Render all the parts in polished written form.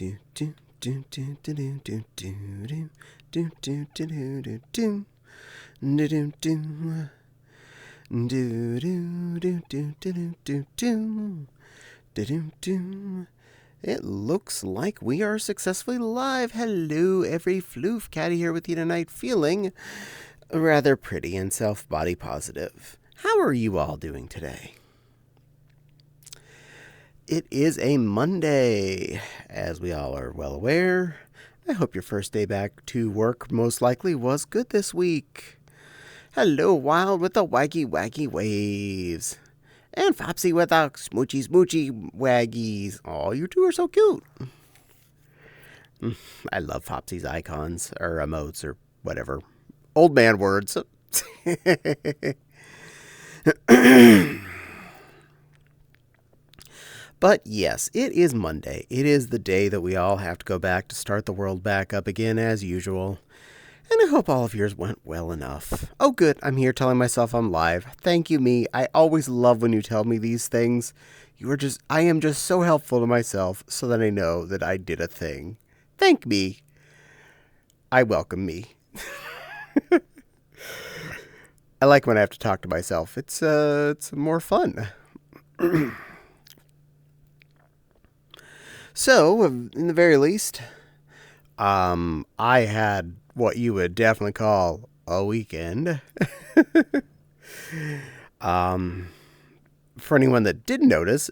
It looks like we are successfully live. Hello, every floof. Caddie here with you tonight, feeling rather pretty and self-body positive. How are you all doing today? It is a Monday, as we all are well aware. I hope your first day back to work most likely was good this week. Hello, Wild with the waggy waves. And Fopsy with the smoochy waggies. Oh, you two are so cute. I love Fopsy's icons, or emotes, or whatever. Old man words. But yes, it is Monday. It is the day that we all have to go back to start the world back up again as usual. And I hope all of yours went well enough. Oh good, I'm here telling myself I'm live. Thank you, me. I always love when you tell me these things. I am just so helpful to myself so that I know that I did a thing. Thank me. I welcome me. I like when I have to talk to myself. It's more fun. So, in the very least, I had what you would definitely call a weekend. For anyone that didn't notice,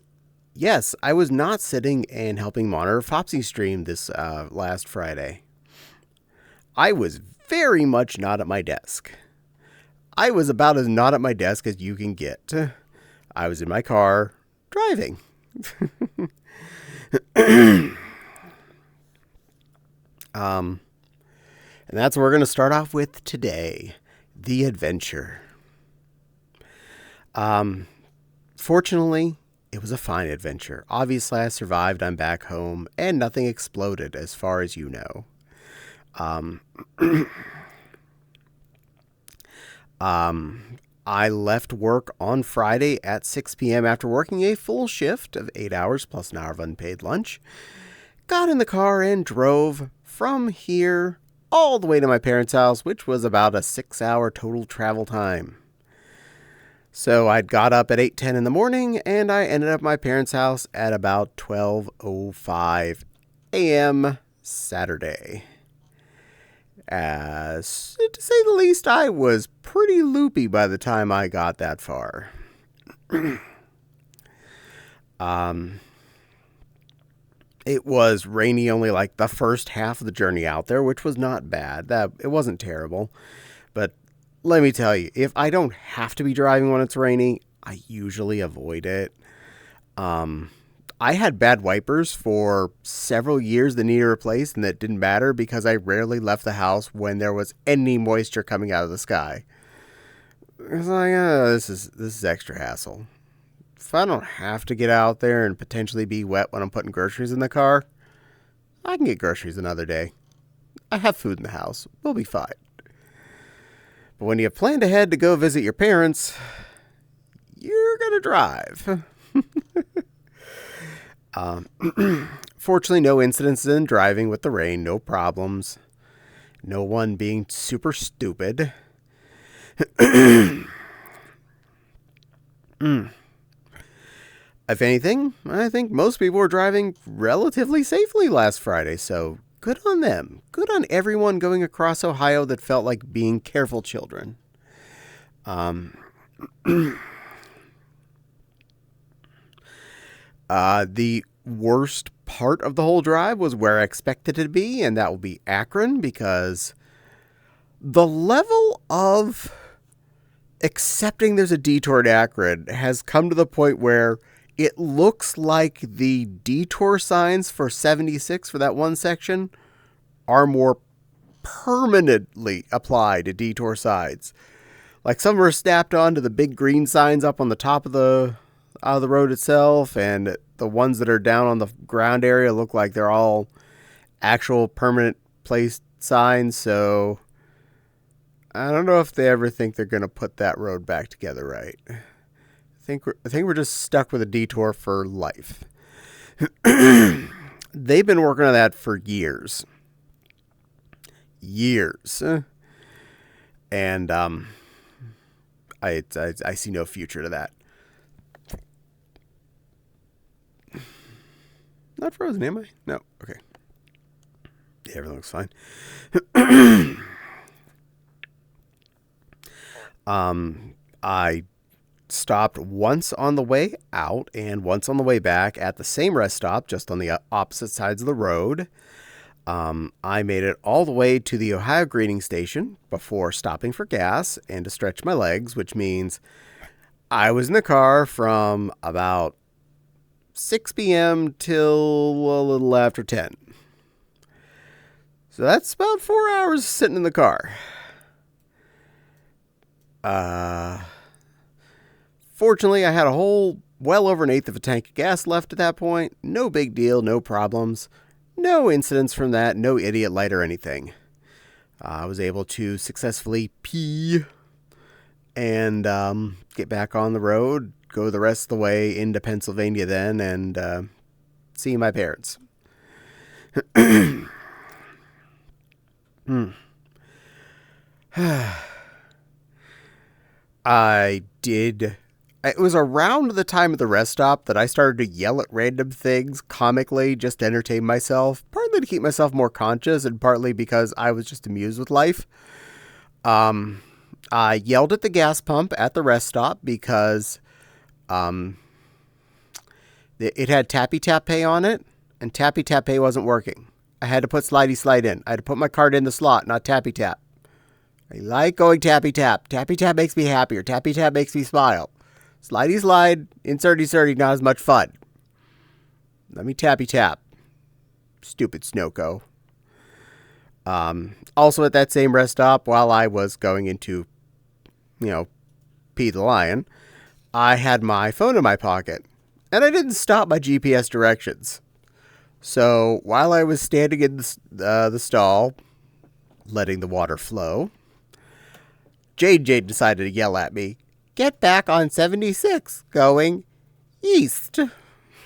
yes, I was not sitting and helping monitor Fopsy's stream this last Friday. I was very much not at my desk. I was about as not at my desk as you can get. I was in my car driving. And that's what we're going to start off with today, the adventure. Fortunately, it was a fine adventure. Obviously, I survived. I'm back home, and nothing exploded, as far as you know. I left work on Friday at 6 p.m. after working a full shift of 8 hours plus an hour of unpaid lunch. Got in the car and drove from here all the way to my parents' house, which was about a 6-hour total travel time. So I'd got up at 8:10 in the morning, and I ended up at my parents' house at about 12:05 a.m. Saturday. As to say the least, I was pretty loopy by the time I got that far. It was rainy only like the first half of the journey out there, which was not bad. It wasn't terrible. But let me tell you, if I don't have to be driving when it's rainy, I usually avoid it. I had bad wipers for several years that needed replaced, and that didn't matter because I rarely left the house when there was any moisture coming out of the sky. It's like, this is extra hassle. If I don't have to get out there and potentially be wet when I'm putting groceries in the car, I can get groceries another day. I have food in the house. We'll be fine. But when you have planned ahead to go visit your parents, you're going to drive. Fortunately, no incidences in driving with the rain, no problems. No one being super stupid. If anything, I think most people were driving relatively safely last Friday, so good on them. Good on everyone going across Ohio that felt like being careful children. The worst part of the whole drive was where I expected it to be, and that will be Akron, because the level of accepting there's a detour at Akron has come to the point where it looks like the detour signs for 76 for that one section are more permanently applied to detour sides. Like some are snapped onto the big green signs up on the top of the road itself, and the ones that are down on the ground area look like they're all actual permanent placed signs. So I don't know if they ever think they're going to put that road back together right. I think we're just stuck with a detour for life. they've been working on that for years. Years. And I see no future to that. Not frozen, am I? No. Okay. Yeah, everything looks fine. I stopped once on the way out and once on the way back at the same rest stop, just on the opposite sides of the road. I made it all the way to the Ohio Greeting Station before stopping for gas and to stretch my legs, which means I was in the car from about 6 p.m. till a little after 10. So that's about 4 hours sitting in the car. Fortunately, I had a whole well over an eighth of a tank of gas left at that point. No big deal, no problems. No incidents from that, no idiot light or anything. I was able to successfully pee and get back on the road, go the rest of the way into Pennsylvania then, and see my parents. I did. It was around the time of the rest stop that I started to yell at random things comically just to entertain myself, partly to keep myself more conscious and partly because I was just amused with life. I yelled at the gas pump at the rest stop because it had Tappy Tap Pay on it, and Tappy Tap Pay wasn't working. I had to put Slidey Slide in. I had to put my card in the slot, not Tappy Tap. I like going Tappy Tap. Tappy Tap makes me happier. Tappy Tap makes me smile. Slidey Slide, inserty, not as much fun. Let me Tappy Tap. Stupid Snoko. Also at that same rest stop, while I was going into, Pee the Lion, I had my phone in my pocket. And I didn't stop my GPS directions. So while I was standing in the stall, letting the water flow, Jade decided to yell at me, "Get back on 76, going east."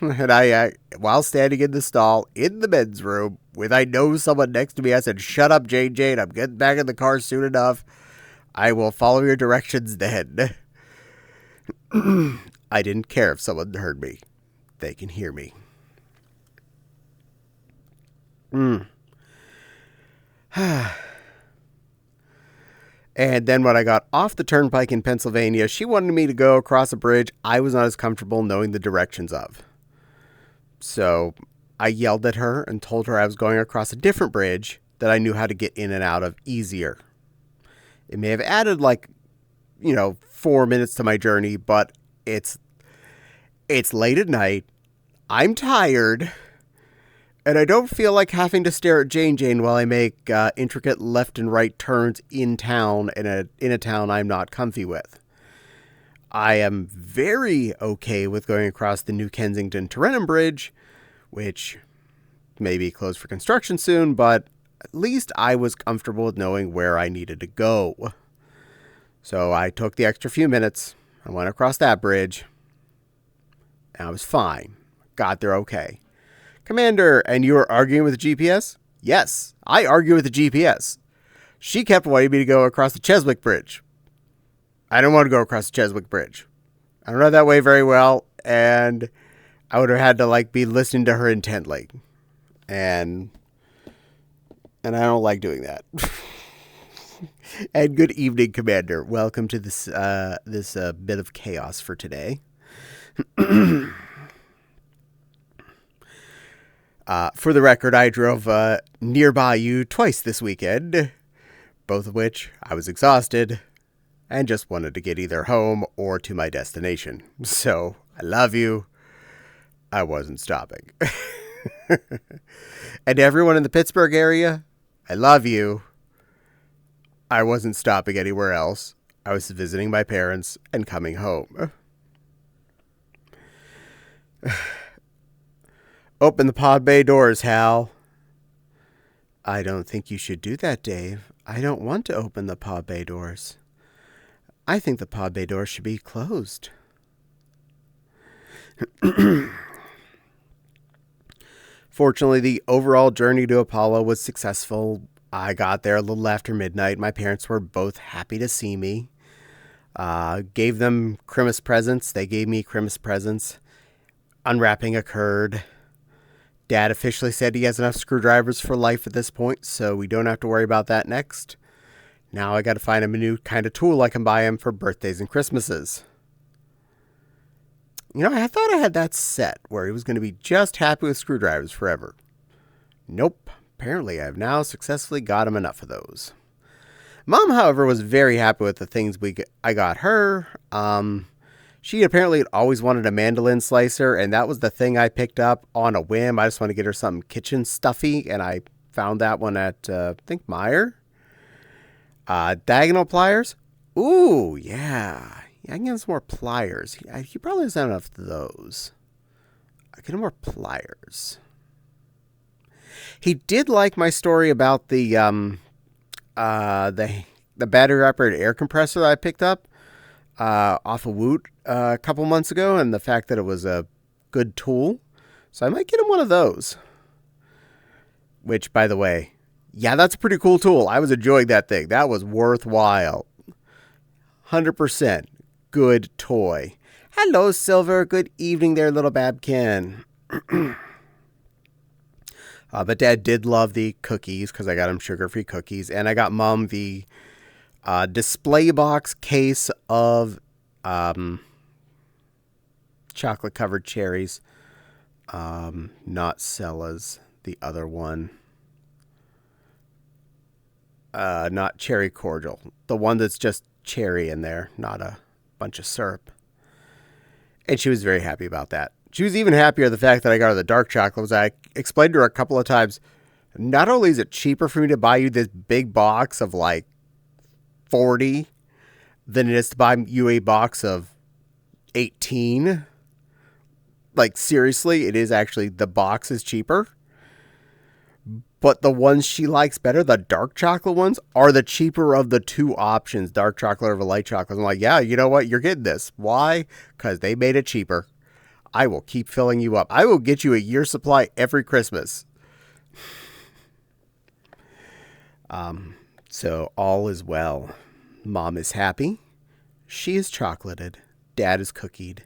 And I, while standing in the stall in the men's room, with I know someone next to me, I said, "Shut up, Jade. I'm getting back in the car soon enough. I will follow your directions then." I didn't care if someone heard me. They can hear me. And then when I got off the turnpike in Pennsylvania, she wanted me to go across a bridge I was not as comfortable knowing the directions of. So I yelled at her and told her I was going across a different bridge that I knew how to get in and out of easier. It may have added 4 minutes to my journey, but it's late at night. I'm tired. And I don't feel like having to stare at Jane while I make intricate left and right turns in town, in a town I'm not comfy with. I am very okay with going across the New Kensington-Tarentum Bridge, which may be closed for construction soon, but at least I was comfortable with knowing where I needed to go. So I took the extra few minutes, I went across that bridge, and I was fine. Got there okay. "Commander, and you were arguing with the GPS?" "Yes, I argue with the GPS. She kept wanting me to go across the Cheswick Bridge. I don't want to go across the Cheswick Bridge. I don't know that way very well, and I would have had to be listening to her intently. And I don't like doing that." And good evening, Commander. Welcome to this bit of chaos for today. For the record, I drove nearby you twice this weekend, both of which I was exhausted and just wanted to get either home or to my destination. So, I love you. I wasn't stopping. And everyone in the Pittsburgh area, I love you. I wasn't stopping anywhere else. I was visiting my parents and coming home. "Open the pod bay doors, Hal." "I don't think you should do that, Dave. I don't want to open the pod bay doors. I think the pod bay doors should be closed." Fortunately, the overall journey to Apollo was successful. I got there a little after midnight. My parents were both happy to see me. Gave them Christmas presents. They gave me Christmas presents. Unwrapping occurred. Dad officially said he has enough screwdrivers for life at this point, so we don't have to worry about that next. Now I got to find him a new kind of tool I can buy him for birthdays and Christmases. I thought I had that set where he was going to be just happy with screwdrivers forever. Nope. Apparently I have now successfully got him enough of those. Mom, however, was very happy with the things I got her. She apparently had always wanted a mandolin slicer, and that was the thing I picked up on a whim. I just wanted to get her something kitchen stuffy, and I found that one at, I think, Meijer. Diagonal pliers. Ooh, yeah. I can get him some more pliers. He probably doesn't have enough of those. I get him more pliers. He did like my story about the battery operated air compressor that I picked up off of Woot a couple months ago, and the fact that it was a good tool. So I might get him one of those. Which, by the way, yeah, that's a pretty cool tool. I was enjoying that thing. That was worthwhile. 100% good toy. Hello, Silver. Good evening there, little Babkin. But Dad did love the cookies because I got him sugar-free cookies. And I got Mom the display box case of chocolate-covered cherries. Not Cella's, the other one. Not cherry cordial. The one that's just cherry in there, not a bunch of syrup. And she was very happy about that. She was even happier the fact that I got her the dark chocolate. Was I explained to her a couple of times, not only is it cheaper for me to buy you this big box of like 40 than it is to buy you a box of 18. Like, seriously, it is actually, the box is cheaper. But the ones she likes better, the dark chocolate ones, are the cheaper of the two options, dark chocolate over light chocolate. I'm like, yeah, you know what? You're getting this. Why? Because they made it cheaper. I will keep filling you up. I will get you a year's supply every Christmas. So all is well. Mom is happy. She is chocolated. Dad is cookied.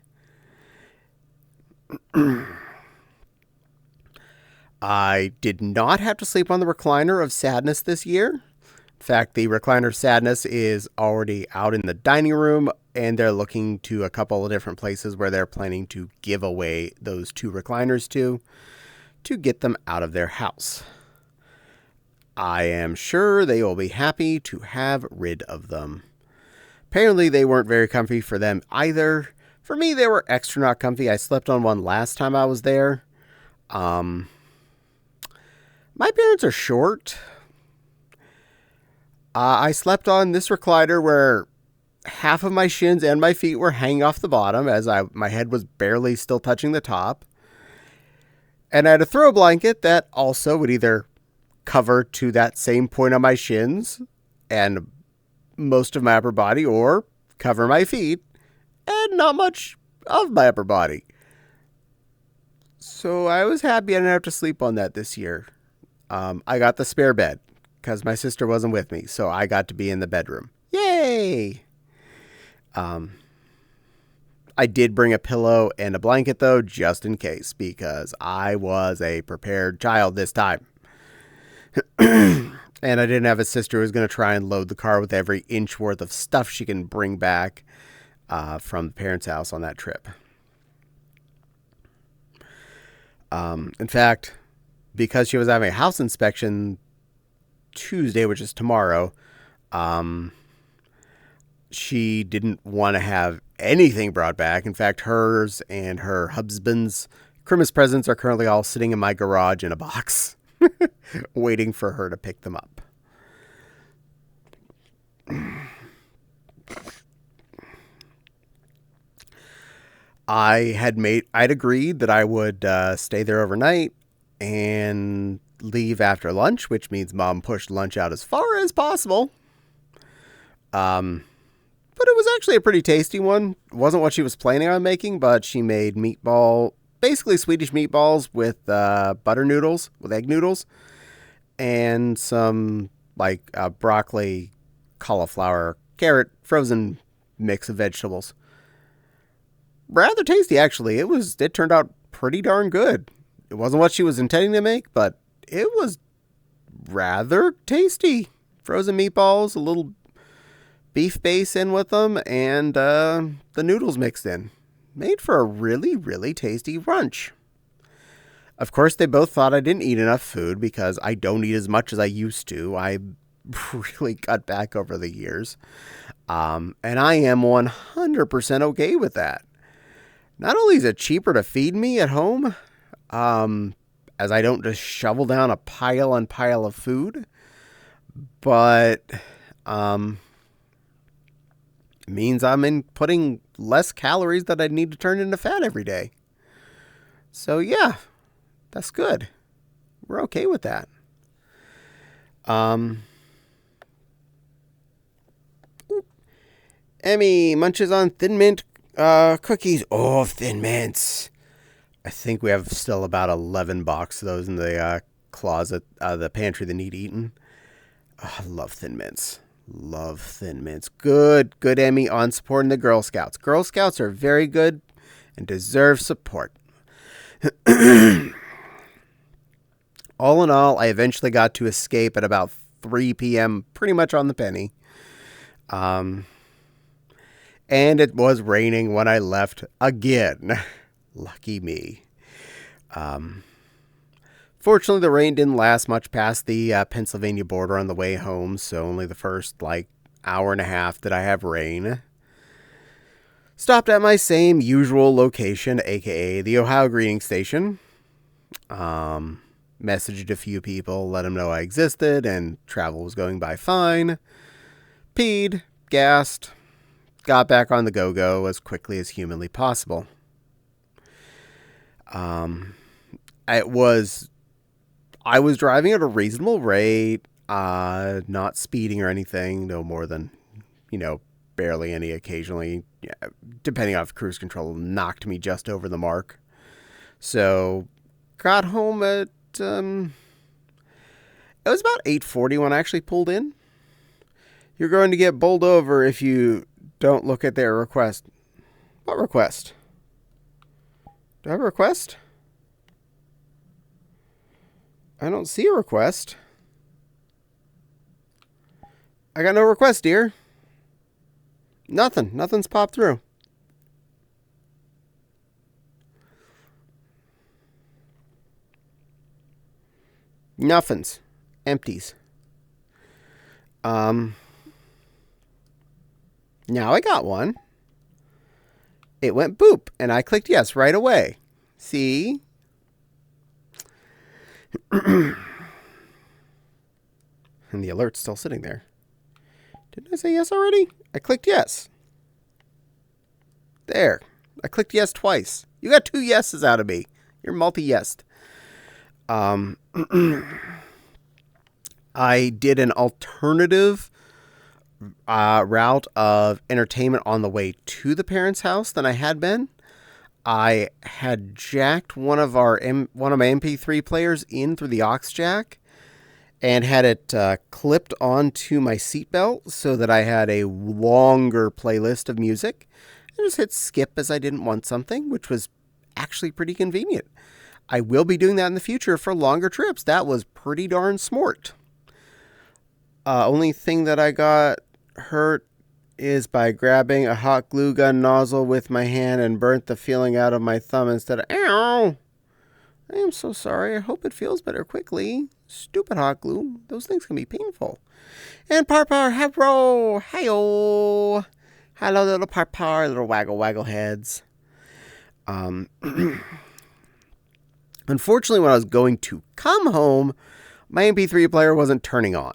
I did not have to sleep on the recliner of sadness this year. In fact, the recliner of sadness is already out in the dining room, and they're looking to a couple of different places where they're planning to give away those two recliners to get them out of their house. I am sure they will be happy to have rid of them. Apparently, they weren't very comfy for them either. For me, they were extra not comfy. I slept on one last time I was there. My parents are short. I slept on this recliner where half of my shins and my feet were hanging off the bottom as my head was barely still touching the top. And I had a throw blanket that also would either cover to that same point on my shins and most of my upper body, or cover my feet and not much of my upper body. So I was happy I didn't have to sleep on that this year. I got the spare bed because my sister wasn't with me, so I got to be in the bedroom. Yay! I did bring a pillow and a blanket, though, just in case, because I was a prepared child this time. And I didn't have a sister who was going to try and load the car with every inch worth of stuff she can bring back from the parents' house on that trip. In fact, because she was having a house inspection Tuesday, which is tomorrow, she didn't want to have anything brought back. In fact, hers and her husband's Christmas presents are currently all sitting in my garage in a box, waiting for her to pick them up. I'd agreed that I would stay there overnight and leave after lunch, which means Mom pushed lunch out as far as possible. But it was actually a pretty tasty one. It wasn't what she was planning on making, but she made meatball basically Swedish meatballs with butter noodles, with egg noodles, and some like broccoli, cauliflower, carrot, frozen mix of vegetables. Rather tasty, actually. It turned out pretty darn good. It wasn't what she was intending to make, but it was rather tasty. Frozen meatballs, a little beef base in with them, and the noodles mixed in. Made for a really, really tasty brunch. Of course, they both thought I didn't eat enough food because I don't eat as much as I used to. I really cut back over the years. And I am 100% okay with that. Not only is it cheaper to feed me at home, as I don't just shovel down a pile and pile of food, but it means I'm putting less calories that I need to turn into fat every day. So yeah, that's good. We're okay with that. Emmy munches on Thin Mint cookies. Oh, Thin Mints. I think we have still about 11 boxes of those in the closet, the pantry that need eaten. Oh, I love Thin Mints. Love Thin Mints. Good, Emmy, on supporting the Girl Scouts. Girl Scouts are very good and deserve support. All in all, I eventually got to escape at about 3 p.m., pretty much on the penny. And it was raining when I left again. Lucky me. Fortunately, the rain didn't last much past the Pennsylvania border on the way home, so only the first, hour and a half did I have rain. Stopped at my same usual location, aka the Ohio Greeting Station. Messaged a few people, let them know I existed, and travel was going by fine. Peed, gassed, got back on the go-go as quickly as humanly possible. I was driving at a reasonable rate, not speeding or anything, no more than, barely any occasionally, depending on if cruise control knocked me just over the mark. So, got home at, it was about 8:40 when I actually pulled in. You're going to get bowled over if you don't look at their request. What request? Do I have a request? I don't see a request. I got no request, dear. Nothing's popped through. Nothing's. Empties. Now I got one. It went boop, and I clicked yes right away. See? And the alert's still sitting there. Didn't I say yes already? I clicked yes. There. I clicked yes twice. You got 2 yeses out of me. You're multi-yesed. I did an alternative route of entertainment on the way to the parents' house than I had been. I had jacked one of my MP3 players in through the aux jack and had it clipped onto my seatbelt so that I had a longer playlist of music. I just hit skip as I didn't want something, which was actually pretty convenient. I will be doing that in the future for longer trips. That was pretty darn smart. Only thing that I got hurt is by grabbing a hot glue gun nozzle with my hand and burnt the feeling out of my thumb instead of ow. I am so sorry. I hope it feels better quickly. Stupid hot glue. Those things can be painful. And Parpar, hello, hi-oh. Hello, little Parpar, little waggle heads. Unfortunately, when I was going to come home, my MP3 player wasn't turning on.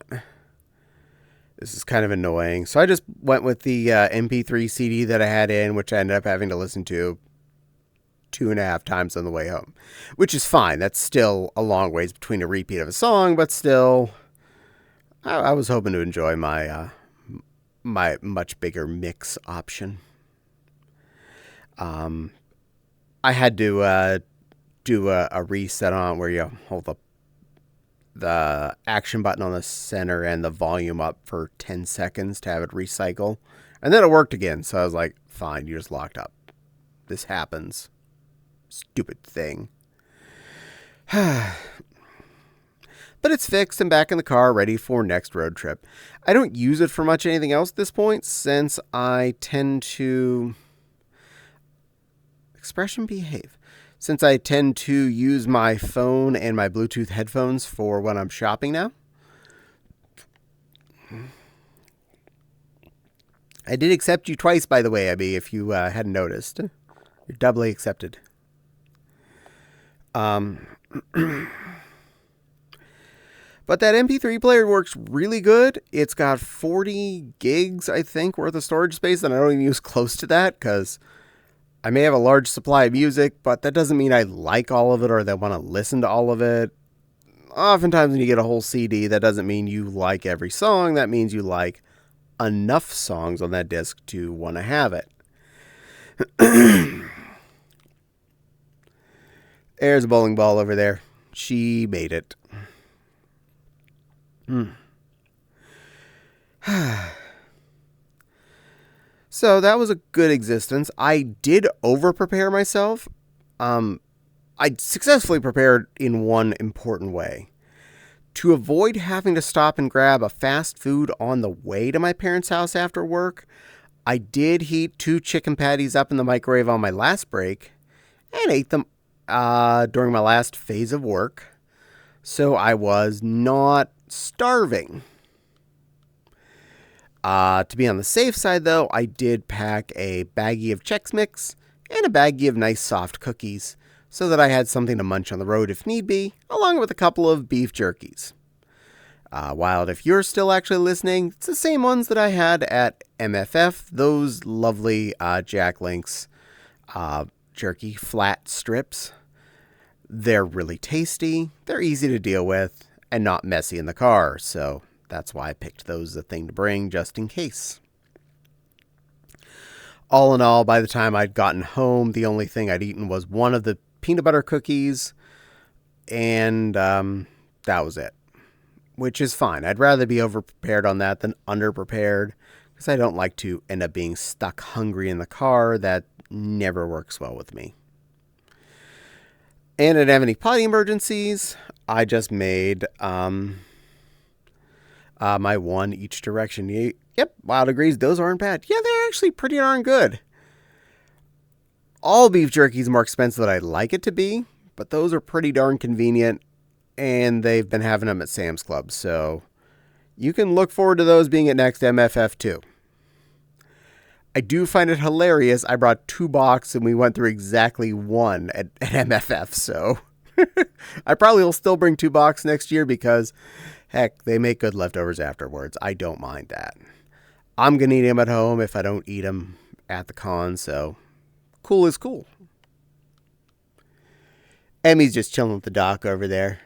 This is kind of annoying. So I just went with the MP3 CD that I had in, which I ended up having to listen to 2.5 times on the way home, which is fine. That's still a long ways between a repeat of a song, but still, I was hoping to enjoy my my much bigger mix option. I had to do a reset on where you hold the action button on the center and the volume up for 10 seconds to have it recycle. And then it worked again. So I was like, fine, you just locked up. This happens. Stupid thing. But it's fixed and back in the car, ready for next road trip. I don't use it for much anything else at this point, since I tend to... Expression behave. Since I tend to use my phone and my Bluetooth headphones for when I'm shopping now. I did accept you twice, by the way, Abby, if you hadn't noticed. You're doubly accepted. But that MP3 player works really good. It's got 40 gigs, I think, worth of storage space, and I don't even use close to that, because I may have a large supply of music, but that doesn't mean I like all of it or that I want to listen to all of it. Oftentimes when you get a whole CD, that doesn't mean you like every song. That means you like enough songs on that disc to want to have it. There's a bowling ball over there. She made it. So that was a good existence. I did over-prepare myself. I successfully prepared in one important way. To avoid having to stop and grab a fast food on the way to my parents' house after work, I did heat 2 chicken patties up in the microwave on my last break and ate them during my last phase of work. So I was not starving. To be on the safe side, though, I did pack a baggie of Chex Mix and a baggie of nice soft cookies so that I had something to munch on the road if need be, along with a couple of beef jerkies. Wild, if you're still actually listening, it's the same ones that I had at MFF, those lovely Jack Link's jerky flat strips. They're really tasty, they're easy to deal with, and not messy in the car, so that's why I picked those as a thing to bring, just in case. All in all, by the time I'd gotten home, the only thing I'd eaten was one of the peanut butter cookies, and that was it. Which is fine. I'd rather be over-prepared on that than under-prepared, because I don't like to end up being stuck hungry in the car. That never works well with me. And I didn't have any potty emergencies. I just made my one each direction. Yep, Wild agrees. Those aren't bad. Yeah, they're actually pretty darn good. All beef jerky is more expensive than I'd like it to be, but those are pretty darn convenient, and they've been having them at Sam's Club, so you can look forward to those being at next MFF too. I do find it hilarious. I brought 2 boxes and we went through exactly 1 at MFF, so I probably will still bring 2 boxes next year because, heck, they make good leftovers afterwards. I don't mind that. I'm going to eat them at home if I don't eat them at the con, so cool is cool. Emmy's just chilling with the doc over there.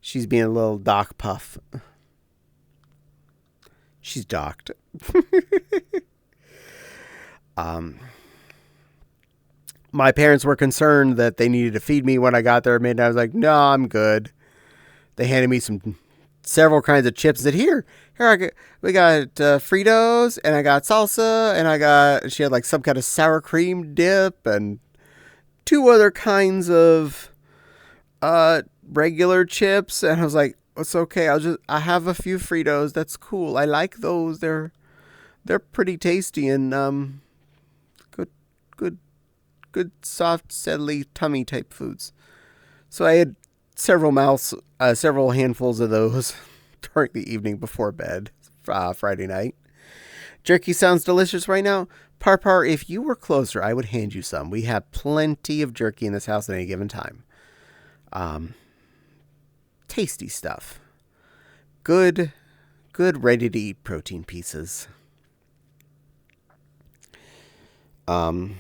She's being a little doc puff. She's docked. My parents were concerned that they needed to feed me when I got there at midnight. I was like, no, I'm good. They handed me several kinds of chips and said, here, we got Fritos, and I got salsa, and she had like some kind of sour cream dip, and 2 other kinds of regular chips. And I was like, it's okay. I have a few Fritos. That's cool. I like those. They're pretty tasty and good soft, settly tummy type foods. So I had several handfuls of those during the evening before bed, Friday night. Jerky sounds delicious right now. Parpar, if you were closer, I would hand you some. We have plenty of jerky in this house at any given time. Tasty stuff. Good, ready to eat protein pieces. Boop.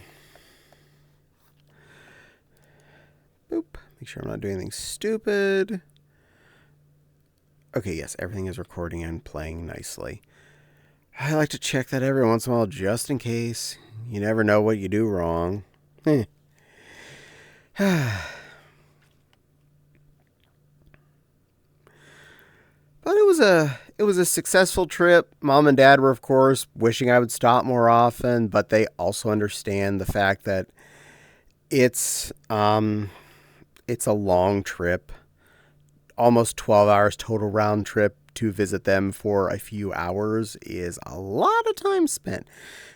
Make sure I'm not doing anything stupid. Okay, yes, everything is recording and playing nicely. I like to check that every once in a while just in case. You never know what you do wrong. But it was a successful trip. Mom and Dad were, of course, wishing I would stop more often, but they also understand the fact that it's it's a long trip, almost 12 hours total round trip. To visit them for a few hours is a lot of time spent.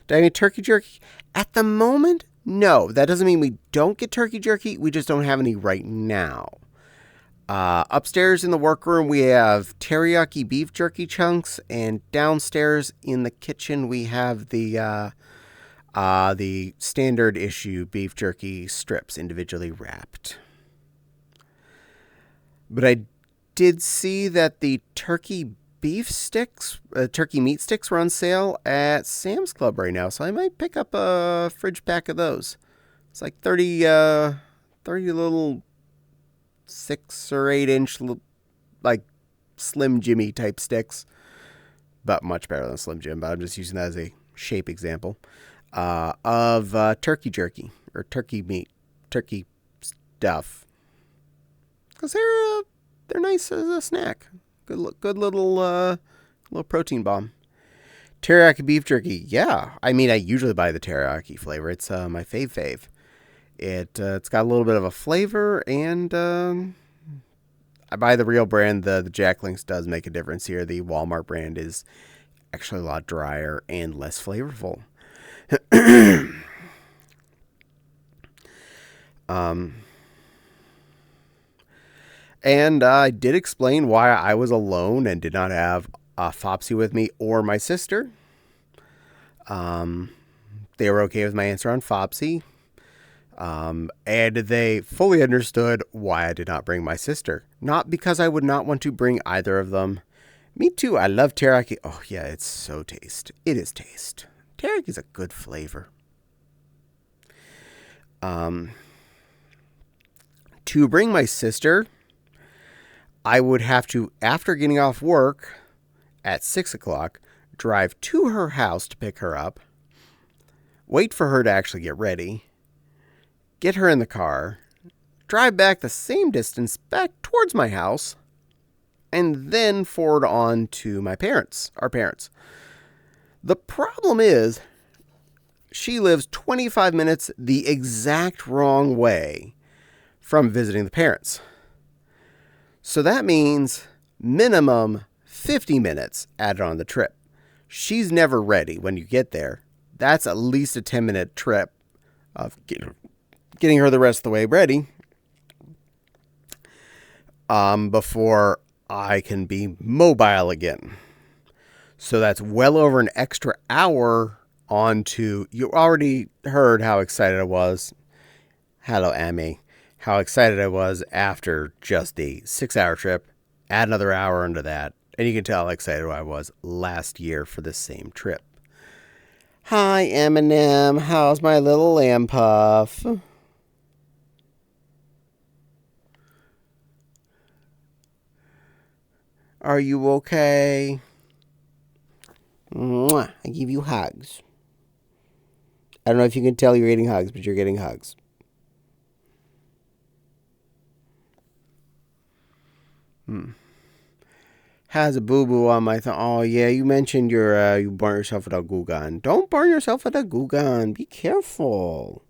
Do I need turkey jerky? At the moment, no. That doesn't mean we don't get turkey jerky. We just don't have any right now. Upstairs in the workroom, we have teriyaki beef jerky chunks, and downstairs in the kitchen, we have the standard issue beef jerky strips, individually wrapped. But I did see that the turkey beef sticks, turkey meat sticks were on sale at Sam's Club right now, so I might pick up a fridge pack of those. It's like 30 little 6 or 8 inch, like Slim Jimmy type sticks, but much better than Slim Jim. But I'm just using that as a shape example of turkey jerky or turkey meat, turkey stuff, because they're nice as a snack. Good little protein bomb. Teriyaki beef jerky, yeah. I mean, I usually buy the teriyaki flavor. It's my fave. It's got a little bit of a flavor, and I buy the real brand. The Jack Links does make a difference here. The Walmart brand is actually a lot drier and less flavorful. And I did explain why I was alone and did not have Fopsy with me or my sister. They were okay with my answer on Fopsy. And they fully understood why I did not bring my sister. Not because I would not want to bring either of them. Me too. I love teriyaki. Oh, yeah, it's so taste. It is taste. Teriyaki is a good flavor. To bring my sister, I would have to, after getting off work at 6 o'clock, drive to her house to pick her up, wait for her to actually get ready, get her in the car, drive back the same distance back towards my house, and then forward on to my parents, our parents. The problem is, she lives 25 minutes the exact wrong way from visiting the parents. So that means minimum 50 minutes added on the trip. She's never ready when you get there. That's at least a 10-minute trip of getting her the rest of the way ready before I can be mobile again. So that's well over an extra hour onto... You already heard how excited I was. Hello, Amy. How excited I was after just the 6-hour trip. Add another hour into that. And you can tell how excited I was last year for the same trip. Hi, Eminem. How's my little lamb puff? Are you okay? Mwah. I give you hugs. I don't know if you can tell you're getting hugs, but you're getting hugs. Has a boo-boo on my thumb. Oh, yeah, you mentioned you burnt yourself with a glue gun. Don't burn yourself with a glue gun. Be careful.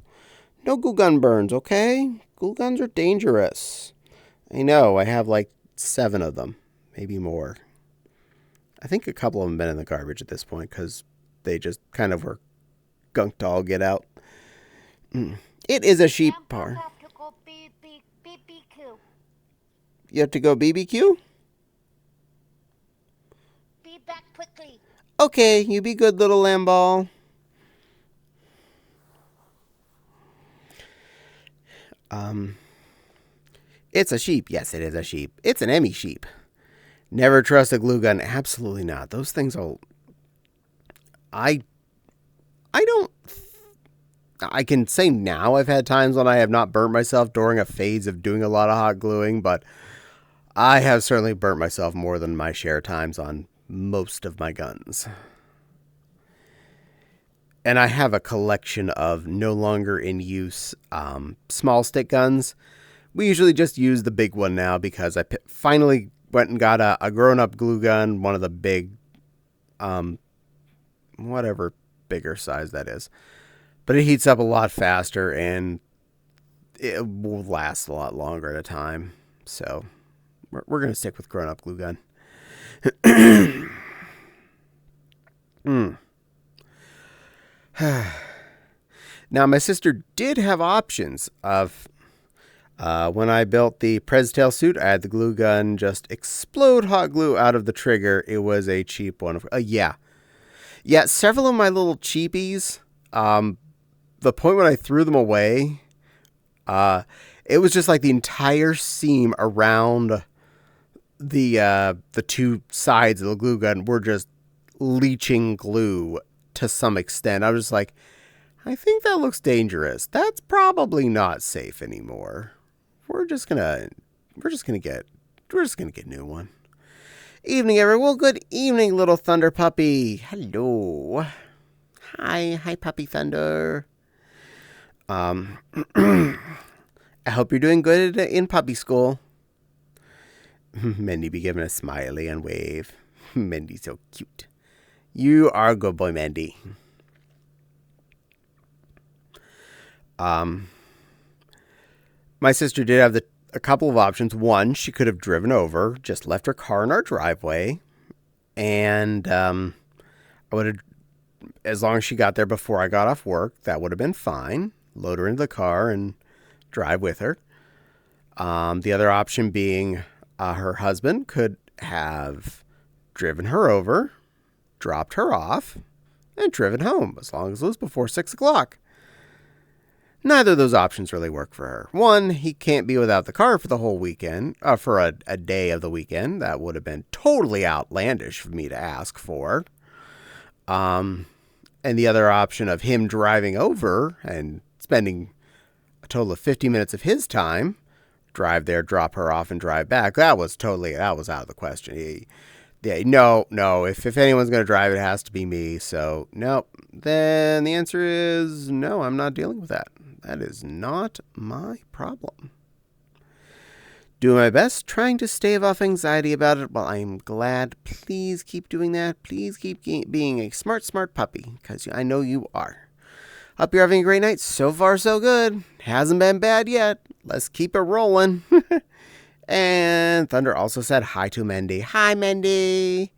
No glue gun burns, okay? Glue guns are dangerous. I know. I have like 7 of them. Maybe more. I think a couple of them have been in the garbage at this point because they just kind of were gunked all get out. It is a sheep farm. You have to go BBQ? Be back quickly. Okay, you be good, little lamb ball. It's a sheep. Yes, it is a sheep. It's an Emmy sheep. Never trust a glue gun. Absolutely not. Those things are... I don't... I can say now I've had times when I have not burnt myself during a phase of doing a lot of hot gluing, but I have certainly burnt myself more than my share of times on most of my guns. And I have a collection of no longer in use small stick guns. We usually just use the big one now because I finally went and got a grown-up glue gun, one of the big, whatever bigger size that is. But it heats up a lot faster and it will last a lot longer at a time. So we're going to stick with grown-up glue gun. Now, my sister did have options of... when I built the Prez tail suit, I had the glue gun just explode hot glue out of the trigger. It was a cheap one. Yeah, several of my little cheapies, the point when I threw them away, it was just like the entire seam around the two sides of the glue gun were just leaching glue to some extent. I was just like, I think that looks dangerous. That's probably not safe anymore. We're just gonna get a new one. Evening, everyone. Well, good evening, little Thunder Puppy. Hello. Hi, Puppy Thunder. I hope you're doing good in puppy school. Mendy be giving a smiley and wave. Mendy's so cute. You are a good boy, Mendy. My sister did have a couple of options. One, she could have driven over, just left her car in our driveway, and I would have, as long as she got there before I got off work, that would have been fine. Load her into the car and drive with her. The other option being her husband could have driven her over, dropped her off, and driven home, as long as it was before 6 o'clock. Neither of those options really work for her. One, he can't be without the car for the whole weekend, for a day of the weekend. That would have been totally outlandish for me to ask for. And the other option of him driving over and spending a total of 50 minutes of his time, drive there, drop her off, and drive back, that was out of the question. No, if anyone's going to drive, it has to be me. So, no. Then the answer is no, I'm not dealing with that. That is not my problem. Doing my best, trying to stave off anxiety about it. Well, I'm glad. Please keep doing that. Please keep being a smart puppy, because I know you are. Hope you're having a great night. So far, so good. Hasn't been bad yet. Let's keep it rolling. And Thunder also said hi to Mendy. Hi, Mendy.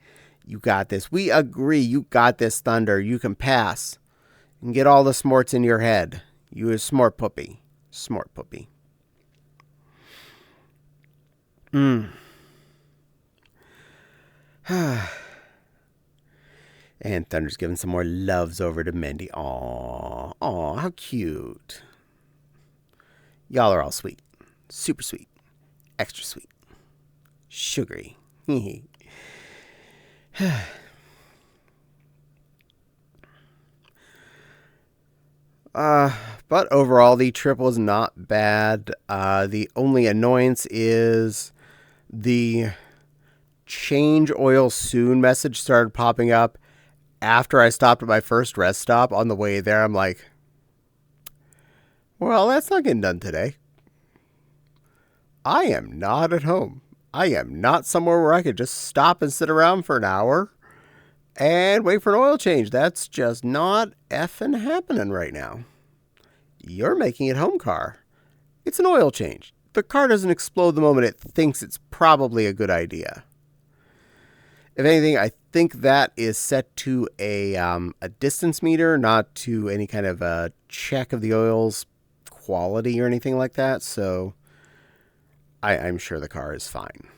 You got this. We agree. You got this, Thunder. You can pass. You can get all the smarts in your head. You a smart puppy. Smart puppy. And Thunder's giving some more loves over to Mendy. Aw, how cute. Y'all are all sweet. Super sweet. Extra sweet. Sugary. But overall, the trip was not bad. The only annoyance is the change oil soon message started popping up after I stopped at my first rest stop. On the way there, I'm like, well, that's not getting done today. I am not at home. I am not somewhere where I could just stop and sit around for an hour and wait for an oil change. That's just not effing happening right now. You're making it home, car. It's an oil change. The car doesn't explode the moment it thinks it's probably a good idea. If anything, I think that is set to a distance meter, not to any kind of a check of the oil's quality or anything like that. So I'm sure the car is fine.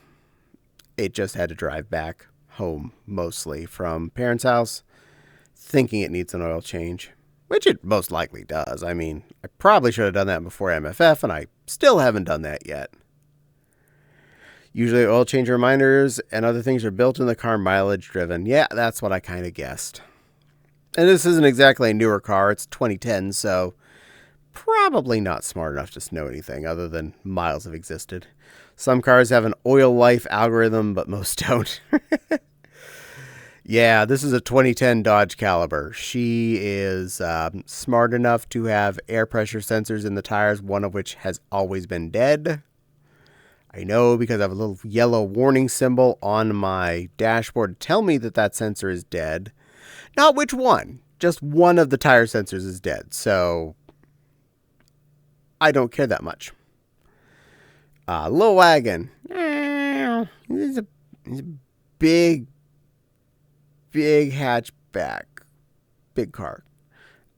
It just had to drive back home, mostly from parents' house, thinking it needs an oil change, which it most likely does. I mean, I probably should have done that before MFF, and I still haven't done that yet. Usually oil change reminders and other things are built in the car, mileage driven. Yeah, that's what I kind of guessed. And this isn't exactly a newer car. It's 2010, so probably not smart enough to know anything other than miles have existed. Some cars have an oil life algorithm, but most don't. Yeah, this is a 2010 Dodge Caliber. She is smart enough to have air pressure sensors in the tires, one of which has always been dead. I know because I have a little yellow warning symbol on my dashboard to tell me that that sensor is dead. Not which one, just one of the tire sensors is dead. So I don't care that much. Little wagon. He's a big, big hatchback. Big car.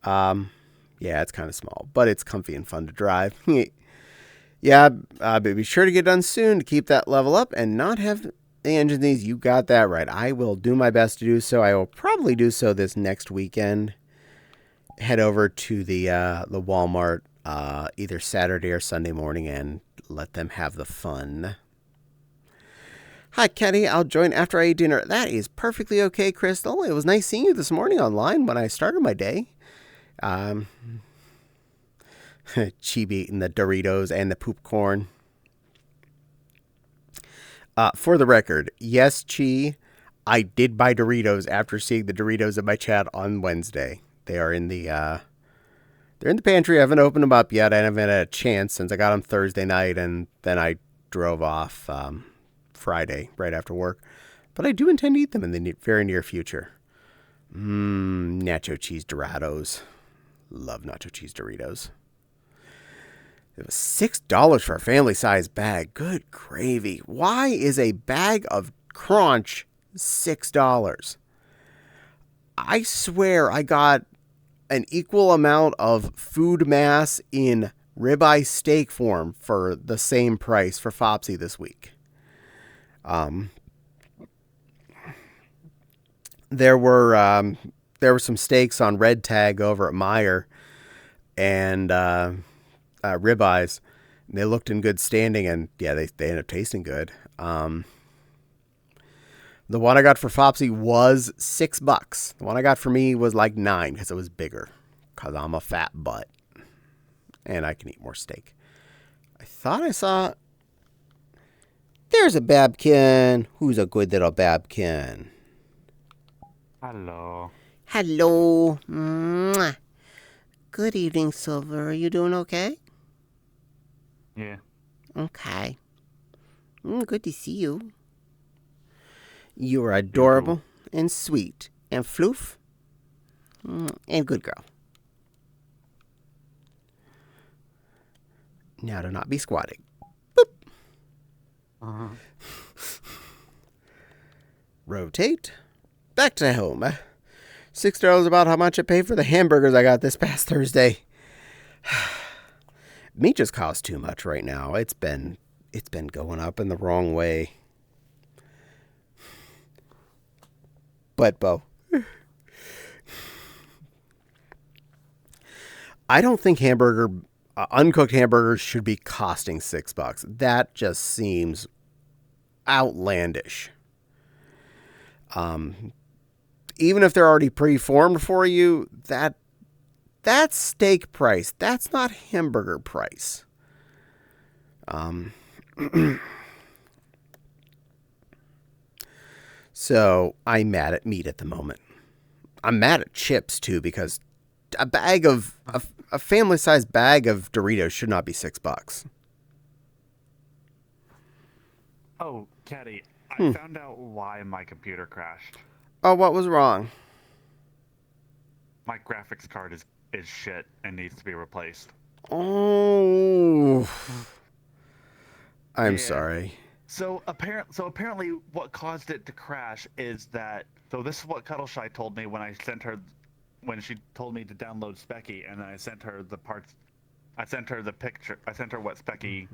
Yeah, it's kind of small, but it's comfy and fun to drive. Yeah, but be sure to get done soon to keep that level up and not have the engine these. You got that right. I will do my best to do so. I will probably do so this next weekend. Head over to the Walmart either Saturday or Sunday morning and let them have the fun. Hi, Caddie. I'll join after I eat dinner. That is perfectly okay, Crystal. It was nice seeing you this morning online when I started my day. Chibi eating the Doritos and the poop corn. For the record, yes, Chi, I did buy Doritos after seeing the Doritos in my chat on Wednesday. They are in the they're in the pantry. I haven't opened them up yet. I haven't had a chance since I got them Thursday night, and then I drove off Friday right after work. But I do intend to eat them in the very near future. Nacho cheese Dorados. Love nacho cheese Doritos. It was $6 for a family-sized bag. Good gravy. Why is a bag of Crunch $6? I swear I got an equal amount of food mass in ribeye steak form for the same price for Fopsy this week. There were some steaks on red tag over at Meijer and ribeyes. They looked in good standing, and yeah, they ended up tasting good. The one I got for Fopsy was $6. The one I got for me was like $9 because it was bigger. Because I'm a fat butt. And I can eat more steak. I thought I saw... There's a Babkin. Who's a good little Babkin? Hello. Hello. Mwah. Good evening, Silver. Are you doing okay? Yeah. Okay. Good to see you. You're adorable and sweet and floof and good girl. Now do not be squatting. Boop. Uh-huh. Rotate. Back to home. $6 about how much I paid for the hamburgers I got this past Thursday. Meat just costs too much right now. It's been going up in the wrong way. But Bo, I don't think uncooked hamburgers should be costing $6. That just seems outlandish. Even if they're already pre-formed for you, that's steak price. That's not hamburger price. So I'm mad at meat at the moment. I'm mad at chips too because a family-sized bag of Doritos should not be $6. Oh, Caddie, I found out why my computer crashed. Oh, what was wrong? My graphics card is shit and needs to be replaced. Oh, I'm Yeah. sorry. So apparently what caused it to crash is that this is what Cuddleshy told me when she told me to download Specky, and I sent her the parts. I sent her the picture. I sent her what Specky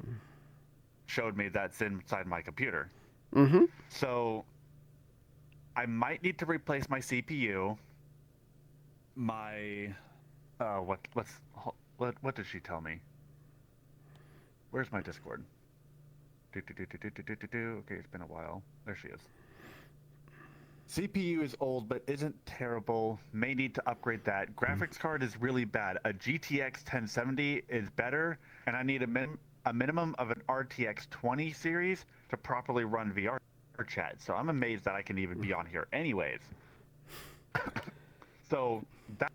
showed me that's inside my computer. Mm-hmm. So I might need to replace my CPU. What did she tell me? Where's my Discord? Okay, it's been a while. There she is. CPU is old, but isn't terrible. May need to upgrade that. Graphics card is really bad. A GTX 1070 is better, and I need a minimum of an RTX 20 series to properly run VR chat. So I'm amazed that I can even be on here anyways. So that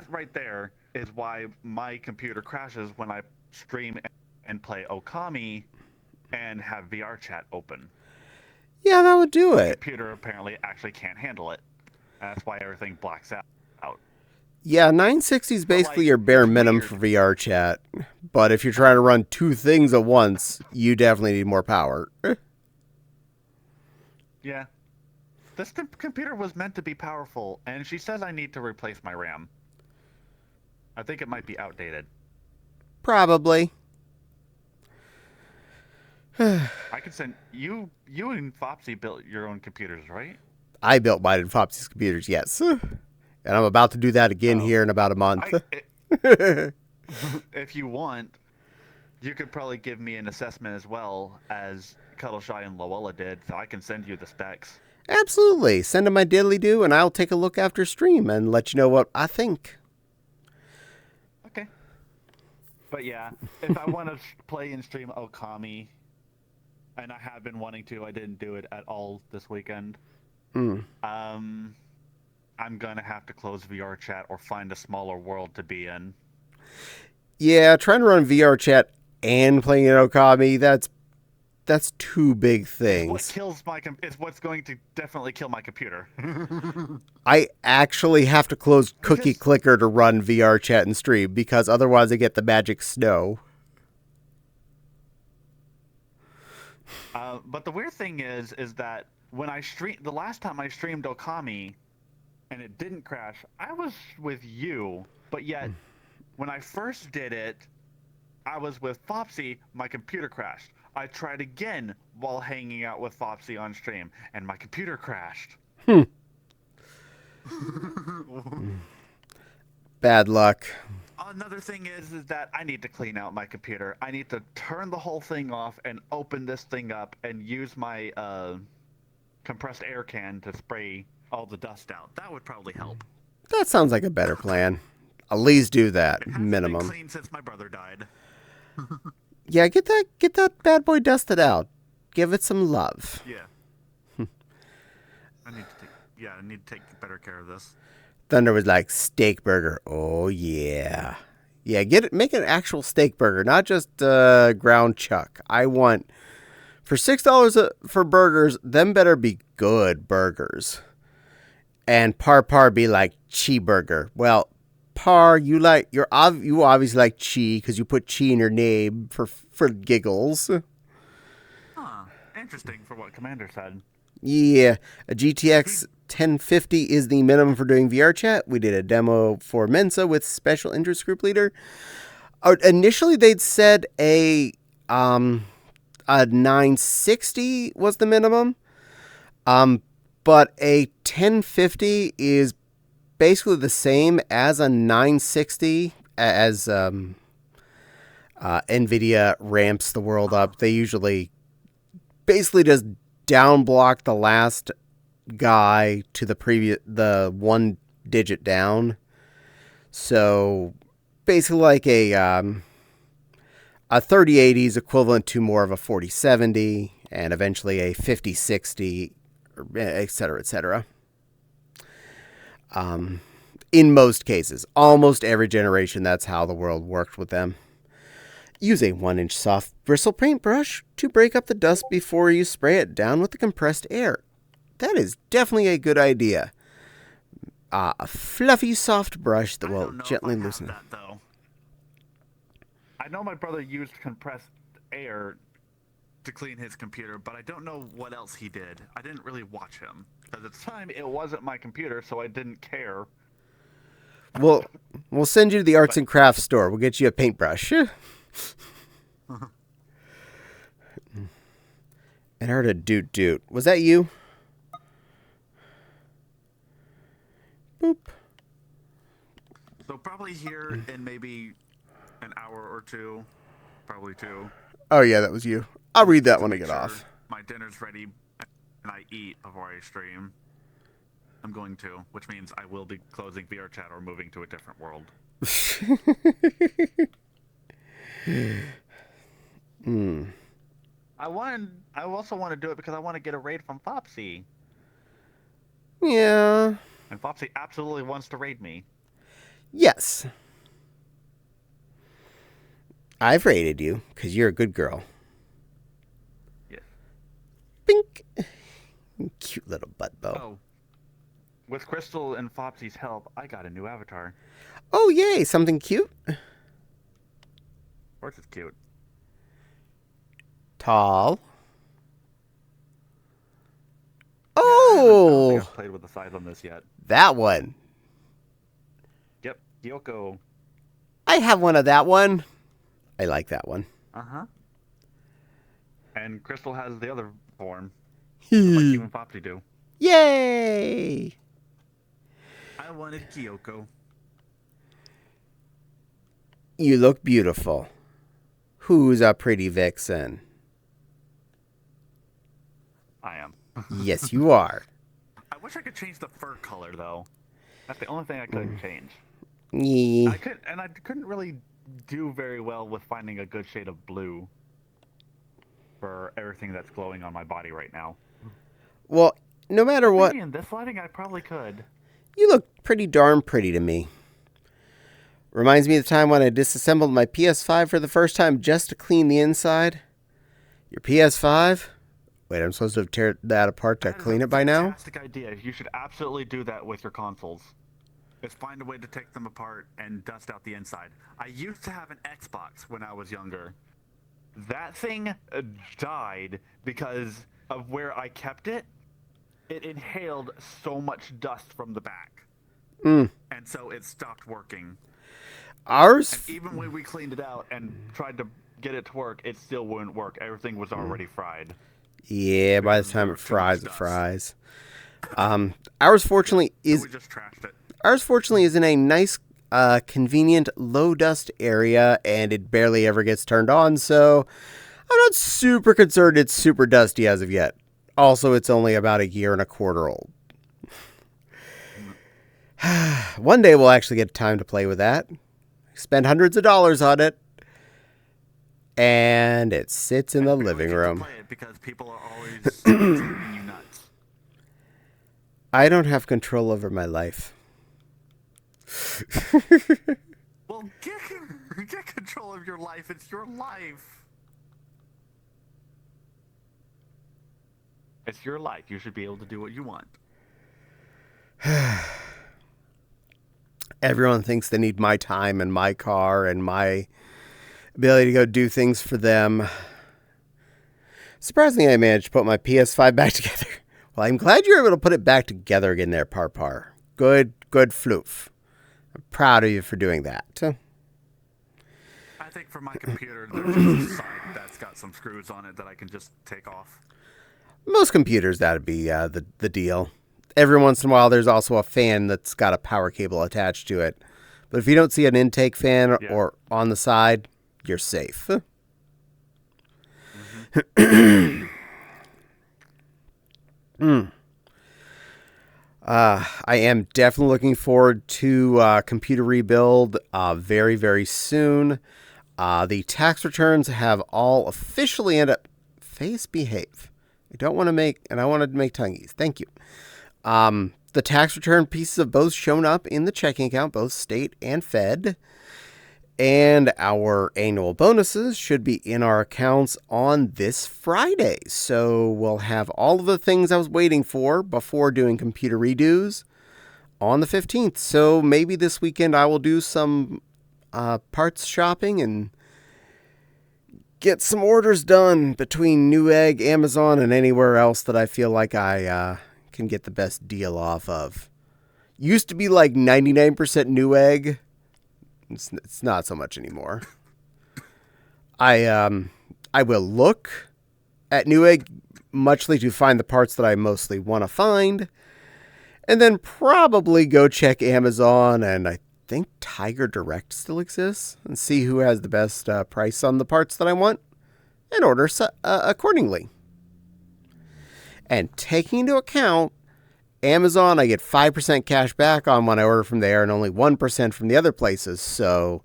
right there is why my computer crashes when I stream and play Okami and have VR chat open. Yeah, that would do The it. computer apparently actually can't handle it. That's why everything blacks out. Yeah, 960 is But, basically like, your bare it's minimum weird. for VR chat. But if you're trying to run two things at once, you definitely need more power. Yeah. This computer was meant to be powerful, and she says I need to replace my RAM. I think it might be outdated. Probably. I can send you. You and Fopsy built your own computers, right? I built mine in Fopsy's computers, yes. And I'm about to do that again Oh. here in about a month. If you want, you could probably give me an assessment as well as Cuddleshy and Loella did, so I can send you the specs. Absolutely. Send them my diddly do, and I'll take a look after stream and let you know what I think. Okay. But yeah, if I want to play and stream Okami, and I have been wanting to, I didn't do it at all this weekend. Mm. I'm gonna have to close VR chat or find a smaller world to be in. Yeah, trying to run VR chat and playing an Okami, that's two big things. It's what's going to definitely kill my computer. I actually have to close Cookie Clicker to run VR chat and stream because otherwise I get the magic snow. But the weird thing is that when the last time I streamed Okami, and it didn't crash, I was with you, but yet when I first did it, I was with Fopsy, my computer crashed. I tried again while hanging out with Fopsy on stream, and my computer crashed. Bad luck. Another thing is that I need to clean out my computer. I need to turn the whole thing off and open this thing up and use my compressed air can to spray all the dust out. That would probably help. That sounds like a better plan. At least do that, It hasn't minimum. been cleaned since my brother died. Yeah, get that bad boy dusted out. Give it some love. Yeah. I need to take better care of this. Thunder was like, steak burger. Oh, yeah. Yeah, make an actual steak burger, not just ground chuck. I want, for $6 for burgers, them better be good burgers. And par be like cheeseburger. Well, Par, you obviously like chi because you put chi in your name for giggles. Huh. Interesting for what Commander said. Yeah, a GTX 1050 is the minimum for doing VR chat. We did a demo for Mensa with special interest group leader. Initially, they'd said a 960 was the minimum. But a 1050 is basically the same as a 960 as NVIDIA ramps the world up. They usually basically just down block the last guy to the one digit down. So basically like a 3080 is equivalent to more of a 4070 and eventually a 5060, et cetera, et cetera. In most cases, almost every generation, that's how the world worked with them. Use a 1-inch soft bristle paintbrush to break up the dust before you spray it down with the compressed air. That is definitely a good idea. A fluffy, soft brush that will gently loosen it. Though. I know my brother used compressed air to clean his computer, but I don't know what else he did. I didn't really watch him. Because at the time, it wasn't my computer, so I didn't care. We'll send you to the arts and crafts store. We'll get you a paintbrush. And I heard a doot. Was that you? Boop. So probably here in maybe an hour or two. Probably 2. Oh, yeah, that was you. I'll read that when I get off. My dinner's ready and I eat before I stream. I'm going to, which means I will be closing VR chat or moving to a different world. I also want to do it because I want to get a raid from Fopsy. Yeah. And Fopsy absolutely wants to raid me. Yes. I've raided you because you're a good girl. cute little butt bow. Oh, with Crystal and Flopsy's help, I got a new avatar. Oh, yay, something cute? Of course it's cute. Tall. I don't think Oh, I've played with the size on this yet. that one. Yep, Yoko. I have one of that one. I like that one. Uh-huh. And Crystal has the other form, like you and Flopsy do. Yay! I wanted Kyoko. You look beautiful. Who's a pretty vixen? I am. Yes, you are. I wish I could change the fur color, though. That's the only thing I couldn't change. Yee. I couldn't really do very well with finding a good shade of blue for everything that's glowing on my body right now. Well, no matter what, Maybe in this lighting, I probably could. you look pretty darn pretty to me. Reminds me of the time when I disassembled my PS5 for the first time just to clean the inside. Your PS5? Wait, I'm supposed to have teared that apart to That is clean a it by now? Fantastic idea. You should absolutely do that with your consoles. Is find a way to take them apart and dust out the inside. I used to have an Xbox when I was younger. That thing died because of where I kept it. It inhaled so much dust from the back. And so it stopped working. Ours? And even when we cleaned it out and tried to get it to work, it still wouldn't work. Everything was already fried. Yeah, by the time it Too much fries, it dust. fries. Ours fortunately So is we just trashed it. in a nice, convenient, low dust area, and it barely ever gets turned on. So I'm not super concerned it's super dusty as of yet. Also, it's only about a year and a quarter old. One day we'll actually get time to play with that. Spend hundreds of dollars on it, and it sits in the We living get to room. play it because people are always driving you nuts. I don't have control over my life. Well, get control of your life. It's your life. It's your life. You should be able to do what you want. Everyone thinks they need my time and my car and my ability to go do things for them. Surprisingly, I managed to put my PS5 back together. Well, I'm glad you're able to put it back together again there, Parpar. Good floof. I'm proud of you for doing that. I think for my computer, there's just a side that's got some screws on it that I can just take off. Most computers, that'd be the deal. Every once in a while, there's also a fan that's got a power cable attached to it. But if you don't see an intake fan or on the side, you're safe. I am definitely looking forward to computer rebuild very, very soon. The tax returns have all officially ended up. Face behave. I wanted to make tongues. Thank you. The tax return pieces have both shown up in the checking account, both state and fed. And our annual bonuses should be in our accounts on this Friday. So we'll have all of the things I was waiting for before doing computer redos on the 15th. So maybe this weekend I will do some parts shopping and get some orders done between Newegg, Amazon, and anywhere else that I feel like I can get the best deal off of. Used to be like 99% Newegg. It's not so much anymore. I will look at Newegg muchly to find the parts that I mostly want to find, and then probably go check Amazon, and I think Tiger Direct still exists, and see who has the best price on the parts that I want, and order accordingly. And taking into account Amazon, I get 5% cash back on when I order from there and only 1% from the other places. So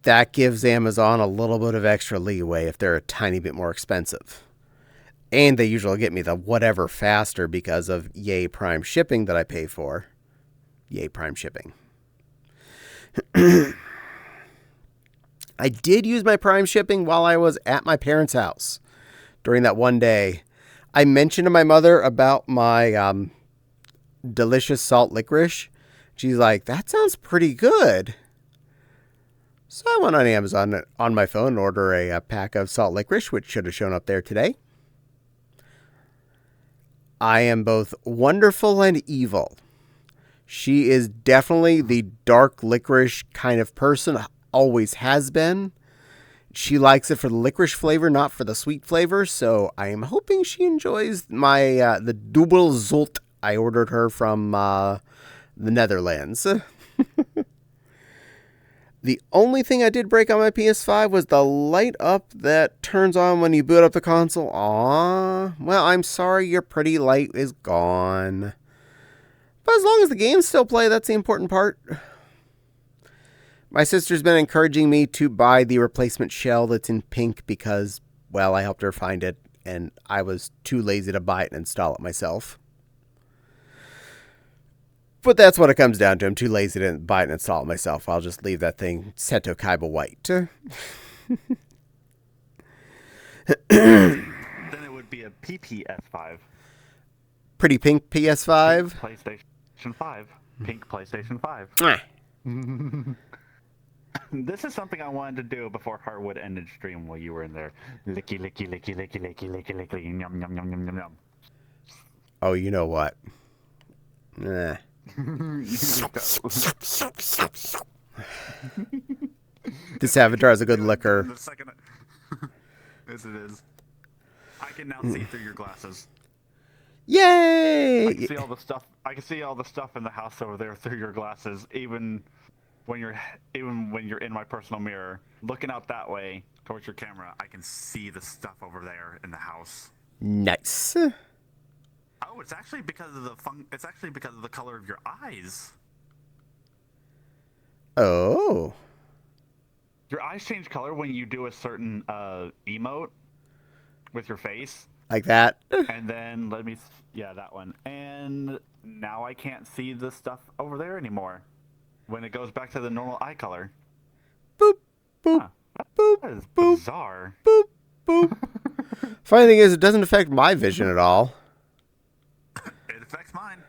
that gives Amazon a little bit of extra leeway if they're a tiny bit more expensive. And they usually get me the whatever faster because of Yay Prime shipping that I pay for. Yay Prime shipping. I did use my Prime shipping while I was at my parents' house during that one day. I mentioned to my mother about my delicious salt licorice. She's like, that sounds pretty good. So I went on Amazon on my phone and ordered a pack of salt licorice, which should have shown up there today. I am both wonderful and evil. She is definitely the dark licorice kind of person, always has been. She likes it for the licorice flavor, not for the sweet flavor, so I am hoping she enjoys my the Dubbel Zolt I ordered her from the Netherlands. The only thing I did break on my PS5 was the light up that turns on when you boot up the console. Aww. Well, I'm sorry your pretty light is gone. But as long as the games still play, that's the important part. My sister's been encouraging me to buy the replacement shell that's in pink because, well, I helped her find it, and I was too lazy to buy it and install it myself. But that's what it comes down to. I'm too lazy to buy it and install it myself. I'll just leave that thing Seto Kaiba white. Then it would be a PPS5. Pretty pink PS5. PlayStation 5. Pink PlayStation 5. This is something I wanted to do before Harwood ended stream while you were in there. Licky, licky, licky, licky, licky, licky, licky, yum, yum, yum, yum, yum, yum. Oh, you know what? Nah. This Avatar is a good liquor. The second... Yes, it is. I can now see through your glasses. Yay! I can see all the stuff. I can see all the stuff in the house over there through your glasses, even when you're in my personal mirror, looking out that way towards your camera. I can see the stuff over there in the house. Nice. Oh, it's actually because of the color of your eyes. Oh. Your eyes change color when you do a certain emote with your face. Like that? And then that one. And now I can't see the stuff over there anymore when it goes back to the normal eye color. Boop, boop, boop, That is boop, bizarre. boop, boop. Funny thing is, it doesn't affect my vision at all. It affects mine.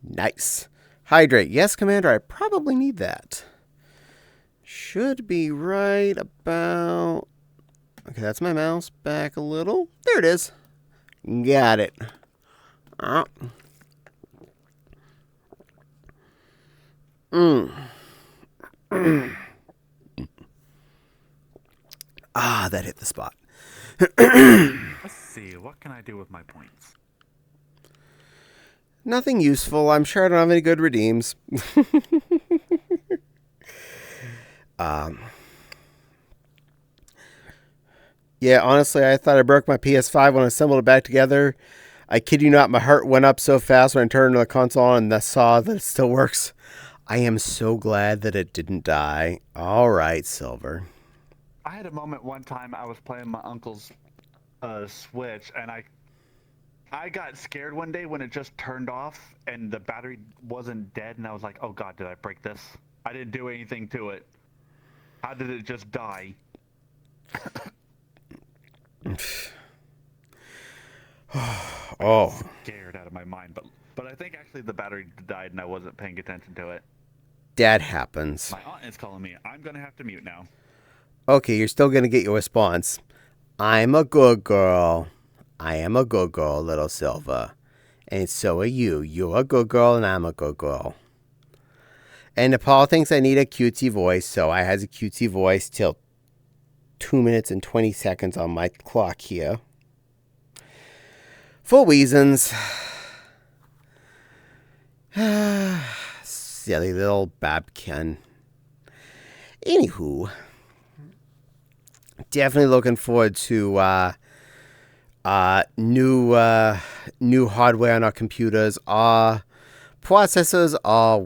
Nice. Hydrate. Yes, Commander, I probably need that. Should be right about... Okay, that's my mouse. Back a little. There it is. Got it. That hit the spot. Let's see. What can I do with my points? Nothing useful. I'm sure I don't have any good redeems. Yeah, honestly, I thought I broke my PS5 when I assembled it back together. I kid you not, my heart went up so fast when I turned the console on and saw that it still works. I am so glad that it didn't die. All right, Silver. I had a moment one time I was playing my uncle's Switch, and I got scared one day when it just turned off and the battery wasn't dead, and I was like, oh god, did I break this? I didn't do anything to it. How did it just die? Oh. Scared out of my mind, but I think actually the battery died and I wasn't paying attention to it. That happens. My aunt is calling me. I'm gonna have to mute now. Okay, you're still going to get your response. I'm a good girl. I am a good girl, little Silver. And so are you. You're a good girl and I'm a good girl. And Nepal thinks I need a cutesy voice, so I has a cutesy voice till 2 minutes and 20 seconds on my clock here. For reasons. Silly little Babkin. Anywho. Definitely looking forward to new hardware on our computers. Our processors are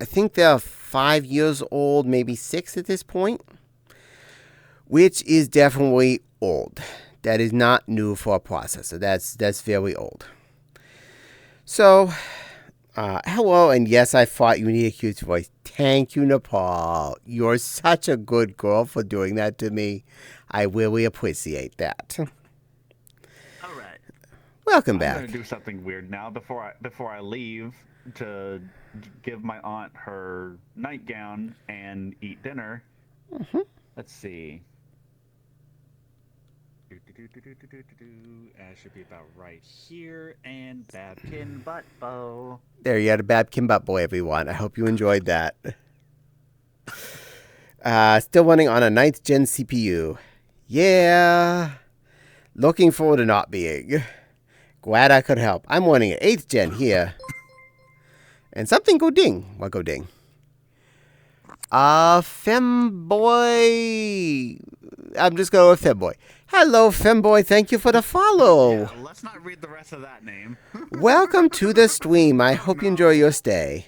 I think they're 5 years old, maybe 6 at this point, which is definitely old. That is not new for a processor. That's very old. So, hello, and yes, I thought you need a cute voice. Thank you, Nepal. You're such a good girl for doing that to me. I really appreciate that. All Welcome I'm back. gonna do something weird now before I leave to give my aunt her nightgown and eat dinner. Let's see. Should be about right here. And Babkin butt bow. There, you had a Babkin Butt Boy, everyone. I hope you enjoyed that. Still running on a 9th gen CPU. Yeah. Looking forward to not being. Glad I could help. I'm running an 8th gen here. And something go ding. What go ding? Femboy. I'm just going with Femboy. Hello, Femboy. Thank you for the follow. Yeah, let's not read the rest of that name. Welcome to the stream. I hope you enjoy your stay.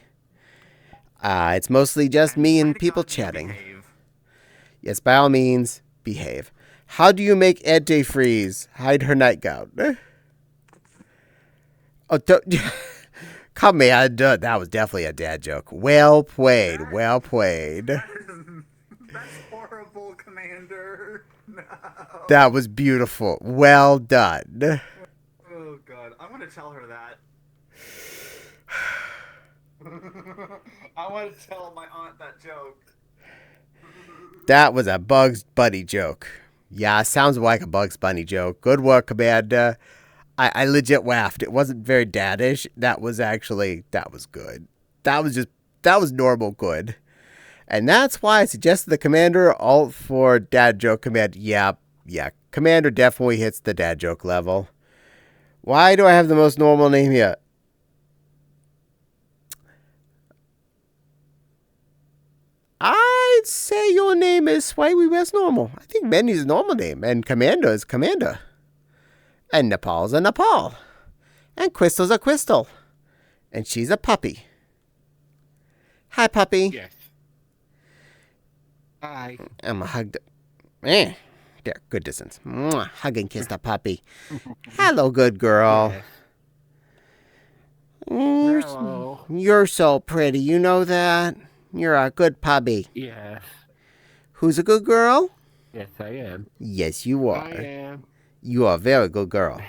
It's mostly just me and people chatting. Behave. Yes, by all means, behave. How do you make Ed freeze? Hide her nightgown. Oh, come on. That was definitely a dad joke. Well played. Well played. That's horrible, Commander. No. That was beautiful. Well done. Oh God, I'm gonna tell her that. I want to tell my aunt that joke. That was a Bugs Bunny joke. Yeah, sounds like a Bugs Bunny joke. Good work, Amanda. I legit laughed. It wasn't very daddish. That was good. That was normal good. And that's why I suggested the Commander alt for dad joke command. Yeah. Commander definitely hits the dad joke level. Why do I have the most normal name here? I'd say your name is slightly less normal. I think Mandy's a normal name, and Commander is Commander. And Nepal's a Nepal. And Crystal's a Crystal. And she's a puppy. Hi, puppy. Yes. Hi. I'm a hug. There, good distance. Mwah, hug and kiss the puppy. Hello, good girl. Yes. Hello. You're so pretty. You know that? You're a good puppy. Yes. Who's a good girl? Yes, I am. Yes, you are. I am. You are a very good girl.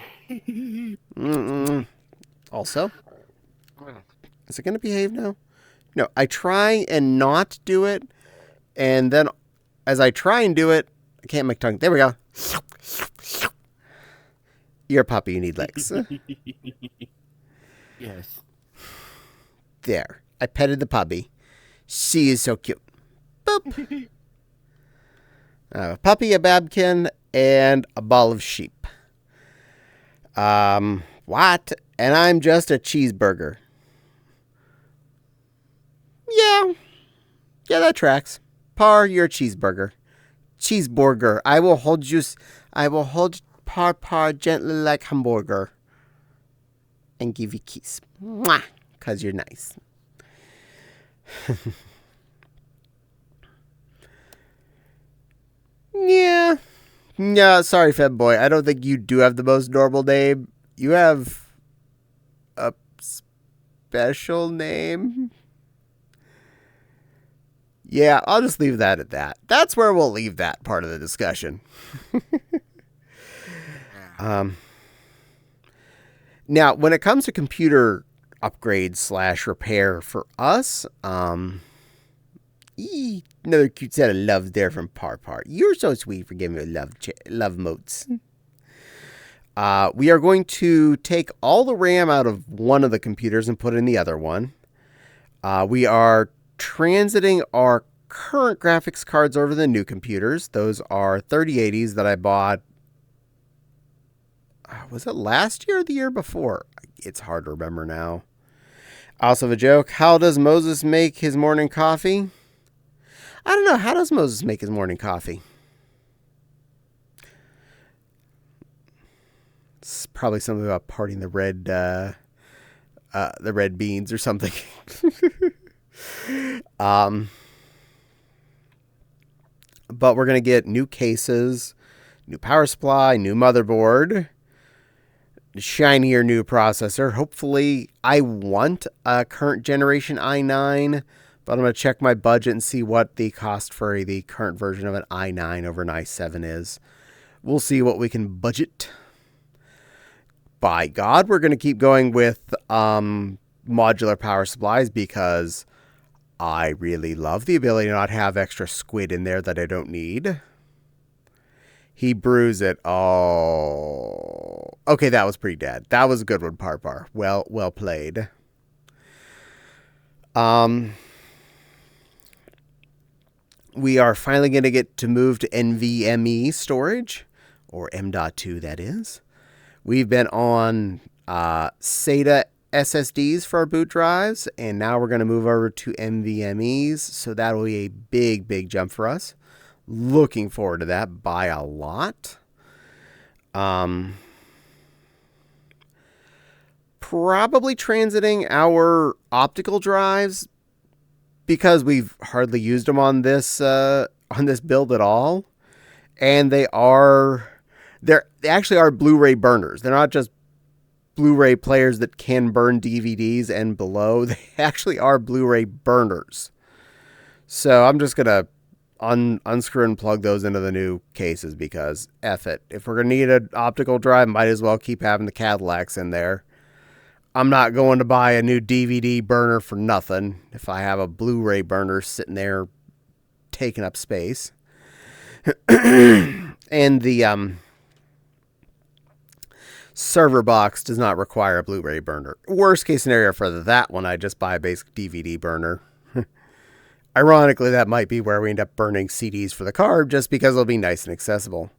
Also, is it going to behave now? No, I try and not do it. And then as I try and do it, I can't make tongue. There we go. You're a puppy. You need legs. Yes. There. I petted the puppy. She is so cute. Boop. A puppy, a babkin, and a ball of sheep. What? And I'm just a cheeseburger. Yeah, that tracks. You're a cheeseburger. Cheeseburger. I will hold Par gently like hamburger. And give you a kiss. Mwah. 'Cause you're nice. Yeah. Yeah, sorry, Fed Boy. I don't think you do have the most normal name. You have a special name. Yeah, I'll just leave that at that. That's where we'll leave that part of the discussion. Now, when it comes to computer upgrade / repair for us, another cute set of loves there from Par. You're so sweet for giving me love motes. We are going to take all the RAM out of one of the computers and put in the other one. We are transiting our current graphics cards over the new computers. Those are 3080s that I bought. Was it last year or the year before? It's hard to remember now. Also, a joke. How does Moses make his morning coffee? I don't know. How does Moses make his morning coffee? It's probably something about parting the red beans or something. But we're going to get new cases, new power supply, new motherboard, shinier new processor. Hopefully, I want a current generation i9, but I'm going to check my budget and see what the cost for the current version of an i9 over an i7 is. We'll see what we can budget. by God, we're going to keep going with modular power supplies because I really love the ability to not have extra squid in there that I don't need. He brews it. Oh. Okay, that was pretty dead. That was a good one, Parpar. Well played. We are finally going to get to move to NVMe storage, or M.2, that is. We've been on SATA SSDs for our boot drives, and now we're going to move over to NVMe's, so that will be a big jump for us. Looking forward to that by a lot. Probably transiting our optical drives because we've hardly used them on this build at all, and they actually are Blu-ray burners. They're not just Blu-ray players that can burn DVDs and below. They actually are Blu-ray burners. So I'm just gonna unscrew and plug those into the new cases because F it. If we're gonna need an optical drive, might as well keep having the Cadillacs in there. I'm not going to buy a new DVD burner for nothing if I have a Blu-ray burner sitting there taking up space. And the server box does not require a Blu-ray burner. Worst case scenario for that one, I just buy a basic DVD burner. Ironically, that might be where we end up burning CDs for the card just because it'll be nice and accessible.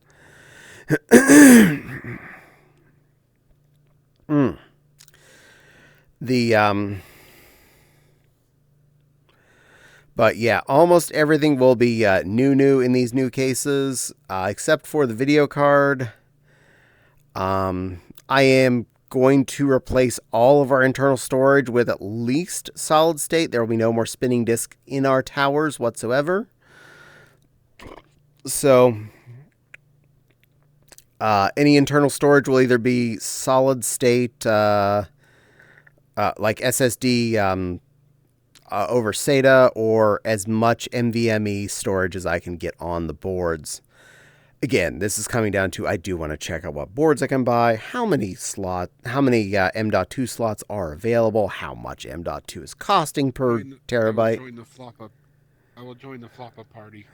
But yeah, almost everything will be new in these new cases, except for the video card. I am going to replace all of our internal storage with at least solid state. There will be no more spinning disk in our towers whatsoever. So any internal storage will either be solid state, like SSD over SATA, or as much NVMe storage as I can get on the boards. Again, this is coming down to I do want to check out what boards I can buy, how many M.2 slots are available, how much M.2 is costing per terabyte. I will join the floppa party.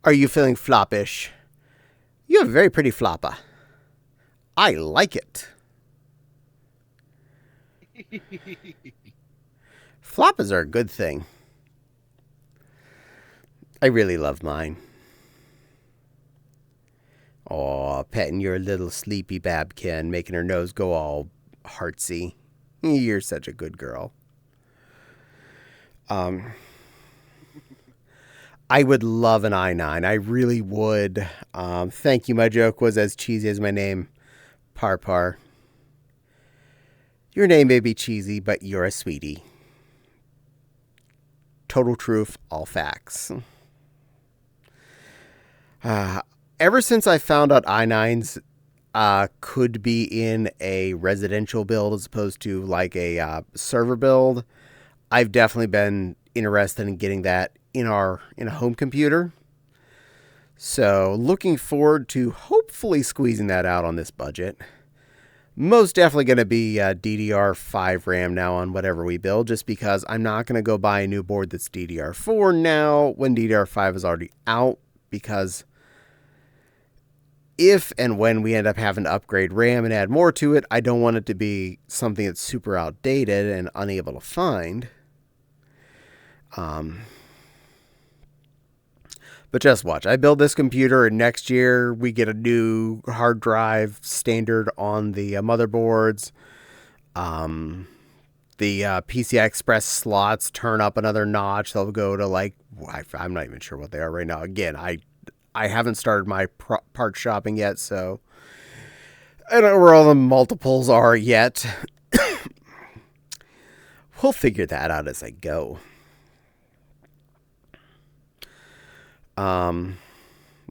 Are you feeling floppish? You have a very pretty floppa. I like it. Floppas are a good thing. I really love mine. Aw, petting your little sleepy babkin, making her nose go all heartsy. You're such a good girl. I would love an i9. I really would. Thank you. My joke was as cheesy as my name, Parpar. Your name may be cheesy, but you're a sweetie. Total truth, all facts. Ever since I found out i9s could be in a residential build as opposed to like a server build, I've definitely been interested in getting that in a home computer. So looking forward to hopefully squeezing that out on this budget. Most definitely going to be DDR5 RAM now on whatever we build, just because I'm not going to go buy a new board that's DDR4 now when DDR5 is already out, because if and when we end up having to upgrade RAM and add more to it, I don't want it to be something that's super outdated and unable to find. But just watch. I build this computer, and next year we get a new hard drive standard on the motherboards. The PCI Express slots turn up another notch. They'll go to like, I'm not even sure what they are right now. Again, I haven't started my part shopping yet, so I don't know where all the multiples are yet. We'll figure that out as I go.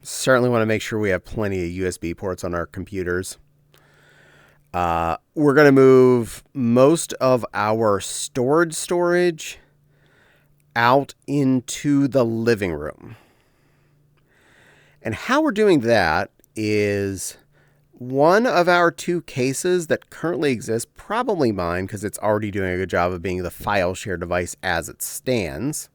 Certainly want to make sure we have plenty of USB ports on our computers. We're going to move most of our storage out into the living room. And how we're doing that is one of our 2 cases that currently exist, probably mine because it's already doing a good job of being the file share device as it stands,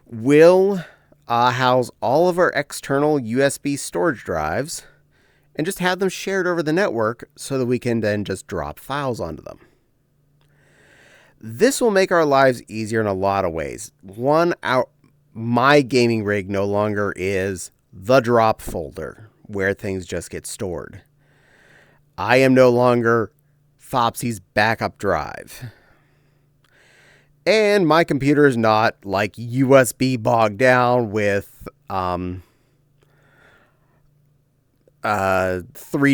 will house all of our external USB storage drives and just have them shared over the network so that we can then just drop files onto them. This will make our lives easier in a lot of ways. One, my gaming rig no longer is the drop folder where things just get stored. I am no longer Fopsy's backup drive. And my computer is not like USB bogged down with 3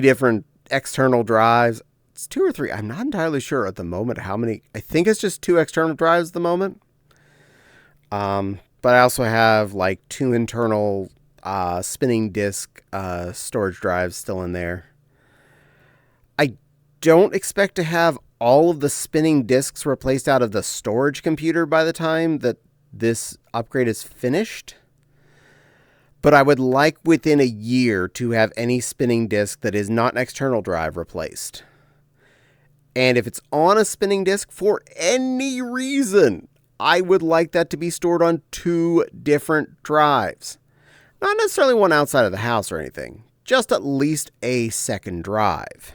different external drives. It's 2 or 3. I'm not entirely sure at the moment how many. I think it's just 2 external drives at the moment. But I also have like 2 internal spinning disk storage drives still in there. I don't expect to have all of the spinning disks replaced out of the storage computer by the time that this upgrade is finished. But I would like within a year to have any spinning disk that is not an external drive replaced. And if it's on a spinning disk for any reason, I would like that to be stored on 2 different drives. Not necessarily one outside of the house or anything, just at least a second drive.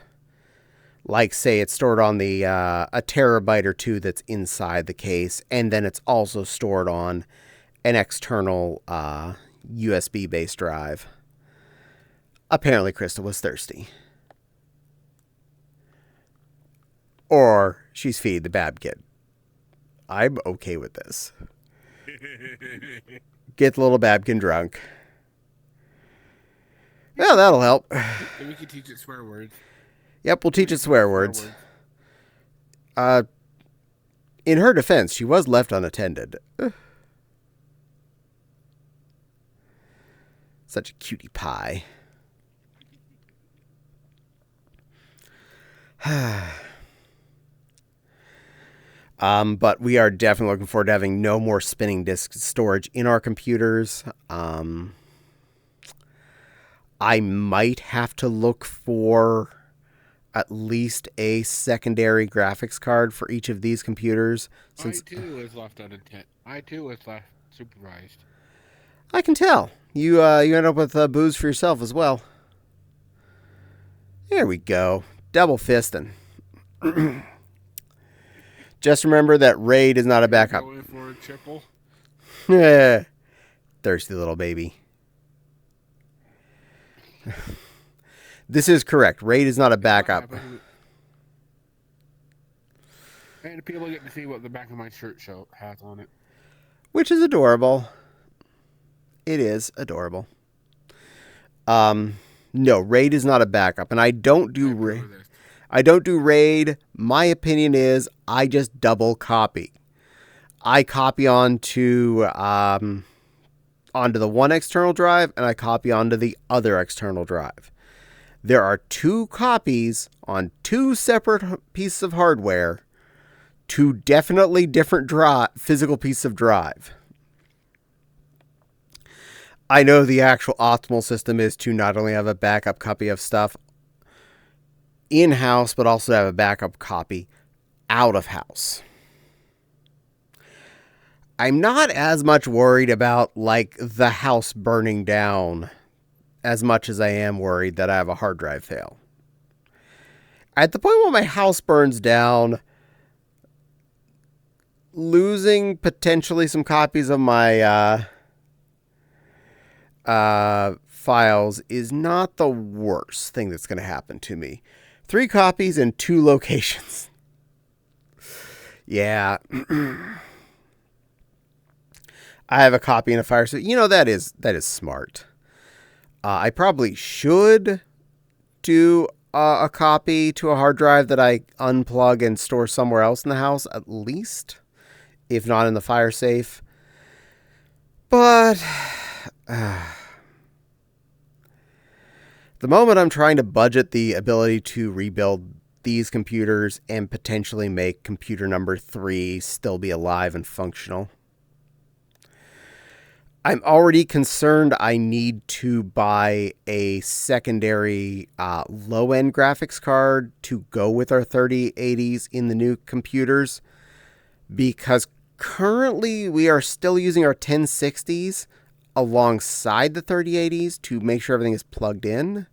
Like, say, it's stored on the a terabyte or 2 that's inside the case, and then it's also stored on an external USB-based drive. Apparently, Krista was thirsty. Or she's feeding the bad kid. I'm okay with this. Get the little Babkin drunk. Yeah, that'll help. And we can teach it swear words. Yep, we'll teach it swear words. In her defense, she was left unattended. Such a cutie pie. But we are definitely looking forward to having no more spinning disk storage in our computers. I might have to look for at least a secondary graphics card for each of these computers. Since I too was left unattended. I too was left supervised. I can tell. You end up with booze for yourself as well. There we go. Double fisting. Just remember that raid is not a backup. Going for a triple. Thirsty little baby. This is correct. Raid is not a backup. And people get to see what the back of my shirt has on it. Which is adorable. It is adorable. No, raid is not a backup, and I don't do raid. I don't do raid. My opinion is I just double copy. I copy onto the one external drive, and I copy onto the other external drive. There are 2 copies on 2 separate pieces of hardware, 2 definitely different physical pieces of drive. I know the actual optimal system is to not only have a backup copy of stuff in-house, but also have a backup copy out of house. I'm not as much worried about, like, the house burning down as much as I am worried that I have a hard drive fail. At the point when my house burns down, losing potentially some copies of my files is not the worst thing that's going to happen to me. 3 copies in 2 locations. Yeah. I have a copy in a fire suit. That is smart. I probably should do a copy to a hard drive that I unplug and store somewhere else in the house, at least, if not in the fire safe. But the moment I'm trying to budget the ability to rebuild these computers and potentially make computer number 3 still be alive and functional. I'm already concerned I need to buy a secondary low-end graphics card to go with our 3080s in the new computers, because currently we are still using our 1060s alongside the 3080s to make sure everything is plugged in.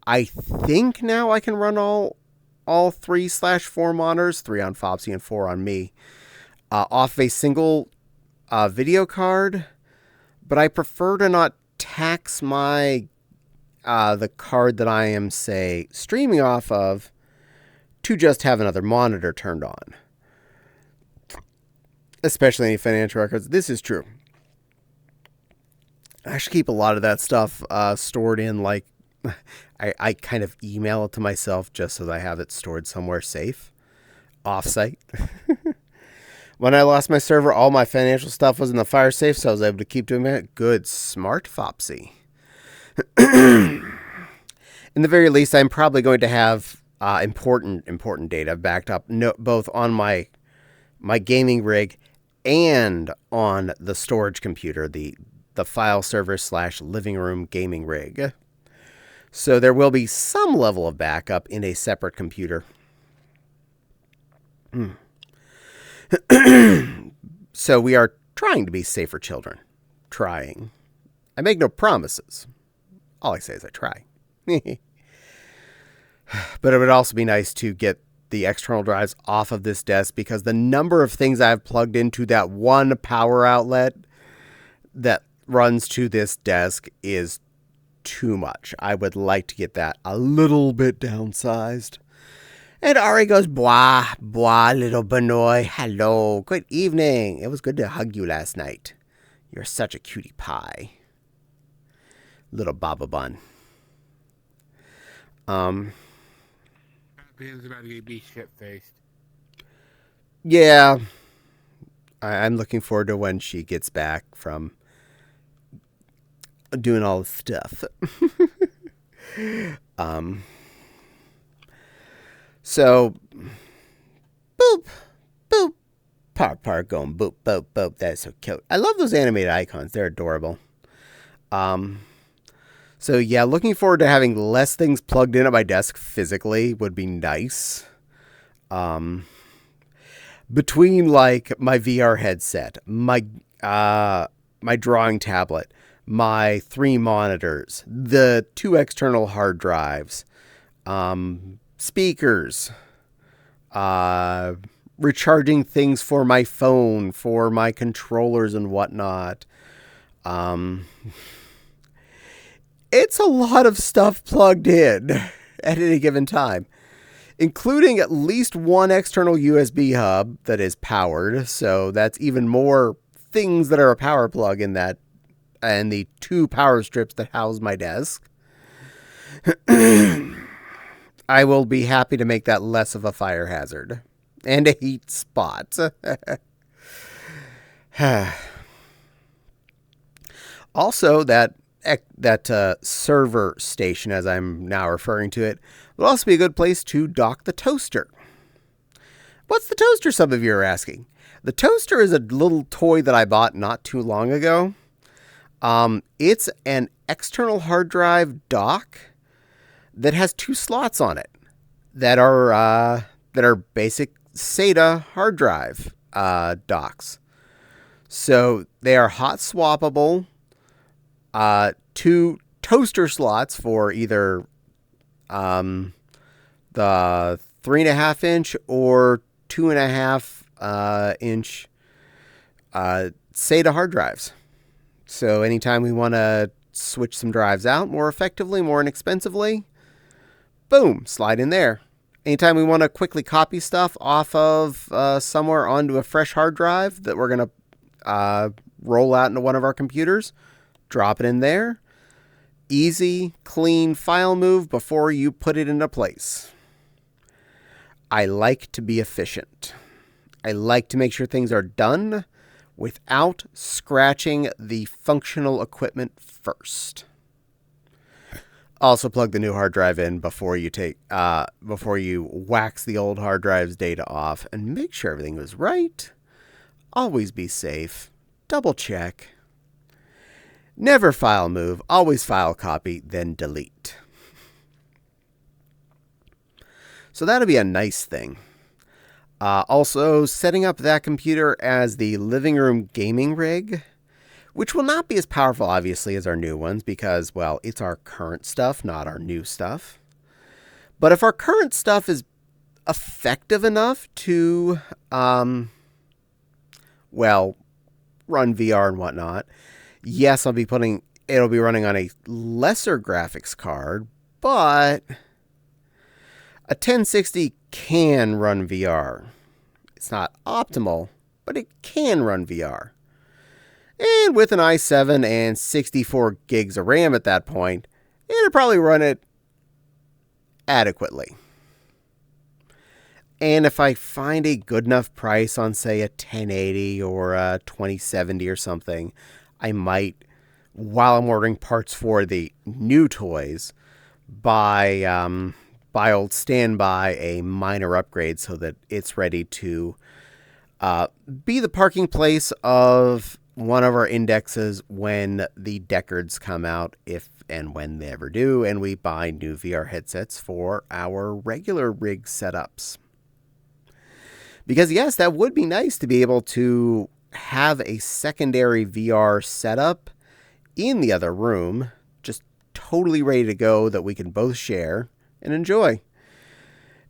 I think now I can run all 3/4 monitors, 3 on Fopsy and 4 on me, off a single video card. But I prefer to not tax my the card that I am, say, streaming off of to just have another monitor turned on. Especially any financial records. This is true. I should keep a lot of that stuff stored in, like, I kind of email it to myself just so that I have it stored somewhere safe, off-site. When I lost my server, all my financial stuff was in the fire safe, so I was able to keep doing it. Good, smart Fopsy. In the very least, I'm probably going to have important data backed up, both on my gaming rig and on the storage computer, the file server / living room gaming rig. So there will be some level of backup in a separate computer. So we are trying to be safer children. Trying. I make no promises. All I say is I try. But it would also be nice to get the external drives off of this desk, because the number of things I've plugged into that one power outlet that runs to this desk is too much. I would like to get that a little bit downsized. And Ari goes, "Blah, blah, little Benoy. Hello, good evening. It was good to hug you last night. You're such a cutie pie. Little Baba Bun." Ben's about to be shit-faced. Yeah. I'm looking forward to when she gets back from doing all the stuff. So, boop, boop, par going boop, boop, boop. That's so cute. I love those animated icons. They're adorable. So yeah, looking forward to having less things plugged in at my desk physically would be nice. Between like my VR headset, my drawing tablet, my 3 monitors, the 2 external hard drives, speakers, recharging things for my phone, for my controllers and whatnot. It's a lot of stuff plugged in at any given time, including at least 1 external USB hub that is powered. So that's even more things that are a power plug in that, and the 2 power strips that house my desk. I will be happy to make that less of a fire hazard and a heat spot. Also, that server station, as I'm now referring to it, will also be a good place to dock the toaster. What's the toaster, some of you are asking? The toaster is a little toy that I bought not too long ago. It's an external hard drive dock that has 2 slots on it that are basic SATA hard drive docks. So they are hot swappable. 2 toaster slots for either the 3.5 inch or 2.5 inch SATA hard drives. So anytime we want to switch some drives out more effectively, more inexpensively, boom, slide in there. Anytime we want to quickly copy stuff off of somewhere onto a fresh hard drive that we're going to roll out into one of our computers, drop it in there. Easy, clean file move before you put it into place. I like to be efficient. I like to make sure things are done without scratching the functional equipment first. Also plug the new hard drive in before you wax the old hard drive's data off, and make sure everything was right. Always be safe. Double check. Never file move, always file copy, then delete. So that'll be a nice thing. Also, setting up that computer as the living room gaming rig, which will not be as powerful, obviously, as our new ones because, well, it's our current stuff, not our new stuff. But if our current stuff is effective enough to, run VR and whatnot, yes, it'll be running on a lesser graphics card, but a 1060 can run VR. It's not optimal, but it can run VR. And with an i7 and 64 gigs of RAM at that point, it'll probably run it adequately. And if I find a good enough price on, say, a 1080 or a 2070 or something, I might, while I'm ordering parts for the new toys, buy old standby a minor upgrade so that it's ready to be the parking place of one of our indexes when the Deckards come out, if and when they ever do, and we buy new VR headsets for our regular rig setups. Because yes, that would be nice to be able to have a secondary VR setup in the other room, just totally ready to go that we can both share and enjoy.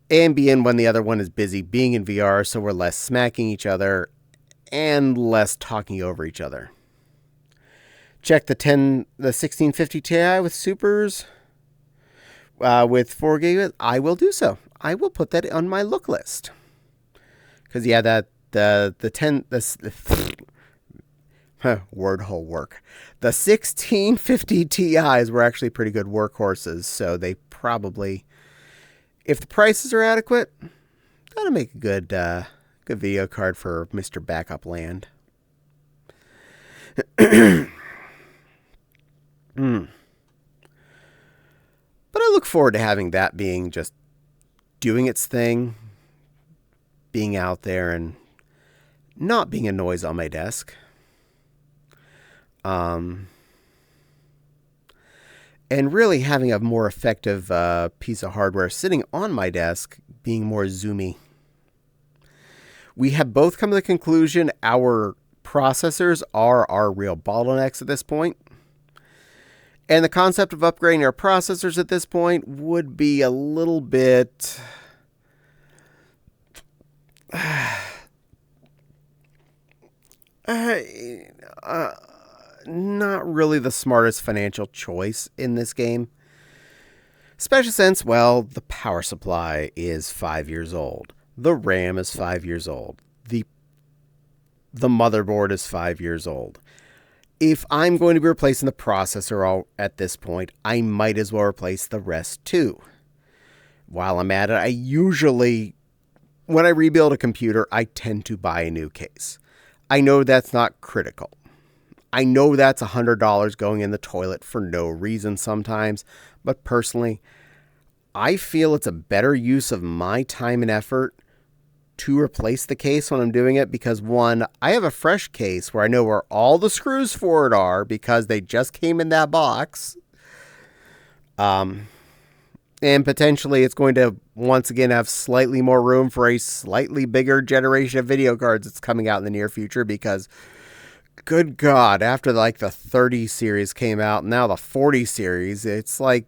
And be in when the other one is busy being in VR, so we're less smacking each other and less talking over each other. Check the 1650 Ti with supers with 4 GB. I will do so. I will put that on my look list. Because yeah, word hole work. The 1650 Ti's were actually pretty good workhorses, so they probably, if the prices are adequate, that'll make a good video card for Mr. Backup Land. But I look forward to having that being just doing its thing, being out there and not being a noise on my desk. And really having a more effective piece of hardware sitting on my desk being more zoomy. We have both come to the conclusion our processors are our real bottlenecks at this point. And the concept of upgrading our processors at this point would be a little bit not really the smartest financial choice in this game. Especially since, well, the power supply is 5 years old. The RAM is 5 years old. The motherboard is 5 years old. If I'm going to be replacing the processor all at this point, I might as well replace the rest too. While I'm at it, I usually, when I rebuild a computer, I tend to buy a new case. I know that's not critical. I know that's $100 going in the toilet for no reason sometimes, but personally, I feel it's a better use of my time and effort to replace the case when I'm doing it because, one, I have a fresh case where I know where all the screws for it are because they just came in that box. And potentially it's going to, once again, have slightly more room for a slightly bigger generation of video cards that's coming out in the near future because, good God, after like the 30 series came out, now the 40 series, it's like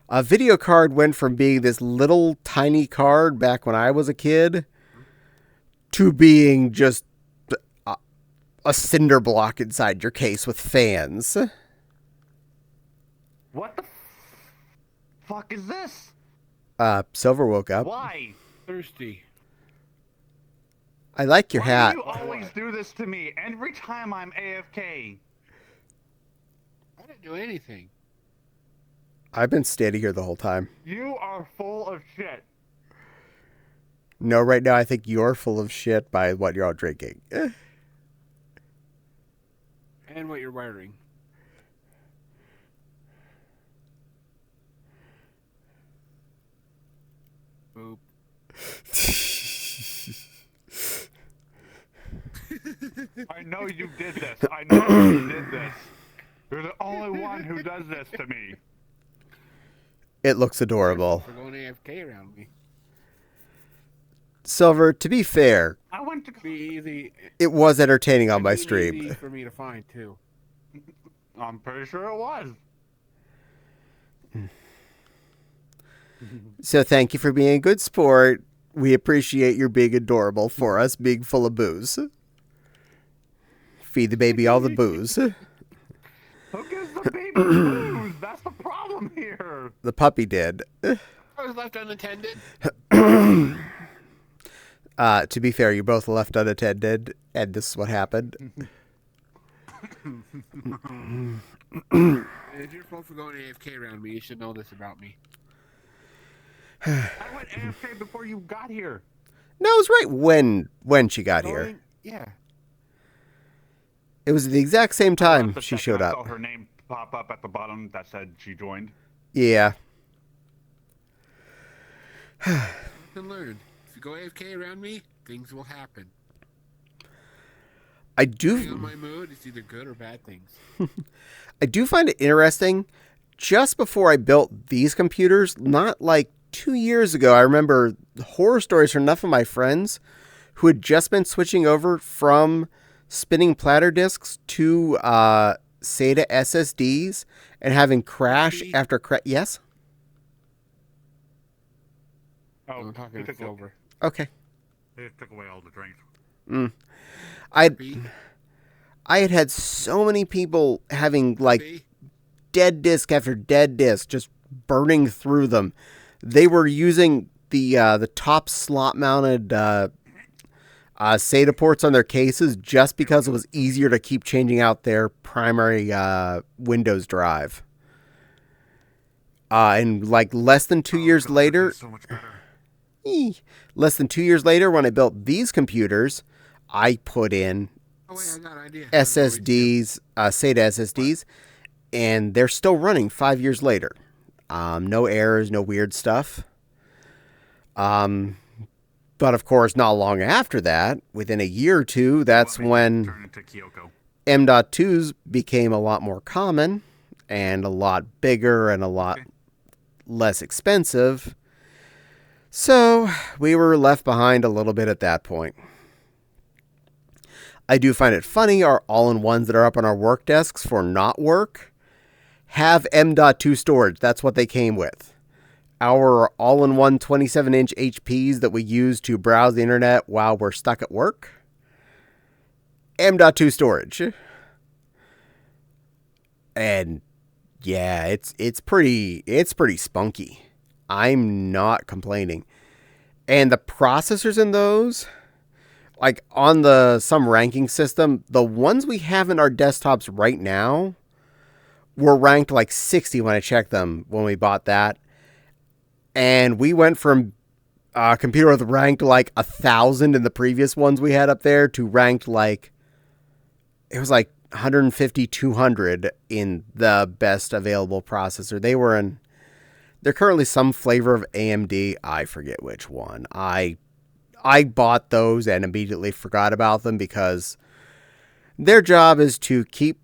a video card went from being this little tiny card back when I was a kid to being just a cinder block inside your case with fans. What the fuck is this? Silver woke up. Why? Thirsty. I like your Why hat. do you always do this to me every time I'm AFK? I didn't do anything. I've been standing here the whole time. You are full of shit. No, right now I think you're full of shit by what you're all drinking. And what you're wearing. Boop. I know you did this. I know you did this. You're the only one who does this to me. It looks adorable. For going AFK around me. Silver, to be fair, I went to. Be easy. it was entertaining on my Easy stream. for me to find too. I'm pretty sure it was. So thank you for being a good sport. We appreciate your being adorable for us, being full of booze. Feed the baby all the booze. Who gives the baby booze? That's the problem here. The puppy did. I was left unattended. To be fair, you both left unattended, and this is what happened. If you're supposed to go AFK around me, you should know this about me. I went AFK before you got here. No, it was right when she got here. Yeah. It was the exact same time The she second showed I saw up. her name pop up at the bottom that said she joined. Yeah. You can learn. If you go AFK around me, things will happen. I Depending on do my mood, it's either good or bad things. I do find it interesting. Just before I built these computers, not like 2 years ago, I remember horror stories from enough of my friends who had just been switching over from spinning platter disks to SATA SSDs and having crash after crash. Yes? Oh, I'm talking he to took, Silver. Okay. he took away all the drinks. I had so many people having like B? dead disc after dead disc, just burning through them. They were using the top slot mounted SATA ports on their cases just because it was easier to keep changing out their primary Windows drive. And like less than 2 years later, So much better. less than 2 years later, when I built these computers, I put in Oh, wait, I got an idea. SSDs, SATA SSDs, and they're still running 5 years later. No errors, no weird stuff. But of course, not long after that, within a year or two, that's when Turn into Kyoko. M.2s became a lot more common and a lot bigger and a lot less expensive. So we were left behind a little bit at that point. I do find it funny our all-in-ones that are up on our work desks for not work have M.2 storage. That's what they came with. Our all-in-one 27-inch HPs that we use to browse the internet while we're stuck at work, M.2 storage. And yeah, it's pretty spunky. I'm not complaining. And the processors in those, like on some ranking system, the ones we have in our desktops right now were ranked like 60 when I checked them when we bought that. And we went from a computer with ranked like 1,000 in the previous ones we had up there to ranked like, it was like 150, 200 in the best available processor. They're currently some flavor of AMD. I forget which one. I bought those and immediately forgot about them because their job is to keep,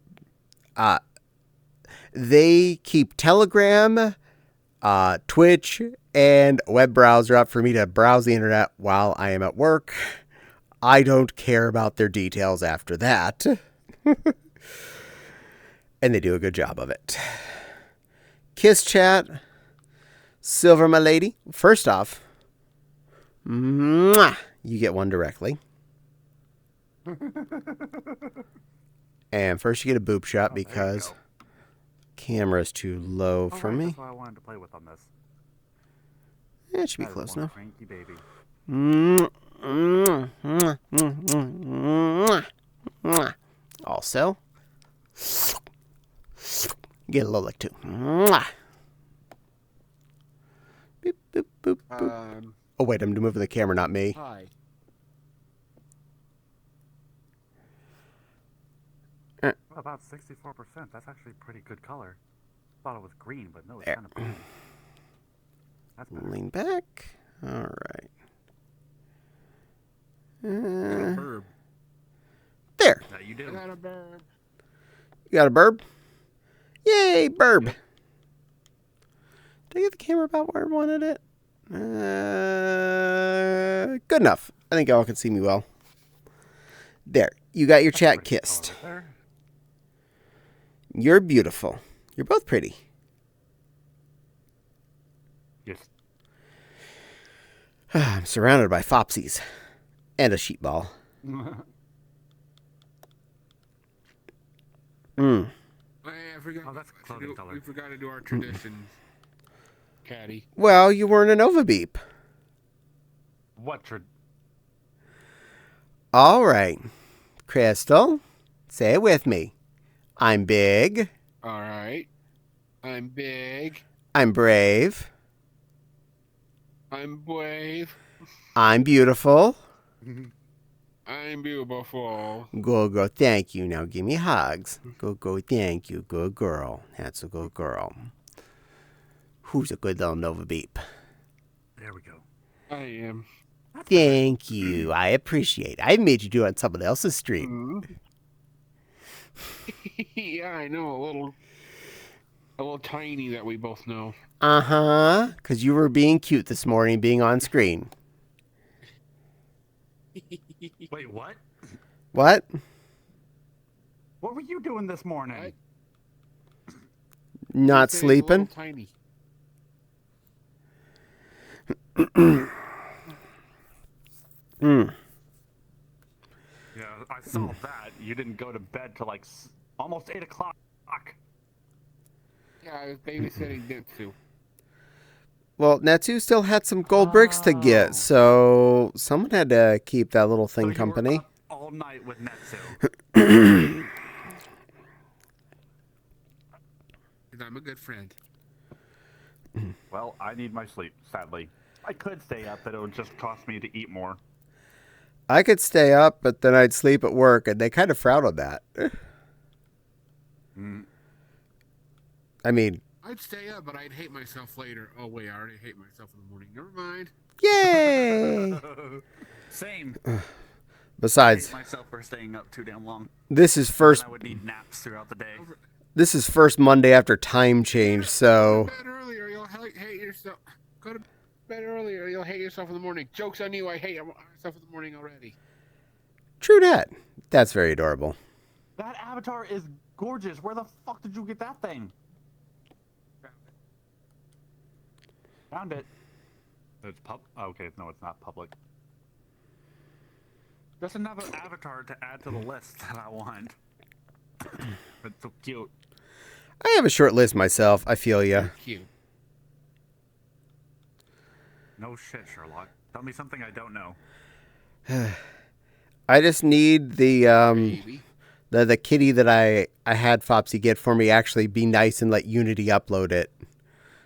they keep Telegram, Twitch, and a web browser up for me to browse the internet while I am at work. I don't care about their details after that. And they do a good job of it. Kiss chat. Silver, my lady. First off, mwah, you get one directly. And first you get a boob shot because camera's too low for me. That's what I wanted to play with on this. It should be That is close one enough. cranky baby. Also, get a little lick too. Boop, boop, boop, boop. Oh, wait, I'm moving the camera, not me. Hi. Well, about 64%. That's actually pretty good color. Thought it was green, but no, it's There. kind of blue. That's better. Lean back. All right. Burb. There. That you I do. got a burb. You got a burb? Yay, burb. Did I get the camera about where I wanted it? Good enough. I think y'all can see me well. There. You got your chat Pretty kissed. color there. You're beautiful. You're both pretty. Yes. I'm surrounded by fopsies. And a sheep ball. Mm. I forgot. Oh, that's clothing color. We forgot to do our traditions. Caddie. Well, you weren't a Nova Beep. What should? All right. Crystal, say it with me. I'm big. All right. I'm big. I'm brave. I'm brave. I'm beautiful. I'm beautiful. Go, go, thank you. Now give me hugs. Go, go, thank you. Good girl. That's a good girl. Who's a good little Nova Beep? There we go. I am. Thank you. I appreciate it. I made you do it on someone else's stream. Yeah, I know. A little tiny that we both know. Uh-huh. Because you were being cute this morning, being on screen. Wait, what? What? What were you doing this morning? What? Not He said he's a little sleeping? Tiny. Mm. Yeah, I saw that. You didn't go to bed till like almost 8 o'clock. Yeah, I was babysitting Nitsu. Well, Natsu still had some gold bricks to Oh. get, so someone had to keep that little So thing you company. were up all night with Netsu. Because I'm a good friend. Well, I need my sleep, sadly. I could stay up, but it would just cost me to eat more. I could stay up, but then I'd sleep at work, and they kind of frown on that. Mm. I mean, I'd stay up, but I'd hate myself later. Oh, wait, I already hate myself in the morning. Never mind. yay! Same. I Besides, hate myself for staying up too damn long. this is first. I would need naps throughout the day. This is first Monday after time change, so Go to bed earlier, you'll hate yourself. Go to bed earlier, you'll hate yourself in the morning. Joke's on you, I hate myself in the morning already. true that. That's very adorable. That avatar is gorgeous. Where the fuck did you get that thing? Found it. It's okay, no, it's not public. Just another avatar to add to the list that I want. It's so cute. I have a short list myself. I feel ya. Cute. No shit, Sherlock. Tell me something I don't know. I just need the Baby. the kitty that I had Fopsy get for me actually be nice and let Unity upload it,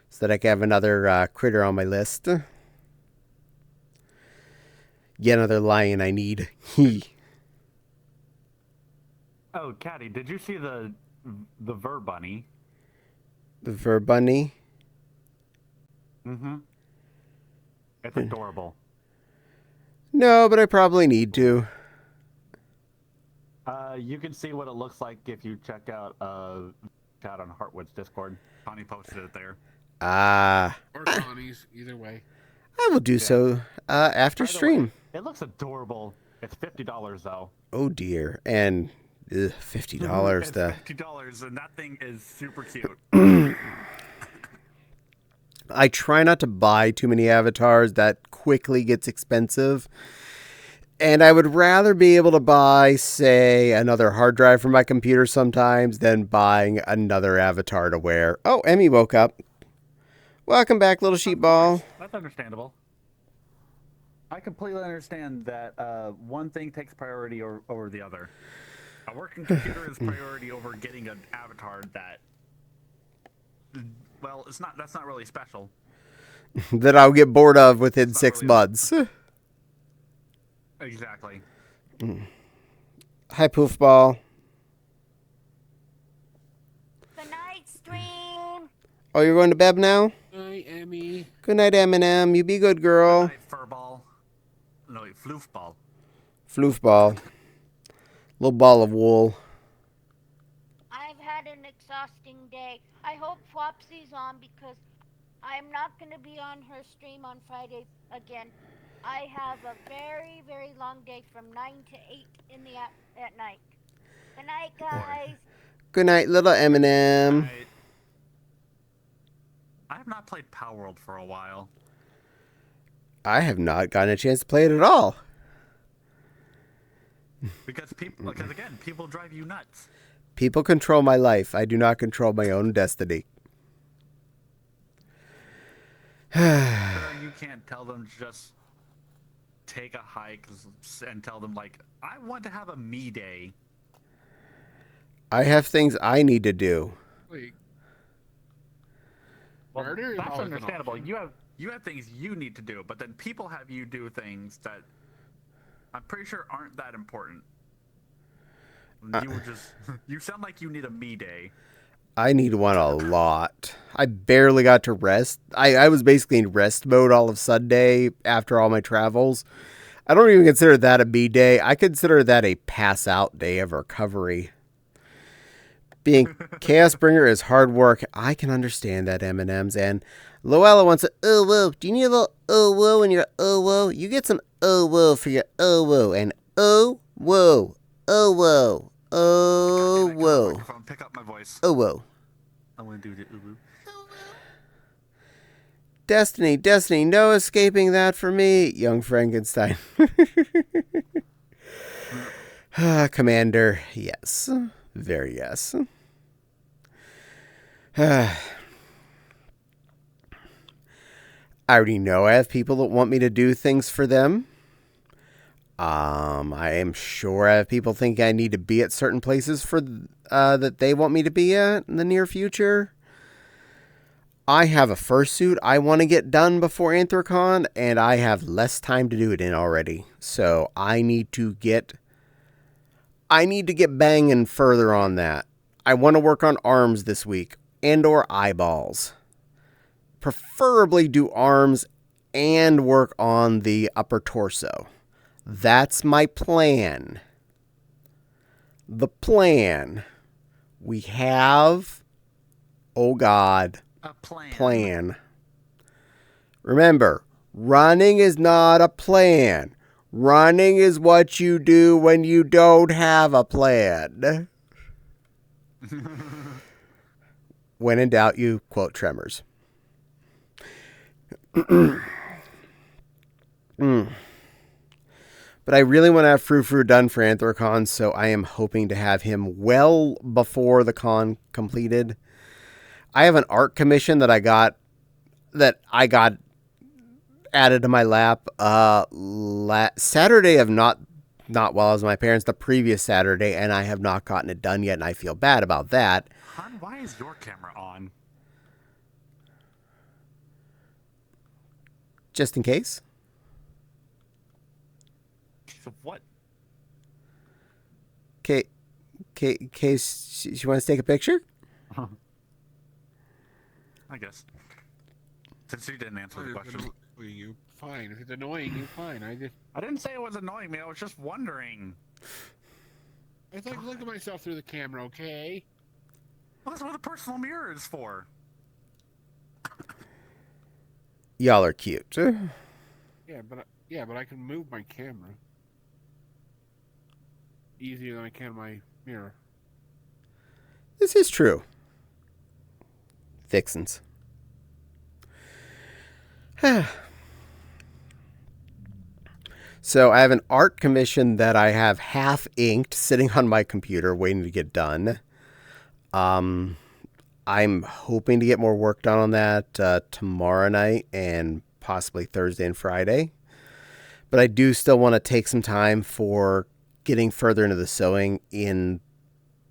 so that I can have another critter on my list. Yet another lion I need. Oh, Caddie, did you see the Ver Bunny? The Ver Bunny. Mm-hmm. It's adorable. No, but I probably need to. You can see what it looks like if you check out chat on Heartwood's Discord. Connie posted it there. Ah, Or Connie's, either way. I will do so after By the stream. way, it looks adorable. It's $50 though. Oh dear, and $50. It's The $50, and that thing is super cute. I try not to buy too many avatars. That quickly gets expensive. And I would rather be able to buy, say, another hard drive for my computer sometimes than buying another avatar to wear. Oh, Emmy woke up. Welcome back, little sheep ball. That's understandable. I completely understand that one thing takes priority over the other. A working computer is priority over getting an avatar that, well, that's not really special. That I'll get bored of within It's not 6 really- months. Exactly. Hi, Poofball. Good night, stream. Oh, you're going to bed now? Hi, Emmy. Good night, Eminem. You be good, girl. Good night, Furball. No, wait, Floofball. Floofball. Little ball of wool. I've had an exhausting day. I hope Flopsy's on because I'm not going to be on her stream on Friday again. I have a very, very long day from 9 to 8 in the at night. Good night, guys. Good night, little Eminem. I have not played Power World for a while. I have not gotten a chance to play it at all. Because again, people drive you nuts. People control my life. I do not control my own destiny. You can't tell them to just take a hike and tell them, like, I want to have a me day. I have things I need to do. Wait, Well, murder is that's always an understandable. option. You have things you need to do, but then people have you do things that I'm pretty sure aren't that important. You were just you sound like you need a me day. I need one a lot. I barely got to rest. I was basically in rest mode all of Sunday after all my travels. I don't even consider that a me day. I consider that a pass out day of recovery. Being Chaos Bringer is hard work. I can understand that, M&Ms. And Loella wants a oh whoa. Do you need a little oh whoa in your oh whoa? You get some oh whoa for your oh whoa. And oh whoa. Oh whoa. Oh whoa. Pick up my voice. Oh whoa. I want to do the uwu. Destiny, no escaping that for me, young Frankenstein. Commander, yes. Very yes. I already know I have people that want me to do things for them. I am sure I have people think I need to be at certain places for that they want me to be at in the near future. I have a fursuit I want to get done before Anthrocon, and I have less time to do it in already. So I need to get banging further on that. I want to work on arms this week and or eyeballs. Preferably do arms and work on the upper torso. That's my plan. The plan. We have, oh God, A plan. Remember, running is not a plan. Running is what you do when you don't have a plan. When in doubt, you quote Tremors. But I really want to have Frou done for Anthrocon, so I am hoping to have him well before the con completed. I have an art commission that I got added to my lap Saturday of not while I was with my parents, the previous Saturday, and I have not gotten it done yet, and I feel bad about that. Hon, why is your camera on? Just in case. So what? Case she wants to take a picture? I guess. Since you didn't answer the question. You fine. If it's annoying, you fine. I didn't say it was annoying me. I was just wondering. I like to look at myself through the camera, okay? Well, that's what the personal mirror is for. Y'all are cute. Yeah, but I can move my camera easier than I can my mirror. This is true. Vixens. So I have an art commission that I have half inked sitting on my computer waiting to get done. I'm hoping to get more work done on that tomorrow night and possibly Thursday and Friday. But I do still want to take some time for getting further into the sewing in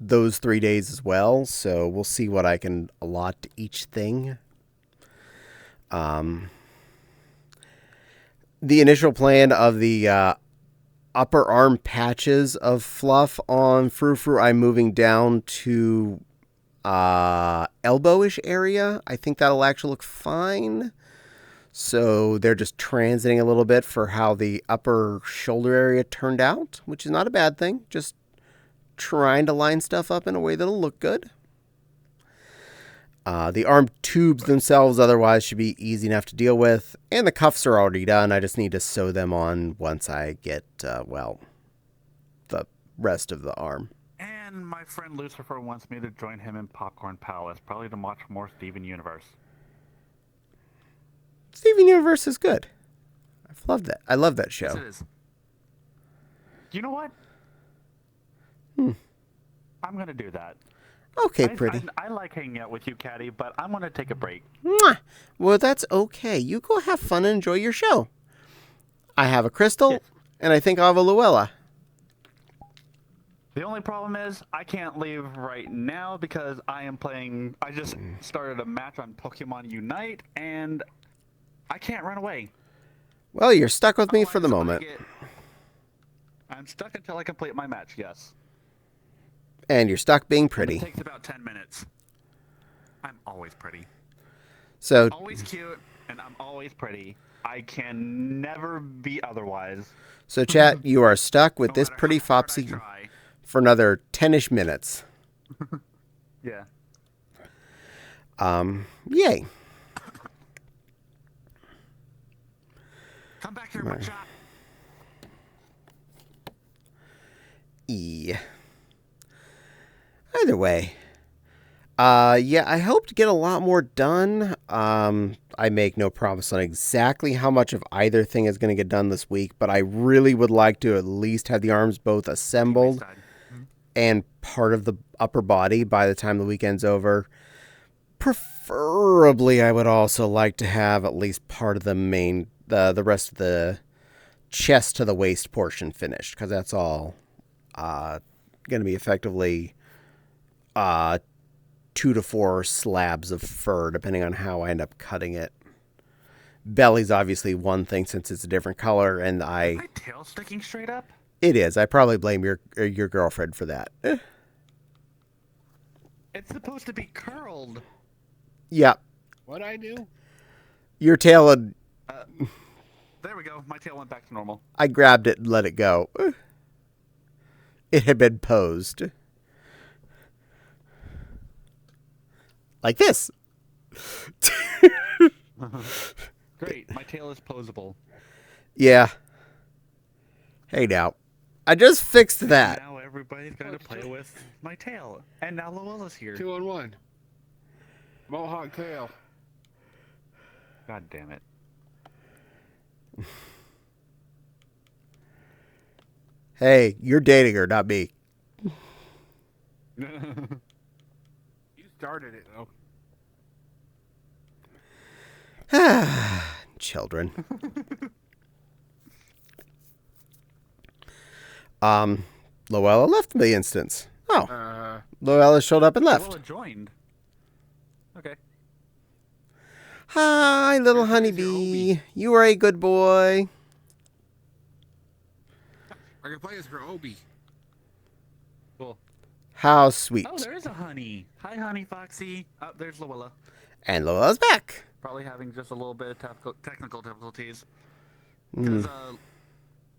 those 3 days as well. So we'll see what I can allot to each thing. The initial plan of the upper arm patches of fluff on Frou I'm moving down to elbowish area. I think that'll actually look fine. So they're just transiting a little bit for how the upper shoulder area turned out, which is not a bad thing. Just trying to line stuff up in a way that'll look good. The arm tubes themselves otherwise should be easy enough to deal with, and the cuffs are already done. I just need to sew them on once I get, the rest of the arm. And my friend Lucifer wants me to join him in Popcorn Palace, probably to watch more Steven Universe. Steven Universe is good. I've loved that. I love that show. Yes, it is. You know what? I'm going to do that. Okay, pretty. I like hanging out with you, Caddie, but I'm going to take a break. Mwah. Well, that's okay. You go have fun and enjoy your show. I have a Crystal, Yes. and I think I'll have a Luella. The only problem is I can't leave right now because I just started a match on Pokemon Unite, and I can't run away. Well, you're stuck with me for the Otherwise, moment. I'm stuck until I complete my match, yes. And you're stuck being And pretty. it takes about 10 minutes. I'm always pretty. So, Always cute, and I'm always pretty. I can never be otherwise. chat, you are stuck with No this matter pretty how hard I Fopsy try. for another 10-ish minutes. Yeah. Yay. Come back here, my shot. Either way. Yeah, I hope to get a lot more done. I make no promise on exactly how much of either thing is going to get done this week, but I really would like to at least have the arms both assembled and part of the upper body by the time the weekend's over. Preferably, I would also like to have at least part of the rest of the chest to the waist portion finished, because that's all going to be effectively 2 to 4 slabs of fur, depending on how I end up cutting it. Belly's obviously one thing since it's a different color, and Is my tail sticking straight up? it is. I probably blame your girlfriend for that. It's supposed to be curled. Yeah, What I do? your tail had, There we go. My tail went back to normal. I grabbed it and let it go. It had been posed. Like this. Great. My tail is posable. Yeah. Hey now. I just fixed that. Now everybody's going to play with my tail. And now Luella's here. 2 on 1. Mohawk tail. God damn it. Hey, you're dating her, not me. You started it though. Children. Luella left the instance. Oh, Luella showed up and left. Luella joined. Okay. Hi, little Your honeybee. Obi. You are a good boy. I can play as her Obi. Cool. How sweet. Oh, there is a honey. Hi, honey, Foxy. Oh, there's Luella. And Luella's back. Probably having just a little bit of technical difficulties. Because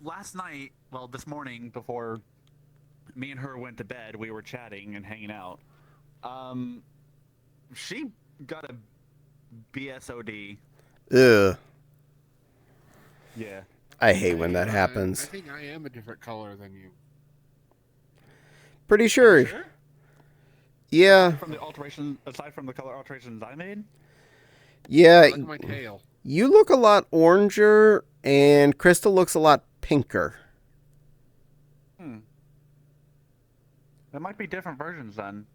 last night, well, this morning, before me and her went to bed, we were chatting and hanging out. She got a BSOD. Ugh. Yeah. I hate when that I happens. think I am a different color than you. Pretty sure. Sure? Yeah. From the alteration, aside from the color alterations I made? Yeah. Look at my tail. You look a lot oranger, and Crystal looks a lot pinker. There might be different versions then.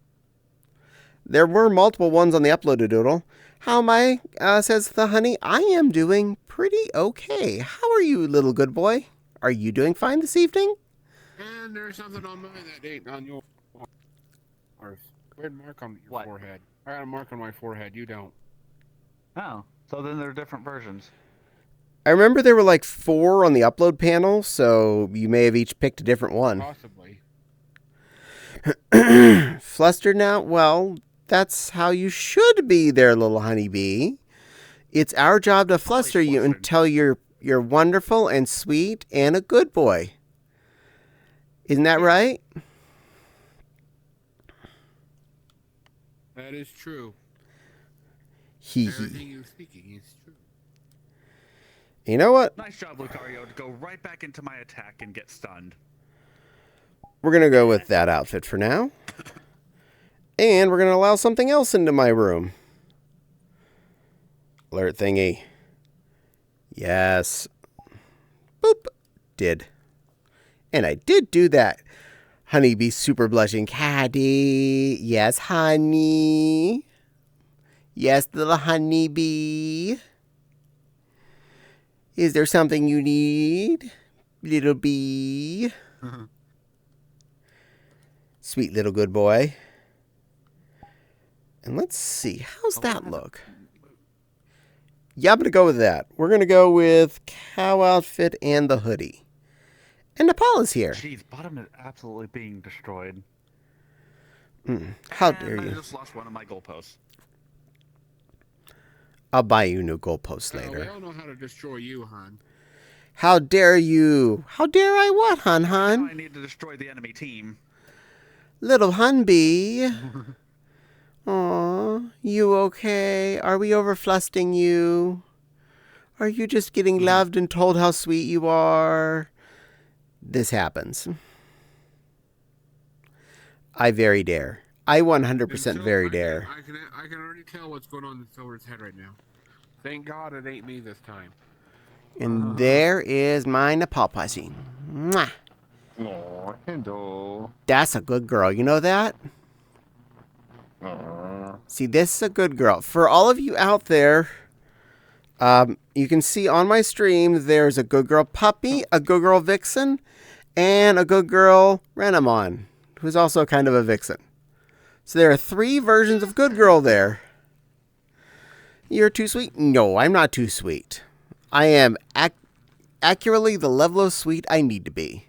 There were multiple ones on the uploaded doodle. How am I? Says the honey. I am doing pretty okay. How are you, little good boy? Are you doing fine this evening? And there's something on mine that ain't on your. Weird mark on your What? forehead. I got a mark on my forehead. You don't. Oh, so then there are different versions. I remember there were like 4 on the upload panel, so you may have each picked a different one. Possibly. Flustered now? Well, that's how you should be there, little honeybee. It's our job to fluster you flustered. until you're wonderful and sweet and a good boy. Isn't that right? That is true. Hee Everything hee. you're speaking is true. You know what? Nice job, Lucario, to go right back into my attack and get stunned. We're going to go with that outfit for now. And we're going to allow something else into my room. Alert thingy. Yes. Boop. Did. And I did do that. Honeybee super blushing. Caddie. Yes, honey. Yes, little honeybee. Is there something you need, little bee? Sweet little good boy. And let's see. How's that look? Yeah, I'm going to go with that. We're going to go with cow outfit and the hoodie. And Nepal here. Jeez, bottom is absolutely being destroyed. How And dare I you? just lost one of my goalposts. I'll buy you new goalposts We later. all know how to destroy you, hon. How dare you? How dare I what, hun? Now I need to destroy the enemy team. Little hun bee. Aw, you okay? Are we overflusting you? Are you just getting loved and told how sweet you are? This happens. I very dare. I 100% very dare. I can already tell what's going on in Silver's head right now. Thank God it ain't me this time. And there is my Nepal pussy. Mwah. Oh, hello. That's a good girl. You know that? See, this is a good girl. For all of you out there, you can see on my stream there's a good girl puppy, a good girl vixen, and a good girl Renamon, who's also kind of a vixen. So there are 3 versions of good girl there. You're too sweet? No, I'm not too sweet. I am accurately the level of sweet I need to be.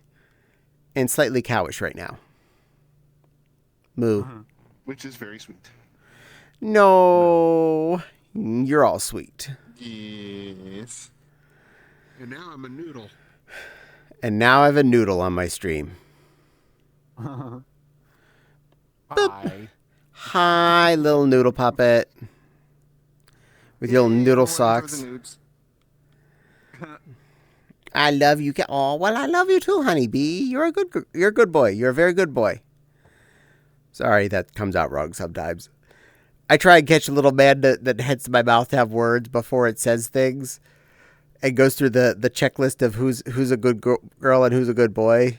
And slightly cowish right now. Moo. Which is very sweet. No. You're all sweet. Yes. And now I'm a noodle. And now I have a noodle on my stream. Bye. Hi, little noodle puppet. With your little noodle socks. I love you. Oh, well, I love you too, honeybee. You're a good boy. You're a very good boy. Sorry, that comes out wrong sometimes. I try and catch a little man that heads to my mouth to have words before it says things. And goes through the checklist of who's a good girl and who's a good boy.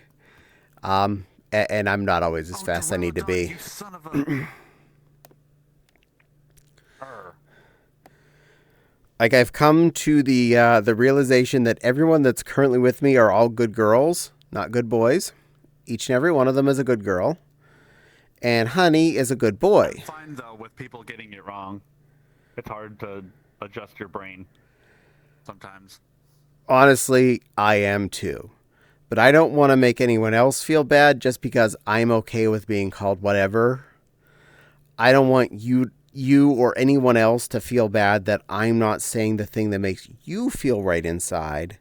And I'm not always as fast as I need to be. You son of a... Like, I've come to the realization that everyone that's currently with me are all good girls, not good boys. Each and every one of them is a good girl. And Honey is a good boy. I'm fine, though, with people getting it wrong. It's hard to adjust your brain sometimes. Honestly, I am too. But I don't want to make anyone else feel bad just because I'm okay with being called whatever. I don't want you or anyone else to feel bad that I'm not saying the thing that makes you feel right inside.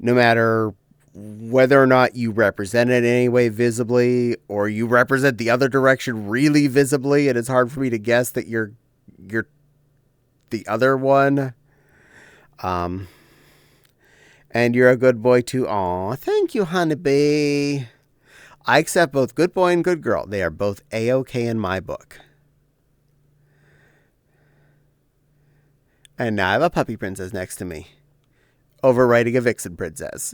No matter whether or not you represent it in any way visibly, or you represent the other direction really visibly, and it's hard for me to guess that you're the other one. And you're a good boy too. Aw, thank you, honeybee. I accept both good boy and good girl. They are both A-OK in my book. And now I have a puppy princess next to me. Overwriting a vixen princess.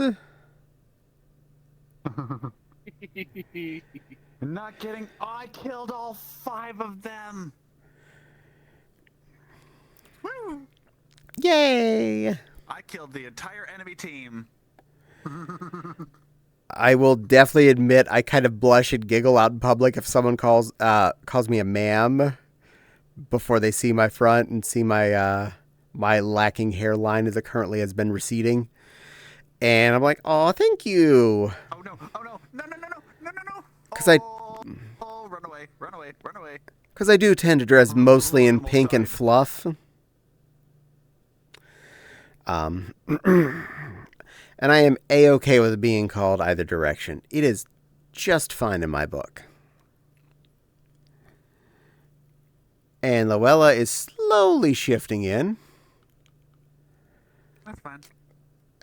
Not kidding. I killed all 5 of them. Woo! Yay! I killed the entire enemy team. I will definitely admit I kind of blush and giggle out in public if someone calls me a ma'am before they see my front and see my my lacking hairline as it currently has been receding. And I'm like, oh, thank you. Oh no, oh no, no, no, no, no, no, no, no. 'Cause I- run away, run away, run away. Because I do tend to dress mostly in pink and fluff. And I am A-OK with being called either direction. It is just fine in my book. And Luella is slowly shifting in. That's fine.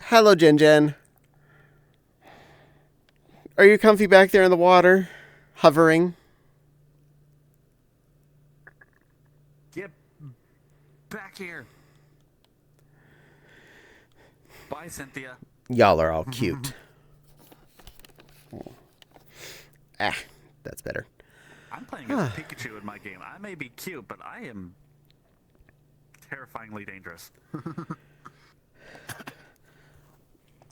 Hello, Jen Jen. Are you comfy back there in the water? Hovering? Get back here. Bye, Cynthia. Y'all are all cute. That's better. I'm playing as a Pikachu in my game. I may be cute, but I am terrifyingly dangerous.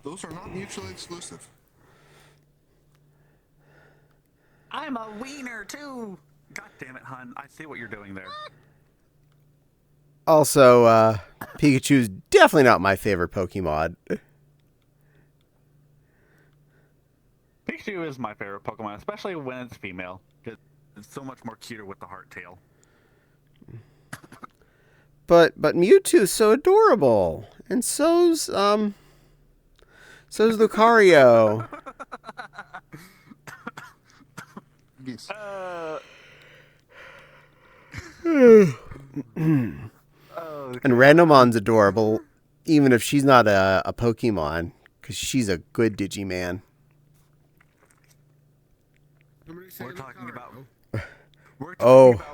Those are not mutually exclusive. I'm a wiener, too. God damn it, hun. I see what you're doing there. Also, Pikachu's definitely not my favorite Pokemon. Pikachu is my favorite Pokemon, especially when it's female. It's so much more cuter with the heart tail. But Mewtwo's so adorable. And so's Lucario. Yes. And Randomon's adorable, even if she's not a Pokemon, because she's a good Digiman. We're talking about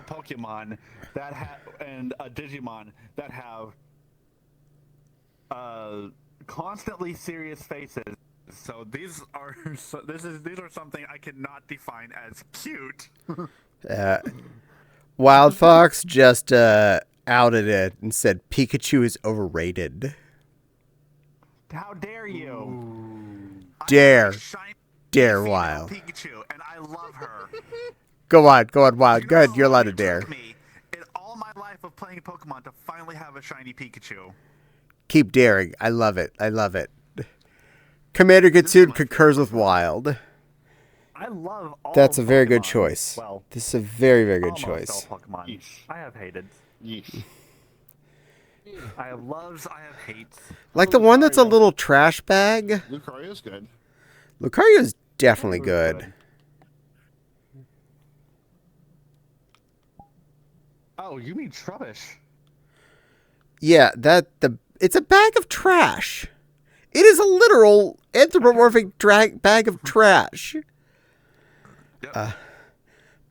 Pokemon that and a Digimon that have constantly serious faces. So these are something I cannot define as cute. Wild Fox just outed it and said Pikachu is overrated. How dare you? Dare. I have a shiny Dare, female Wild. Pikachu, and I love her. Go on, Wild. Go ahead, know you're how allowed long to it dare. took me in all my life of playing Pokemon to finally have a shiny Pikachu. Keep daring. I love it. Commander Gitsud concurs with Wild. I love all That's a very good Pokemon. choice. Well, This is a very, very good almost choice. all Pokemon. Yeesh. I have hated. Yeesh. I have loves. I have hates. Like the one that's a little trash bag. Lucario's good. Lucario's definitely good. Oh, you mean Trubbish? Yeah, it's a bag of trash. It is a literal anthropomorphic bag of trash. Yep.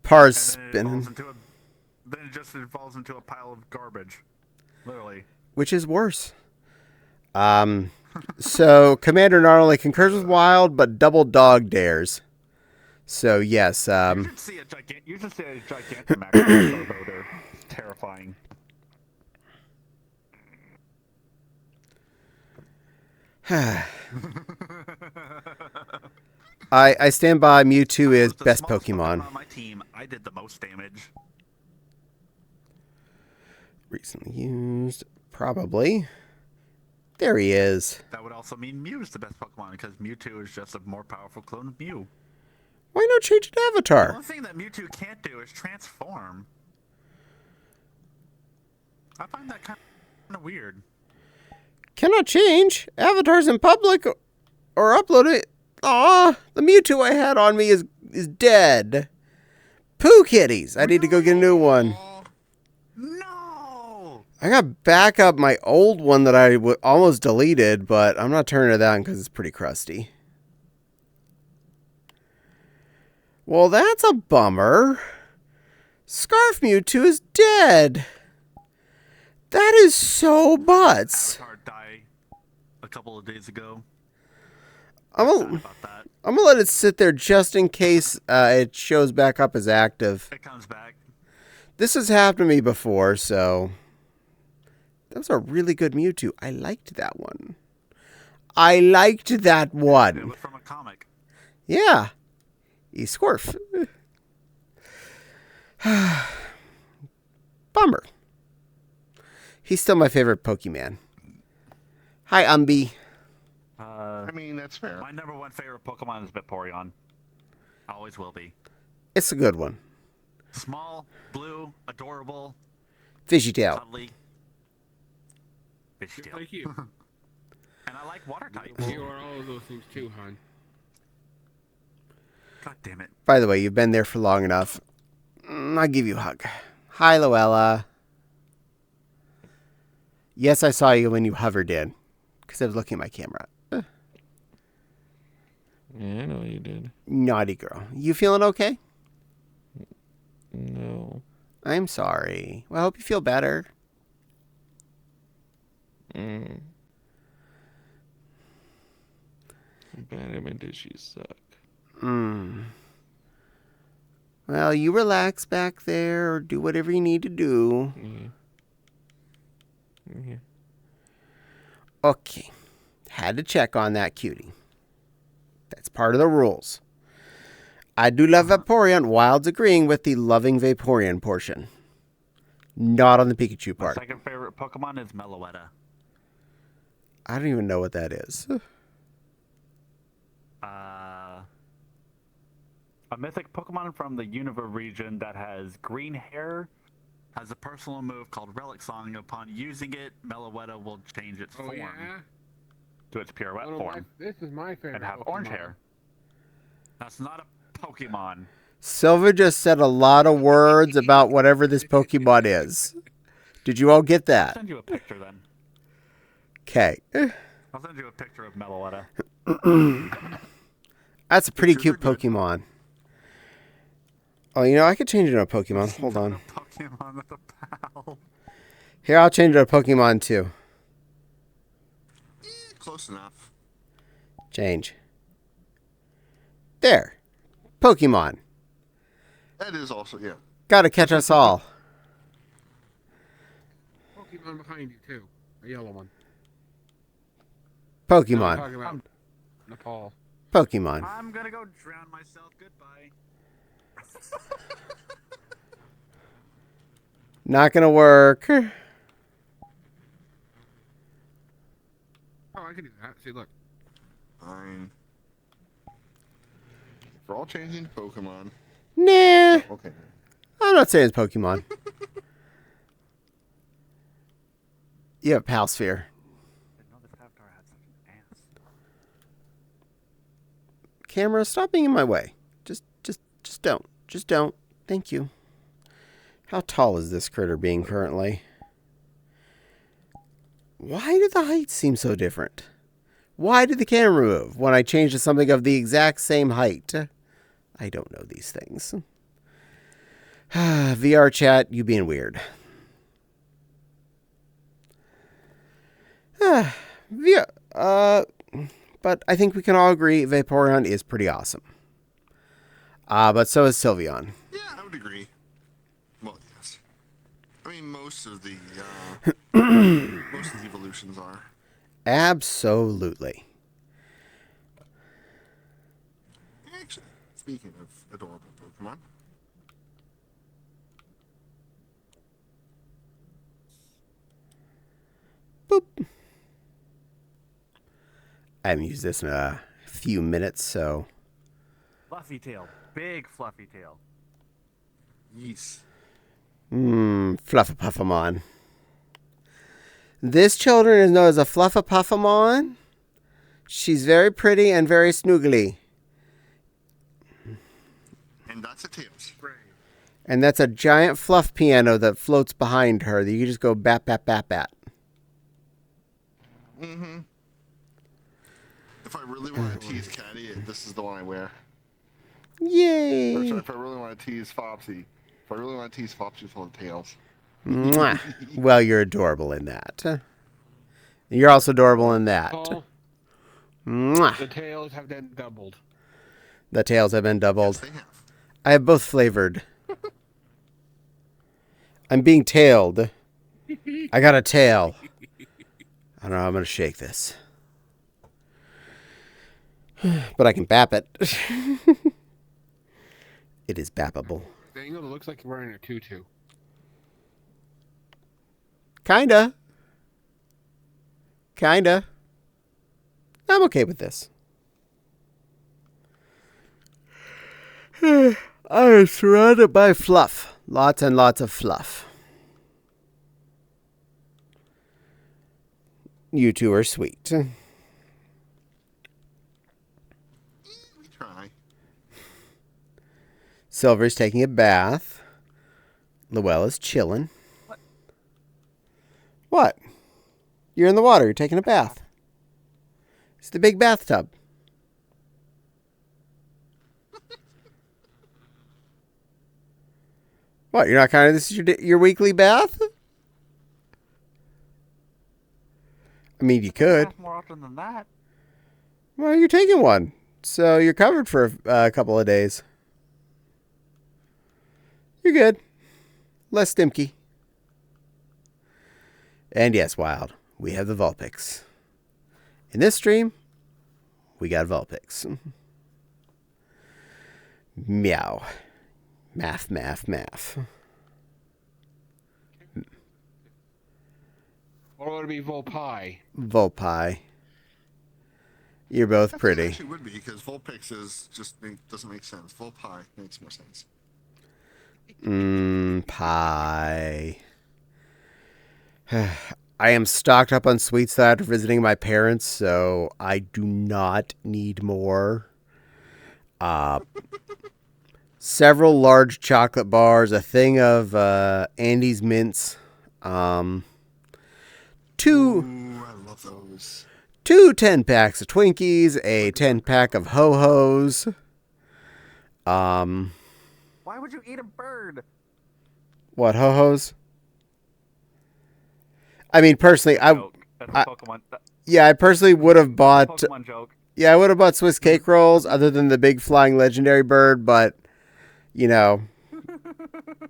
Par's And then it spinning. just falls into a pile of garbage. Literally. Which is worse. So Commander not only concurs with Wild, but double dog dares. So yes, You should see a Gigantamax though. They're terrifying. I stand by Mewtwo is The best smallest Pokemon. on my team, I did the most damage. Recently used, probably. There he is. That would also mean Mew's the best Pokemon because Mewtwo is just a more powerful clone of Mew. Why not change an The avatar? one thing that Mewtwo can't do is transform. I find that kind of weird. Cannot change avatars in public or upload it. Aw, the Mewtwo I had on me is dead. Pooh kitties. I need to go get a new one. No! I got back up my old one that I almost deleted, but I'm not turning it on because it's pretty crusty. Well, that's a bummer. Scarf Mewtwo is dead. That is so butts. Avatar died a couple of days ago. I'm Sad gonna about that. let it sit there just in case it shows back up as active. It comes back. This has happened to me before, so that was a really good Mewtwo. I liked that one. It was from a comic. Yeah. Squirf. Bummer. He's still my favorite Pokemon. Hi, Umbi. I mean, that's fair. My number one favorite Pokemon is Vaporeon. Always will be. It's a good one. Small, blue, adorable, Fishy Tail. cuddly. Fishy tail. Like you. And I like water types. You are all of those things too, hon. God damn it. By the way, you've been there for long enough. I'll give you a hug. Hi, Luella. Yes, I saw you when you hovered in. Because I was looking at my camera. Yeah, I know you did. Naughty girl. You feeling okay? No. I'm sorry. Well, I hope you feel better. Vitamin dishes suck. Well, you relax back there or do whatever you need to do. Yeah. Okay. Had to check on that cutie. That's part of the rules. I do love Vaporeon. Wild's agreeing with the loving Vaporeon portion. Not on the Pikachu My part. second favorite Pokemon is Meloetta. I don't even know what that is. A mythic Pokemon from the Unova region that has green hair, has a personal move called Relic Song. Upon using it, Meloetta will change its form to its pirouette form This is my favorite. and have Pokemon. orange hair. That's not a Pokemon. Silver just said a lot of words about whatever this Pokemon is. Did you all get I'll that? send you a picture then. Okay. I'll send you a picture of Meloetta. That's a pretty Pictures cute are good. Pokemon. Oh, you know, I could change it to a Pokemon. Hold on. A Pokemon with a pal. Here, I'll change it to a Pokemon too. Close enough. Change. There. Pokemon. That is also, yeah. Gotta catch us all. Pokemon behind you too. A yellow one. No, I'm Pokemon. talking about Nepal. Pokemon. I'm gonna go drown myself. Goodbye. Not gonna work. Oh, I can do that. See, look. Fine. We're all changing to Pokemon. Nah. Okay. I'm not saying it's Pokemon. You have Palsphere. I didn't know this Avatar had such an ass. Camera, stop being in my way. Just don't. Just don't. Thank you. How tall is this critter being currently? Why do the heights seem so different? Why did the camera move when I changed to something of the exact same height? I don't know these things. VR chat, you being weird. But I think we can all agree Vaporeon is pretty awesome. But so is Sylveon. Yeah, I would agree. Well, yes. I mean, most of the evolutions are. Absolutely. Actually, speaking of adorable Pokemon, Boop. I haven't used this in a few minutes, so... Fluffy tail. Big fluffy tail. yes. Fluffapuffamon. This children is known as a Fluffapuffamon. She's very pretty and very snoogly. And that's a Tails. And that's a giant fluff piano that floats behind her that you can just go bat, bat, bat, bat. Mm-hmm. If I really want to tease Caddie, this is the one I wear. Or Yay! sorry, if I really want to tease Fopsy. If I really want to tease Fopsy full of tails. Mwah. Well, you're adorable in that. You're also adorable in that. Paul, Mwah. the tails have been doubled. The tails have been Yes, doubled. they have. I have both flavored. I'm being tailed. I got a tail. I don't know how I'm going to shake this. But I can bap it. It is bappable. Daniel, it looks like you're wearing a tutu. Kinda. Kinda. I'm okay with this. I am surrounded by fluff. Lots and lots of fluff. You two are sweet. We try. Silver's taking a bath. Luella's chilling. What? You're in the water. You're taking a bath. It's the big bathtub. What? You're not kind of this is your weekly bath? I mean, you could. More often than that. Well, you're taking one, so you're covered for a couple of days. You're good. Less stimky. And yes, Wild, we have the Vulpix. In this stream, we got Vulpix. Meow. Math, math, math. Or would it be Volpie? Volpie. You're both pretty. It actually would be, because Vulpix doesn't make sense. Volpie makes more sense. Pie. I am stocked up on sweets after visiting my parents, so I do not need more. Several large chocolate bars, a thing of Andes mints, two Ooh, I love those. 10-packs of Twinkies, a 10-pack of Ho-Hos. Why would you eat a bird? What, Ho-Hos? I mean, personally, That's a Pokemon. I personally would have bought. Pokemon joke. Yeah, I would have bought Swiss cake rolls, other than the big flying legendary bird. But you know,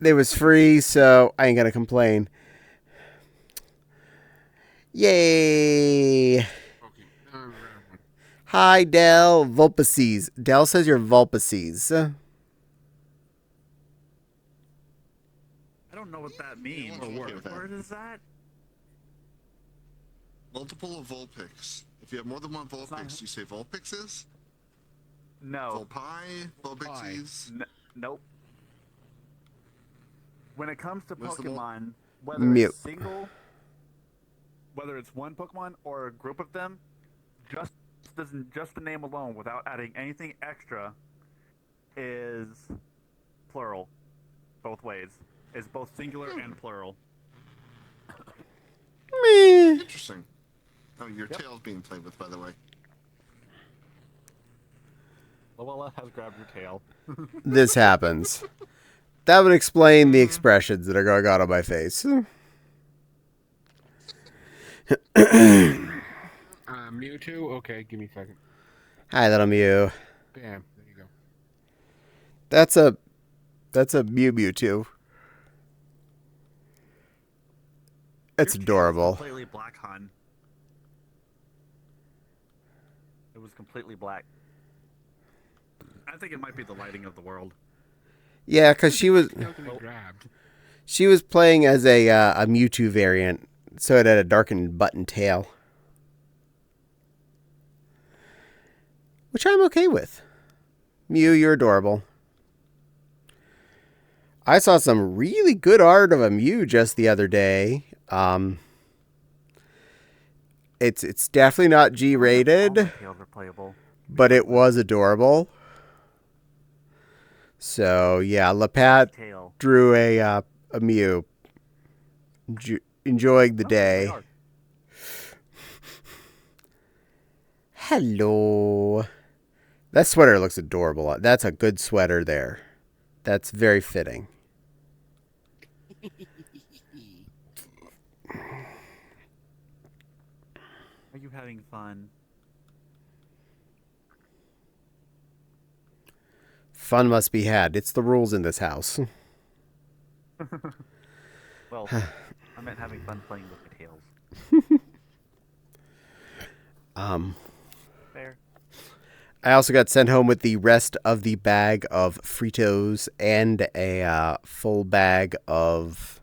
it was free, so I ain't gonna complain. Yay! Okay. Now I'm around one. Hi, Del Vulpices. Del says you're Vulpices. I don't know what that means. Yeah, What okay with that. word is that? Multiple of Vulpix. If you have more than one Vulpix, you say Vulpixes? No. Volpie? Vulpixes? Nope. When it comes to What's the Pokemon, whether Mew. it's single, whether it's one Pokemon or a group of them, just the name alone, without adding anything extra, is plural. Both ways. It's both singular and plural. Meh. Interesting. Oh, your tail's being played with, by the way. Luella has grabbed your tail. This happens. That would explain the expressions that are going on my face. Mewtwo? Okay, give me a second. Hi, little Mew. Bam. There you go. That's a Mew too. It's Your tail is adorable. Completely black, hon. It was completely black. I think it might be the lighting of the world. Yeah, because she was Grabbed. playing as a Mewtwo variant, so it had a darkened button tail, which I'm okay with. Mew, you're adorable. I saw some really good art of a Mew just the other day. It's definitely not All G-rated, my tails are playable. but it was adorable. So yeah, Lapat Tail. drew a Mew. Enjoying the Oh, day. they are. Hello. That sweater looks adorable. That's a good sweater there. That's very fitting. Are you having fun? Fun must be had. It's the rules in this house. Well, I meant having fun playing with the tails. Fair. I also got sent home with the rest of the bag of Fritos and a full bag of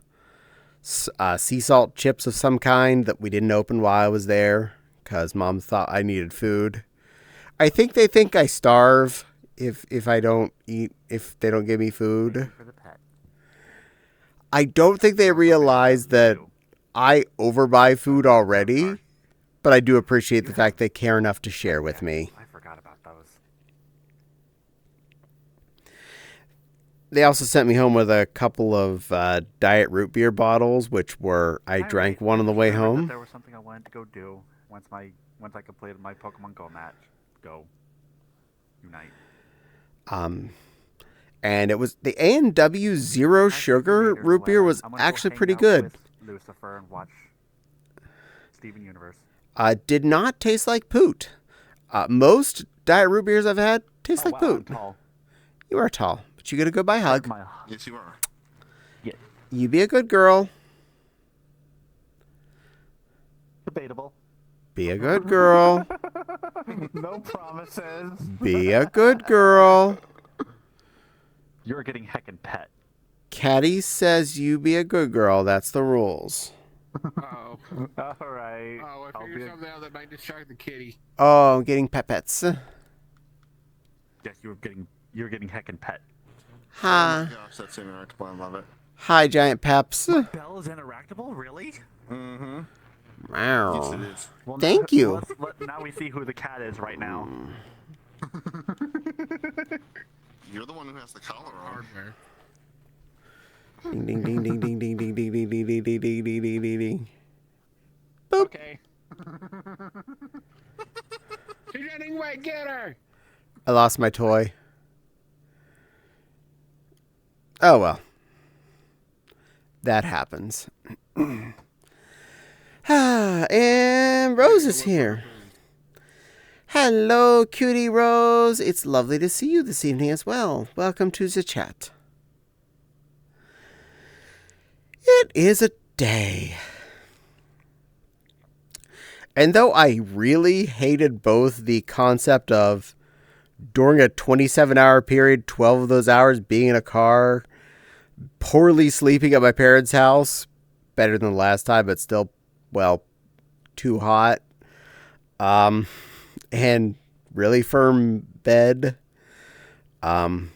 sea salt chips of some kind that we didn't open while I was there because Mom thought I needed food. I think they think I starve if I don't eat, if they don't give me food. For the pet. I don't think they realize that I overbuy food already, but I do appreciate the fact they care enough to share with me. I forgot about those. They also sent me home with a couple of diet root beer bottles, which were I drank one on the way remembered that home. there was something I wanted to go do once I completed my Pokemon Go match. Go. Unite. And it was the A&W Zero Sugar root beer was I'm gonna actually go hang pretty out good. with Lucifer and watch Steven Universe. Did not taste like poot. Most diet root beers I've had taste like I'm poot. tall. You are tall, but you get a goodbye hug. Yes, you are. Yeah. You be a good girl. Debatable. Be a good girl. No promises. Be a good girl. You're getting heckin' pet. Caddie says you be a good girl. That's the rules. Uh-oh. All right. Oh, I figured something out that might distract the kitty. Oh, I'm getting pets. Yes, you're getting heckin' pet. Oh Hi. my gosh, that's interactable. I love it. Hi, giant peps. Bell is interactable, really? Mm-hmm. Yes, Wow. it is. Well, Thank you. Now we see who the cat is right now. You're the one who has the collar on. Hardware. Ding ding ding ding ding ding ding ding ding ding ding ding ding ding ding ding ding. Okay. She's running away. Get her. I lost my toy. Oh well. That happens. And Rose is here. Hello, cutie Rose. It's lovely to see you this evening as well. Welcome to the chat. It is a day. And though I really hated both the concept of during a 27-hour period, 12 of those hours being in a car, poorly sleeping at my parents' house, better than the last time, but still, well, too hot. And really firm bed. I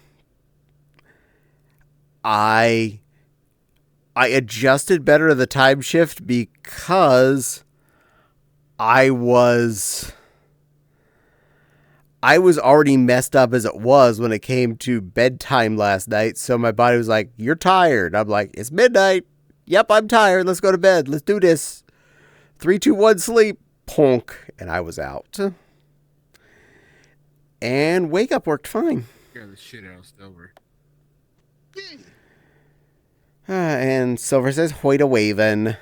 adjusted better to the time shift because I was already messed up as it was when it came to bedtime last night. So my body was like, "You're tired." I'm like, "It's midnight. Yep, I'm tired. Let's go to bed. Let's do this. 3, 2, 1, sleep." Ponk. And I was out. And wake up worked fine. Scared the shit out of Silver. And Silver says, "Hoida Waven."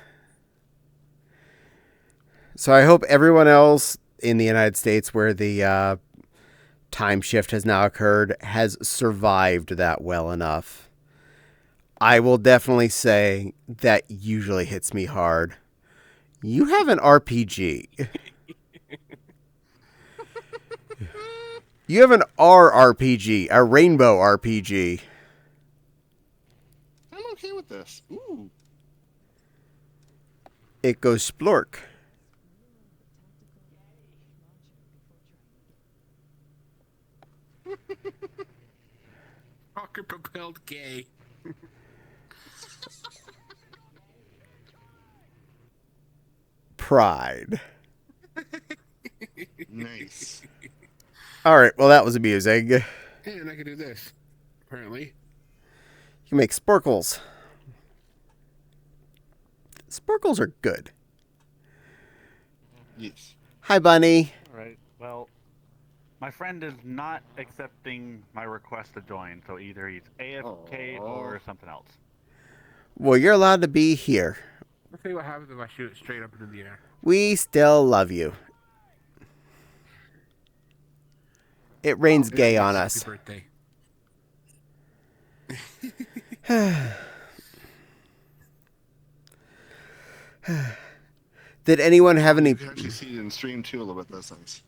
So I hope everyone else in the United States where the time shift has now occurred has survived that well enough. I will definitely say that usually hits me hard. You have an RPG. You have an RRPG, a rainbow RPG. I'm okay with this. Ooh. It goes splork. Rocket propelled gay. Pride. Nice. All right, well, that was amusing. You And I can do this. Apparently. can make sporkles. Sporkles are good. Yes. Hi, Bunny. All right. Well, my friend is not accepting my request to join, so either he's AFK or something else. Well, you're allowed to be here. Let's see what happens if I shoot it straight up into the air. We still love you. It rains gay on Happy us. birthday. Did anyone have any? You can actually see it in stream too a little bit. That's nice.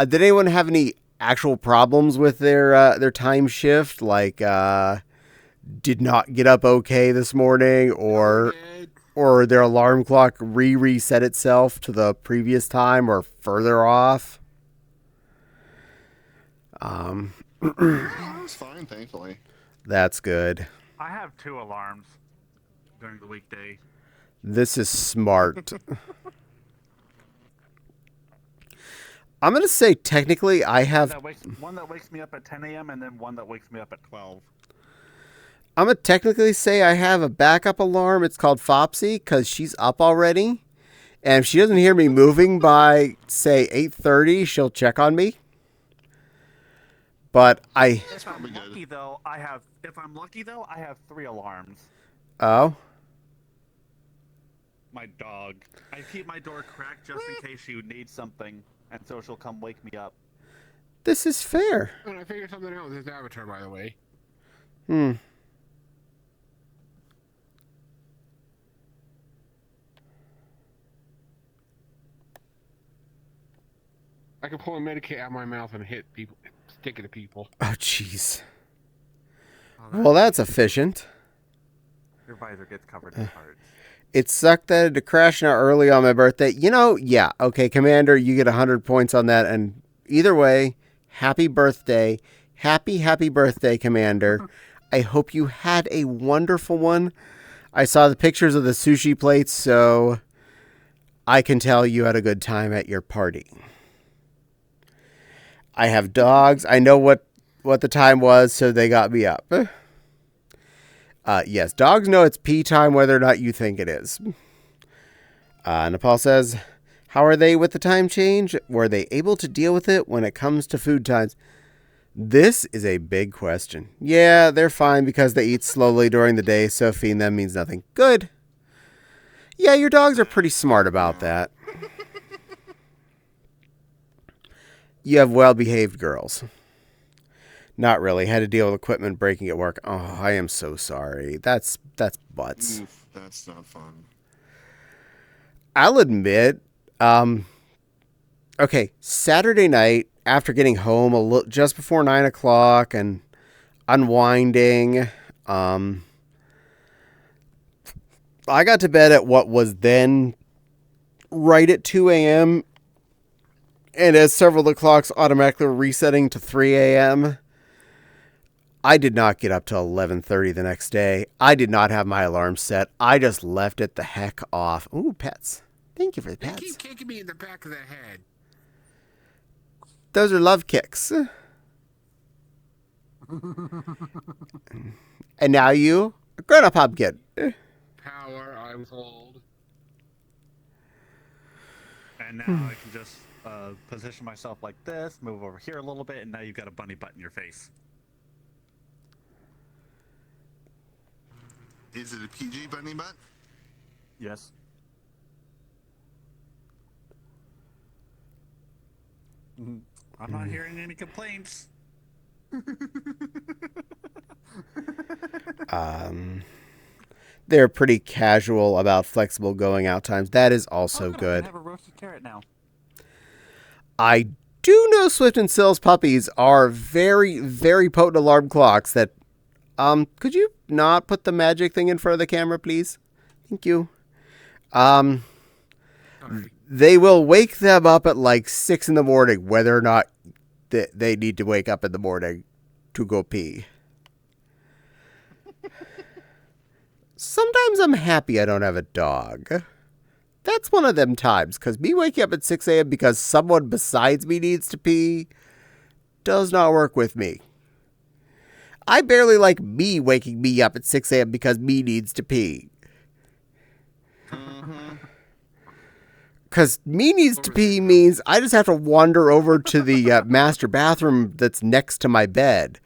Did anyone have any actual problems with their time shift? Like, did not get up okay this morning, or their alarm clock reset itself to the previous time or further off? It was fine, thankfully. That's good. I have 2 alarms during the weekday. This is smart. I'm going to say technically I have... One that wakes me up at 10 a.m. and then one that wakes me up at 12. I'm going to technically say I have a backup alarm. It's called Fopsy because she's up already. And if she doesn't hear me moving by, say, 8:30, she'll check on me. But If I'm lucky, though, I have 3 alarms. Oh? My dog. I keep my door cracked just in case she needs something, and so she'll come wake me up. This is fair. And I figured something out with his avatar, by the way. I can pull a Medicaid out of my mouth and hit people, stick it to people. Oh, jeez. Well, that's efficient. Your visor gets covered in parts. It sucked that I had to crash out early on my birthday. You know, yeah. Okay, Commander, you get 100 points on that. And either way, happy birthday. Happy birthday, Commander. I hope you had a wonderful one. I saw the pictures of the sushi plates, so I can tell you had a good time at your party. I have dogs. I know what the time was, so they got me up. Yes, dogs know it's pee time whether or not you think it is. Nepal says, how are they with the time change? Were they able to deal with it when it comes to food times? This is a big question. Yeah, they're fine because they eat slowly during the day, so feeding them means nothing. Good. Yeah, your dogs are pretty smart about that. You have well-behaved girls. Not really. Had to deal with equipment breaking at work. Oh, I am so sorry. That's butts. Oof, that's not fun. I'll admit, okay, Saturday night after getting home just before 9 o'clock and unwinding, I got to bed at what was then right at 2 a.m. And as several of the clocks automatically were resetting to 3 a.m., I did not get up till 11:30 the next day. I did not have my alarm set. I just left it the heck off. Ooh, pets. Thank you for the They pets. keep kicking me in the back of the head. Those are love kicks. And now you, a grown-up pumpkin. Power, I'm told. And now I can just position myself like this, move over here a little bit, and now you've got a bunny butt in your face. Is it a PG bunny butt? Yes. I'm not hearing any complaints. They're pretty casual about flexible going out times. That is also good. I have a roasted carrot now. I do know Swift and Sill's puppies are very, very potent alarm clocks that, could you not put the magic thing in front of the camera, please? Thank you. They will wake them up at like 6 in the morning, whether or not they need to wake up in the morning to go pee. Sometimes I'm happy I don't have a dog. That's one of them times, because me waking up at 6 a.m. because someone besides me needs to pee does not work with me. I barely like me waking me up at 6 a.m. because me needs to pee. Because me needs to pee means I just have to wander over to the master bathroom that's next to my bed.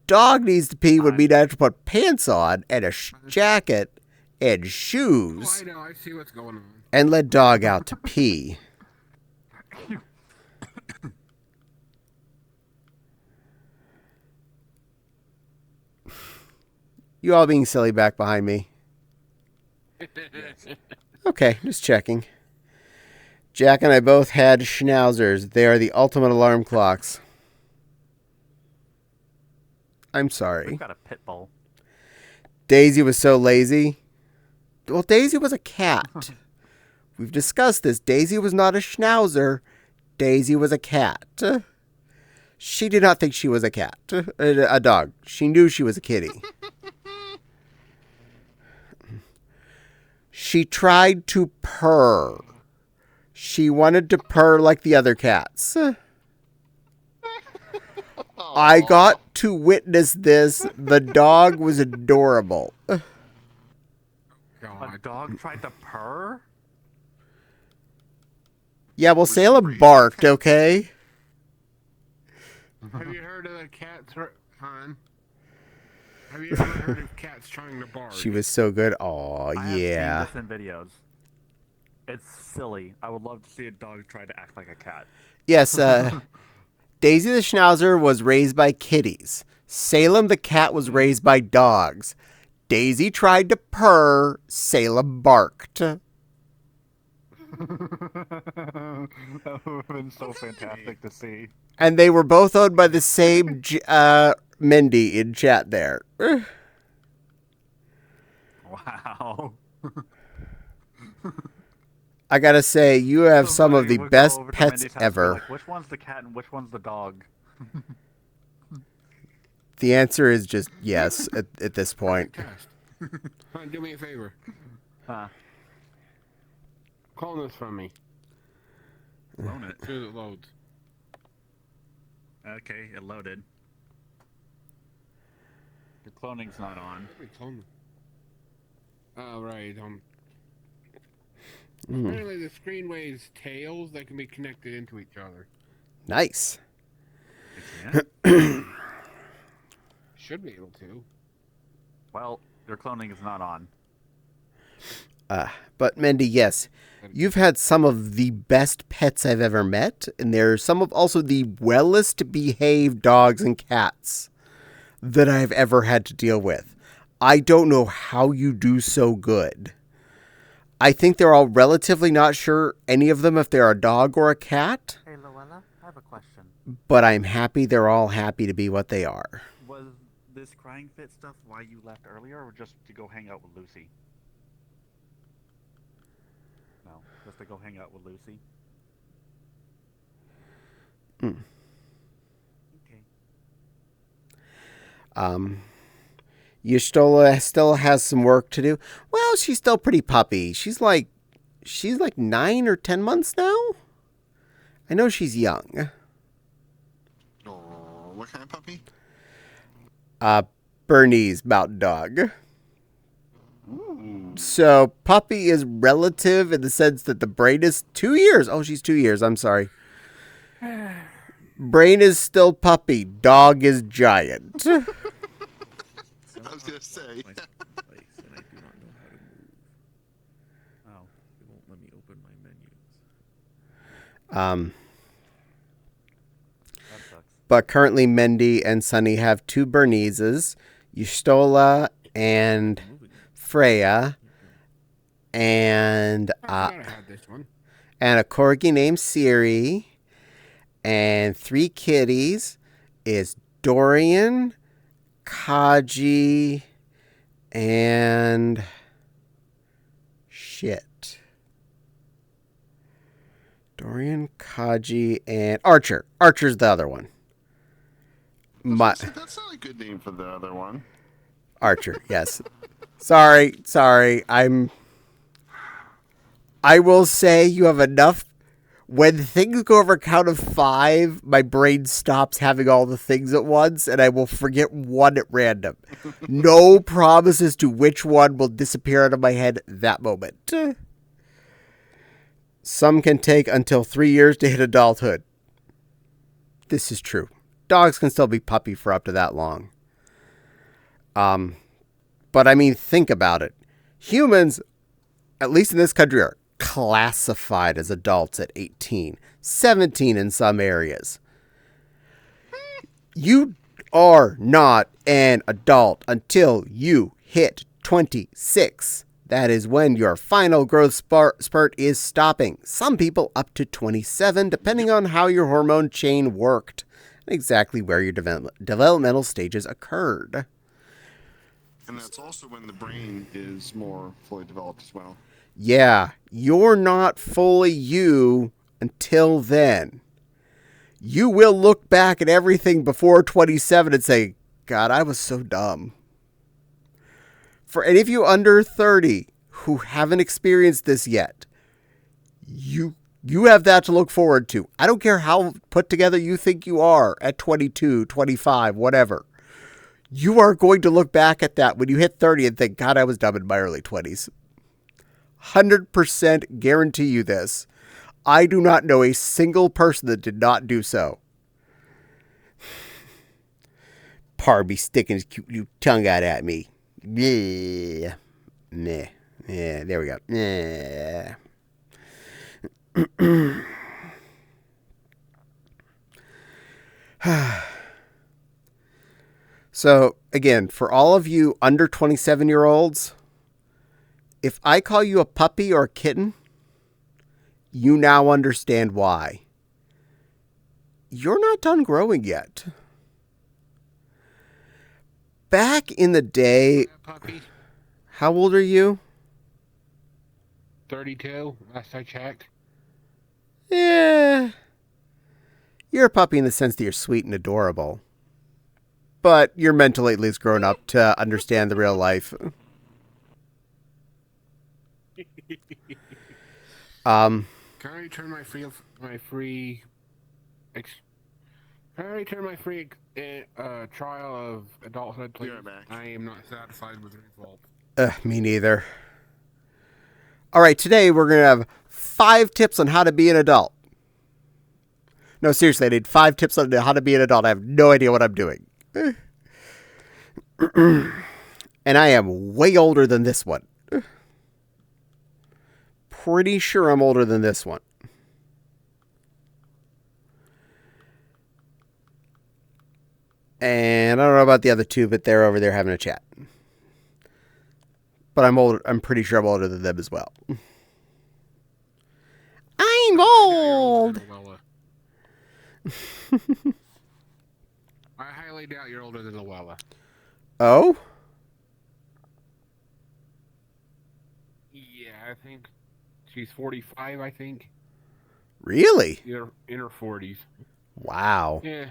Dog needs to pee would mean I have to put pants on and a jacket and shoes. Oh, I know. I see what's going on. And let dog out to pee. You all being silly back behind me. Okay, just checking. Jack and I both had schnauzers. They are the ultimate alarm clocks. I'm sorry. We've got a pit bull. Daisy was so lazy. Well, Daisy was a cat. We've discussed this. Daisy was not a schnauzer. Daisy was a cat. She did not think she was a cat. A dog. She knew she was a kitty. She tried to purr. She wanted to purr like the other cats. I got to witness this. The dog was adorable. A God. dog tried to purr? Yeah, well, Salem barked, okay? Have you heard of the cats, Han? Have you ever heard of cats trying to bark? She was so good. Aw, I have yeah. seen this in videos. It's silly. I would love to see a dog try to act like a cat. Yes, Daisy the Schnauzer was raised by kitties. Salem the cat was raised by dogs. Daisy tried to purr. Salem barked. That would have been so fantastic to see. And they were both owned by the same Mindy in chat there. Wow. I gotta say, you have some of the Somebody would go best over to pets Mindy's house and be ever. like, which one's the cat and which one's the dog? The answer is just yes at this point. Test. Han, do me a favor. Huh. Clone this from me. Clone it. As soon as it loads. Okay, it loaded. Your cloning's not on. Wait, clone. Oh, right. Apparently the screen waves tails that can be connected into each other. Nice. Yeah. Should be able to. Well, your cloning is not on. But Mindy, yes, you've had some of the best pets I've ever met, and they're some of also the wellest behaved dogs and cats that I've ever had to deal with. I don't know how you do so good. I think they're all relatively not sure, any of them, if they're a dog or a cat, Hey, Luella, I have a question. but I'm happy they're all happy to be what they are. Was this crying fit stuff why you left earlier, or just to go hang out with Lucy? No, just to go hang out with Lucy? Okay. Yustola still has some work to do. Well, she's still pretty puppy. She's like 9 or 10 months now. I know she's young. Oh, what kind of puppy? Bernese mountain dog. So puppy is relative in the sense that the brain is 2 years. Oh, she's 2 years. I'm sorry. Brain is still puppy. Dog is giant. I was gonna say. My device, and I do not know how to move. Oh. It won't let me open my menus. That sucks. But currently Mendy and Sunny have 2 Berneses, Yustola and Freya, and I thought I had this one. a corgi named Siri, and 3 kitties is Dorian, Kaji, and shit. Dorian, Kaji, and Archer. Archer's the other one. That's not a good name for the other one. Archer, yes. Sorry. I will say you have enough. When things go over a count of 5, my brain stops having all the things at once, and I will forget one at random. No promises to which one will disappear out of my head that moment. Some can take until 3 years to hit adulthood. This is true. Dogs can still be puppy for up to that long. But I mean, think about it. Humans, at least in this country, are classified as adults at 18, 17 in some areas. You are not an adult until you hit 26. That is when your final growth spurt is stopping. Some people up to 27, depending on how your hormone chain worked and exactly where your developmental stages occurred. And that's also when the brain is more fully developed as well. Yeah, you're not fully you until then. You will look back at everything before 27 and say, God, I was so dumb. For any of you under 30 who haven't experienced this yet, you You have that to look forward to. I don't care how put together you think you are at 22, 25, whatever. You are going to look back at that when you hit 30 and think, God, I was dumb in my early 20s. 100% guarantee you this. I do not know a single person that did not do so. Parby sticking his cute little tongue out at me. Yeah. Nah. Yeah, there we go. Yeah. So, again, for all of you under 27-year-olds, if I call you a puppy or a kitten, you now understand why. You're not done growing yet. Back in the day, Puppy. how old are you? 32, last I checked. Yeah. You're a puppy in the sense that you're sweet and adorable. But you're mentally at least grown up to understand the real life. Can I return my trial of adulthood, please? Be right back. I am not satisfied with the result. Me neither. All right, today we're going to have 5 tips on how to be an adult. No, seriously, I need 5 tips on how to be an adult. I have no idea what I'm doing. And I am way older than this one. Pretty sure I'm older than this one. And I don't know about the other two, but they're over there having a chat. But I'm older. I'm pretty sure I'm older than them as well. I'm old. I highly doubt you're older than Luella. Oh? Yeah, I think she's 45. I think Really? in her 40s. Wow. Yeah.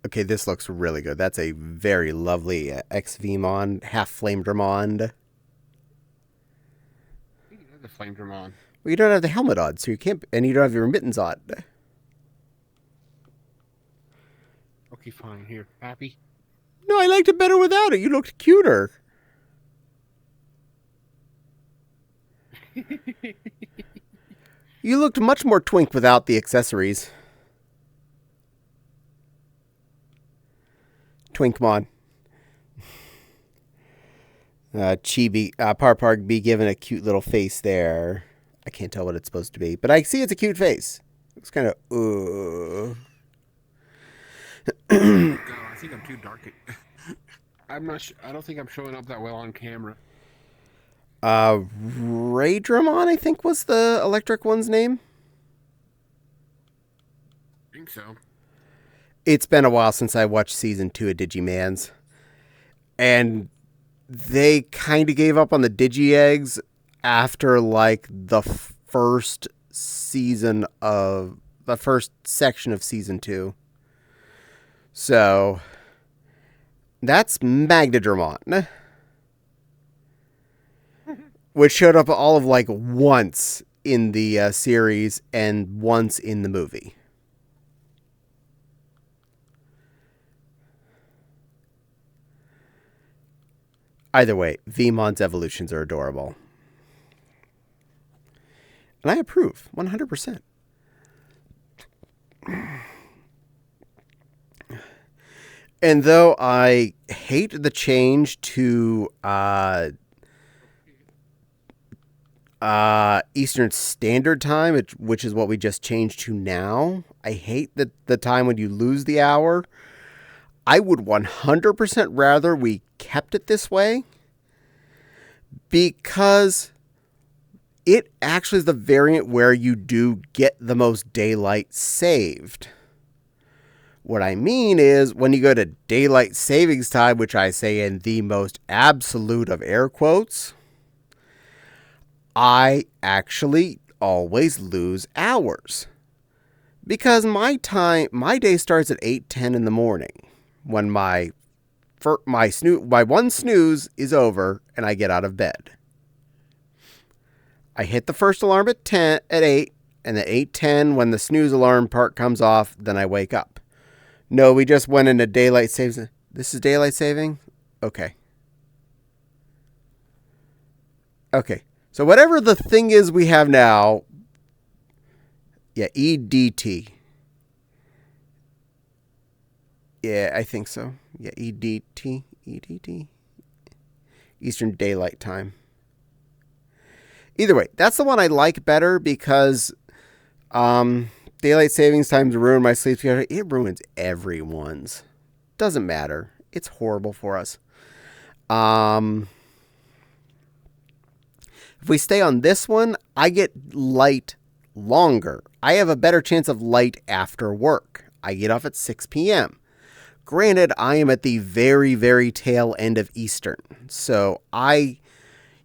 Okay, this looks really good. That's a very lovely XV-Mon, half-flame Dramond. You have the flame drum on. Well, you don't have the helmet on, so you can't, and you don't have your mittens on. Okay, fine. Here, happy. No, I liked it better without it. You looked cuter. You looked much more twink without the accessories. Twinkmon. Chibi, Parparg be given a cute little face there. I can't tell what it's supposed to be, but I see it's a cute face. It's kind of, God, I think I'm too dark. I'm not. I don't think I'm showing up that well on camera. Raydramon, I think was the electric one's name. I think so. It's been a while since I watched season 2 of Digimans. And they kind of gave up on the Digi-Eggs after, like, the first section of season 2. So, that's Magnadramon. Which showed up all of, like, once in the series and once in the movie. Either way, Vmon's evolutions are adorable. And I approve, 100%. And though I hate the change to Eastern Standard Time, which is what we just changed to now, I hate the time when you lose the hour. I would 100% rather we kept it this way because it actually is the variant where you do get the most daylight saved. What I mean is when you go to daylight savings time, which I say in the most absolute of air quotes, I actually always lose hours because my day starts at 8:10 in the morning. When my one snooze is over and I get out of bed. I hit the first alarm at 8, And at 8:10, when the snooze alarm part comes off, then I wake up. No, we just went into daylight savings. This is daylight saving? Okay. Okay. So whatever the thing is we have now, yeah, EDT. Yeah, I think so. Yeah, EDT. EDT. Eastern Daylight Time. Either way, that's the one I like better because daylight savings times ruin my sleep schedule. It ruins everyone's. Doesn't matter. It's horrible for us. If we stay on this one, I get light longer. I have a better chance of light after work. I get off at 6 p.m. Granted, I am at the very, very tail end of Eastern, so I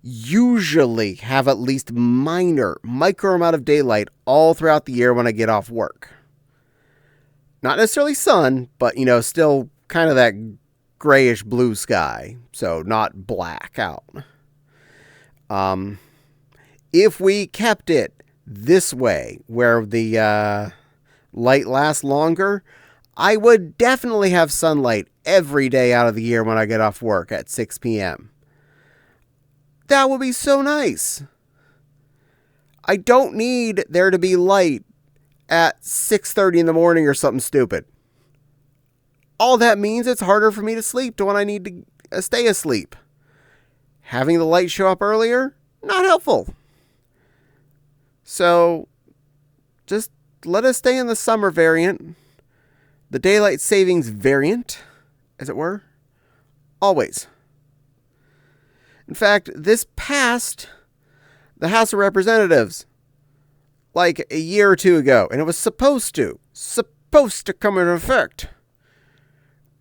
usually have at least micro amount of daylight all throughout the year when I get off work. Not necessarily sun, but, still kind of that grayish blue sky, so not black out. If we kept it this way, where the light lasts longer, I would definitely have sunlight every day out of the year when I get off work at 6 p.m. That would be so nice. I don't need there to be light at 6:30 in the morning or something stupid. All that means it's harder for me to sleep when I need to stay asleep. Having the light show up earlier, not helpful. So, just let us stay in the summer variant. The daylight savings variant, as it were. Always. In fact, this passed the House of Representatives like a year or two ago, and it was supposed to come into effect.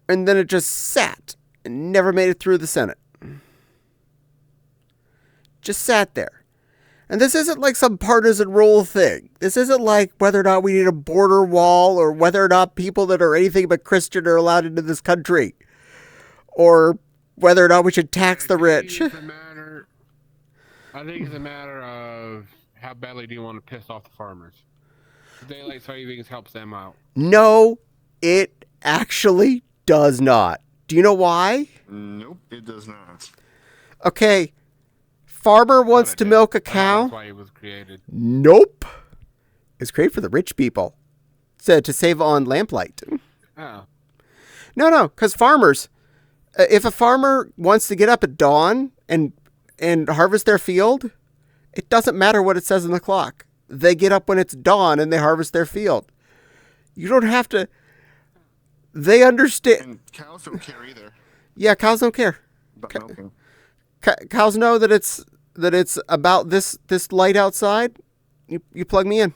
And then it just sat and never made it through the Senate. Just sat there. And this isn't like some partisan rule thing. This isn't like whether or not we need a border wall or whether or not people that are anything but Christian are allowed into this country. Or whether or not we should tax the rich. I think it's a matter of how badly do you want to piss off the farmers. Daylight savings helps them out. No, it actually does not. Do you know why? Nope, it does not. Okay. Farmer wants to milk a cow. That's why it was created. Nope. It's created for the rich people. So to save on lamplight. Oh. No, because farmers, if a farmer wants to get up at dawn and harvest their field, it doesn't matter what it says on the clock. They get up when it's dawn and they harvest their field. You don't have to. They understand. And cows don't care either Yeah, cows don't care. about milking. Cows know that it's about this light outside. You plug me in.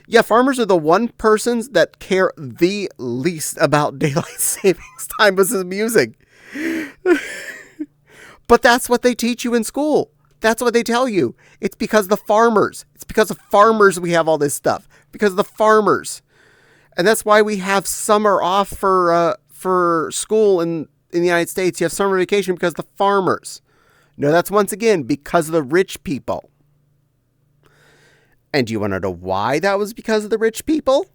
Yeah, farmers are the one persons that care the least about daylight savings time. This is amusing. But that's what they teach you in school. That's what they tell you. It's because of the farmers. It's because of farmers we have all this stuff. Because of the farmers. And that's why we have summer off for school in the United States. You have summer vacation because of the farmers. No, that's once again because of the rich people. And do you want to know why that was because of the rich people?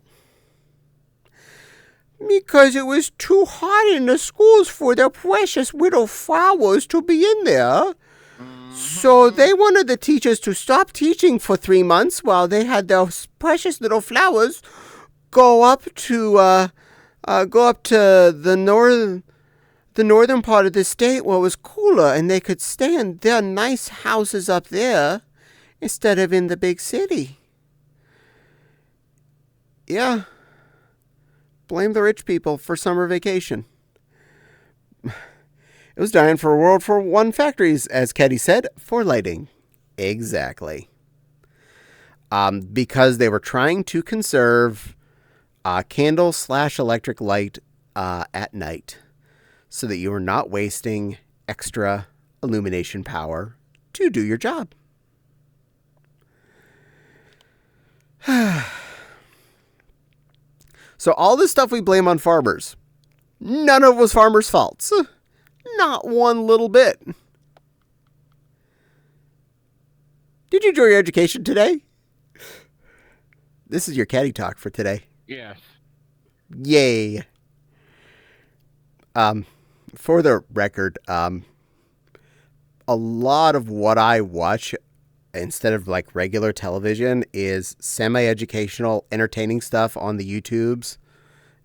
Because it was too hot in the schools for their precious little flowers to be in there. So they wanted the teachers to stop teaching for 3 months while they had those precious little flowers go up to the northern part of the state where it was cooler and they could stay in their nice houses up there instead of in the big city. Yeah. Blame the rich people for summer vacation. It was dying for World War I factories, as Caddie said, for lighting. Exactly. Because they were trying to conserve candle/electric light at night so that you were not wasting extra illumination power to do your job. So all this stuff we blame on farmers, none of it was farmers' faults. Not one little bit. Did you enjoy your education today? this is your Caddie talk for today. Yes. Yay. For the record, a lot of what I watch instead of like regular television is semi-educational, entertaining stuff on the YouTubes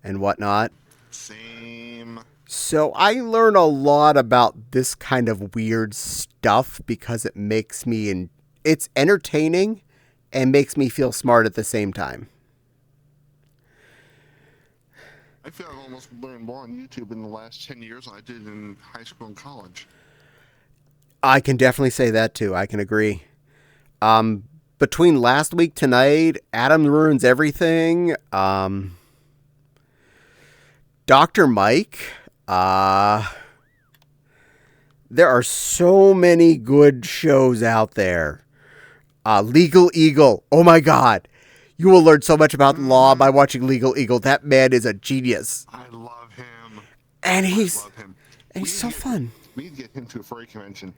and whatnot. Same. So I learn a lot about this kind of weird stuff because it makes me, it's entertaining and makes me feel smart at the same time. I feel I've almost learned more on YouTube in the last 10 years than I did in high school and college. I can definitely say that too. I can agree. Between last week tonight, Adam Ruins Everything, Dr. Mike, there are so many good shows out there. Legal Eagle. Oh my God. You will learn so much about law by watching Legal Eagle. That man is a genius. I love him. And I he's love him. so fun. We need to get him to a furry convention.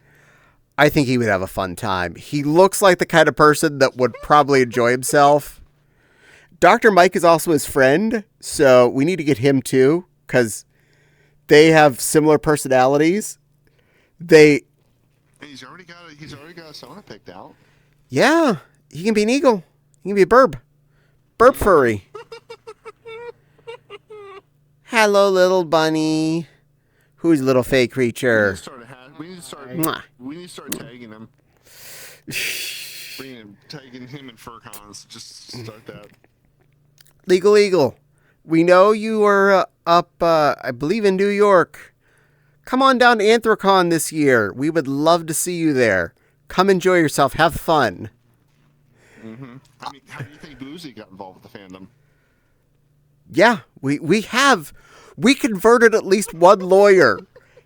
I think he would have a fun time. He looks like the kind of person that would probably enjoy himself. Dr. Mike is also his friend, so we need to get him too, because they have similar personalities. And he's already got a sauna picked out. Yeah, he can be an eagle. He can be a burb. Burb furry. Hello, little bunny. Who's a little fake creature? We need to start tagging him. Tagging him in fur cons. Just start that. Legal Eagle. We know you are up, I believe, in New York. Come on down to Anthrocon this year. We would love to see you there. Come enjoy yourself. Have fun. Mm-hmm. How do you think Boozy got involved with the fandom? Yeah, we converted at least one lawyer.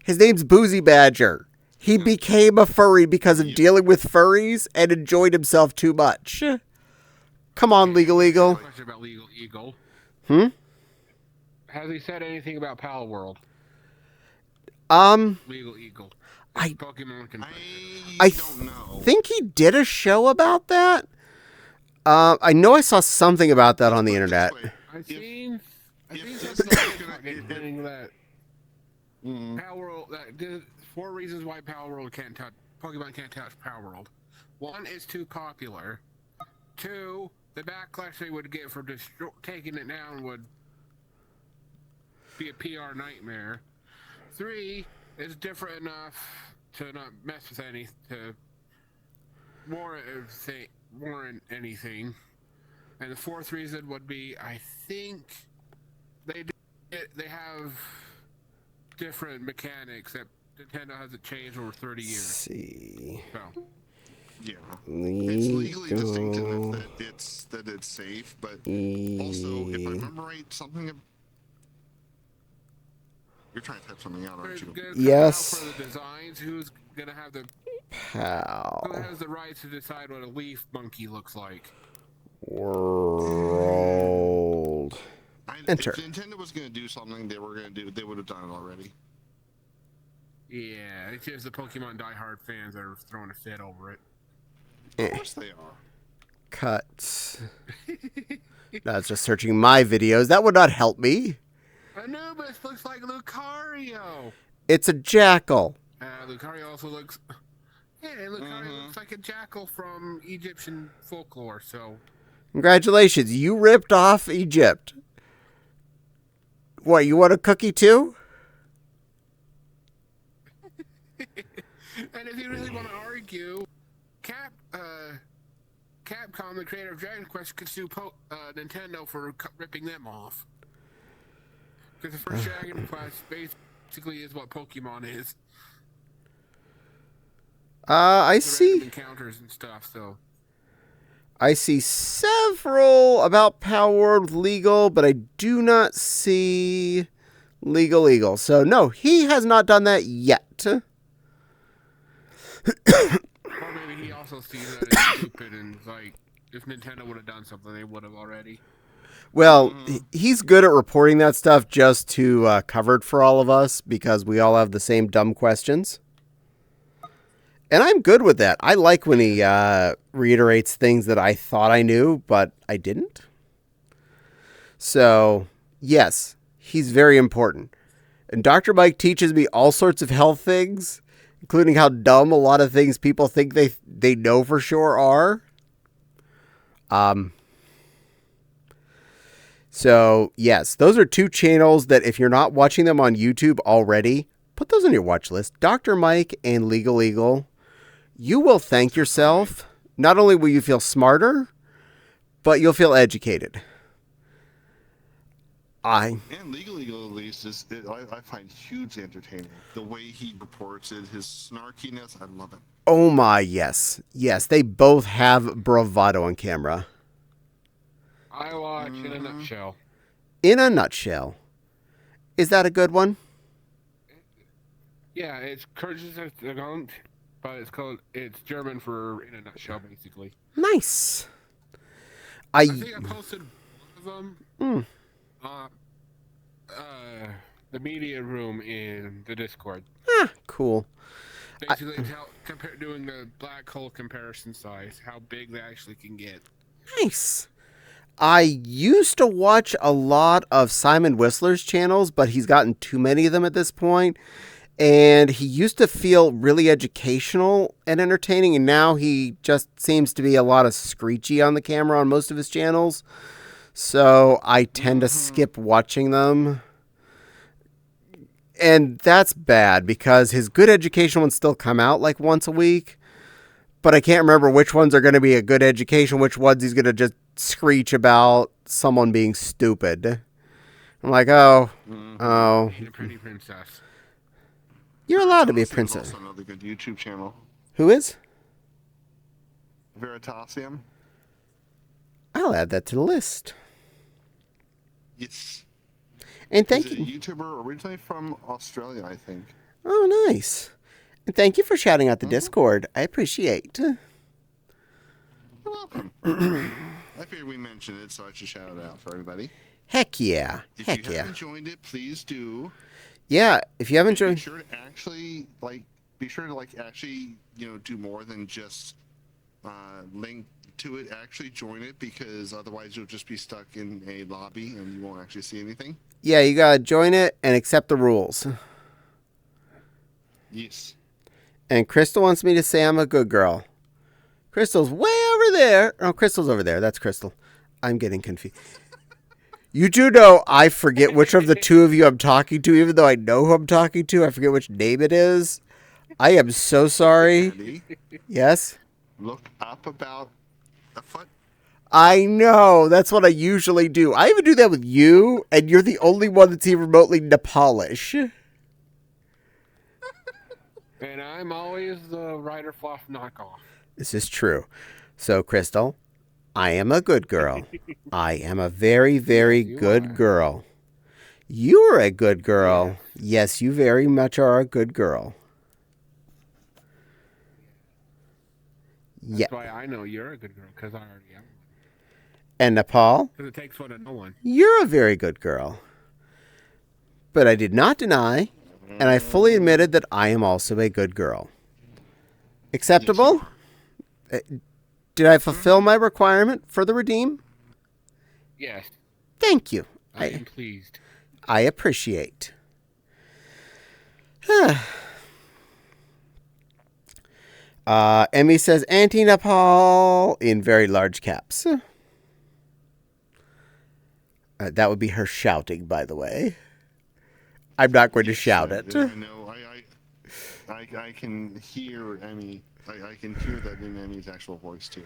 His name's Boozy Badger. He became a furry because of dealing with furries and enjoyed himself too much. Come on, Legal Eagle. Question about Legal Eagle. Hmm? Has he said anything about Pal World? Legal Eagle. Pokemon can. I don't know. Think he did a show about that. I know I saw something about that on the internet. I've seen something saying that Pal World. There's 4 reasons why Pal World can't touch Pokemon can't touch Pal World. 1, it's too popular. 2, the backlash they would get for taking it down would be a PR nightmare. 3, it's different enough to not mess with to warrant anything. And the 4th reason would be, I think they have different mechanics that Nintendo hasn't changed over 30 years. Let's see. So. Yeah. It's legally distinct enough that it's safe, but also, if I remember right, you're trying to type something out, aren't you? Yes. For the designs, who's gonna have the Pal who has the right to decide what a leaf monkey looks like? World. Enter. If Nintendo was going to do something, they would have done it already. Yeah, it's just the Pokemon diehard fans that are throwing a fit over it. Of course they are. Cut. That's just searching my videos. That would not help me. Anubis looks like Lucario. It's a jackal. Lucario also looks... Yeah, Lucario looks like a jackal from Egyptian folklore, so... Congratulations, you ripped off Egypt. What, you want a cookie too? And if you really want to argue, Capcom, the creator of Dragon Quest, could sue Nintendo for ripping them off. Because the first Dragon Quest basically is what Pokemon is. I see. Encounters and stuff, so. I see several about Power World Legal, but I do not see Legal Eagle. So no, he has not done that yet. Or maybe he also sees that it's stupid and like, if Nintendo would have done something, they would have already. Well, he's good at reporting that stuff just to cover it for all of us because we all have the same dumb questions. And I'm good with that. I like when he reiterates things that I thought I knew, but I didn't. So, yes, he's very important. And Dr. Mike teaches me all sorts of health things, including how dumb a lot of things people think they know for sure are. So, yes, those are two channels that if you're not watching them on YouTube already, put those on your watch list. Dr. Mike and Legal Eagle. You will thank yourself. Not only will you feel smarter, but you'll feel educated. And Legal Eagle, at least, I find hugely entertaining. The way he reports it, his snarkiness, I love it. Oh my, yes. Yes, they both have bravado on camera. I watch in a nutshell. In a nutshell. Is that a good one? Yeah, it's Kurzgesagt, but it's German for in a nutshell, basically. Nice. I think I posted one of them. The media room in the Discord. Cool. Basically, doing the black hole comparison size, how big they actually can get. Nice. I used to watch a lot of Simon Whistler's channels, but he's gotten too many of them at this point. And he used to feel really educational and entertaining, and now he just seems to be a lot of screechy on the camera on most of his channels. So I tend to skip watching them. And that's bad because his good education ones still come out like once a week. But I can't remember which ones are going to be a good education, which ones he's going to just screech about someone being stupid. I'm like, oh. Being a pretty princess. You're allowed to be a princess. Also another good YouTube channel. Who is? Veritasium. I'll add that to the list. Yes. And thank He's you. a YouTuber originally from Australia, I think. Oh, nice. And thank you for shouting out the Discord. I appreciate. You're welcome. I figured we mentioned it, so I should shout it out for everybody. Heck yeah. If Heck you yeah. haven't joined it, please do. Yeah, if you haven't Be joined... sure to actually, do more than just link to it. Actually join it, because otherwise you'll just be stuck in a lobby and you won't actually see anything. Yeah, you gotta join it and accept the rules. Yes. And Crystal wants me to say I'm a good girl. Crystal's way over there. Oh, Crystal's over there. That's Crystal. I'm getting confused. You do know I forget which of the two of you I'm talking to, even though I know who I'm talking to. I forget which name it is. I am so sorry. Caddie, Yes? look up about a foot. I know. That's what I usually do. I even do that with you, and you're the only one that's even remotely Nepalish. And I'm always the Ryder Fluff knockoff. This is true. So, Crystal, I am a good girl. I am a very, very good girl. You are a good girl. Yes, you very much are a good girl. That's why I know you're a good girl, because I already am. And Nepal, Because it takes one to know one. you're a very good girl. But I did not deny, and I fully admitted that I am also a good girl. Acceptable? Did I fulfill my requirement for the redeem? Yes, Thank you. I am pleased. I appreciate. Emmy says anti-Nepal in very large caps. That would be her shouting, by the way. I'm not going to shout it. I know. I can hear Emmy. I can hear that in Emmy's actual voice too.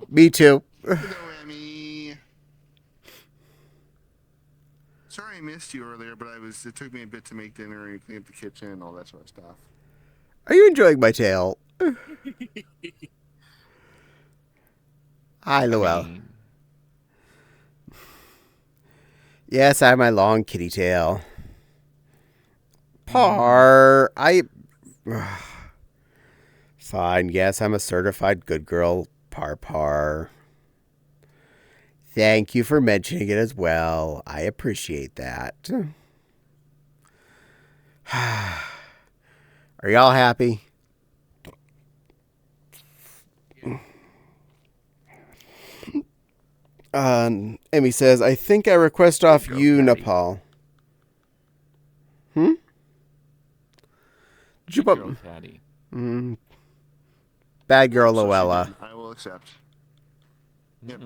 Me too. Hello, Emmy. Sorry I missed you earlier, but it took me a bit to make dinner and clean up the kitchen and all that sort of stuff. Are you enjoying my tail? Hi, Luell. Yes, I have my long kitty tail. Fine, yes, I'm a certified good girl. Par. Thank you for mentioning it as well. I appreciate that. Are y'all happy? Emmy says, I think I request off Go, you, Caddie. Nepal. Did you put... Girl Caddie. Bad girl, So she Luella. did. I will accept. Yep.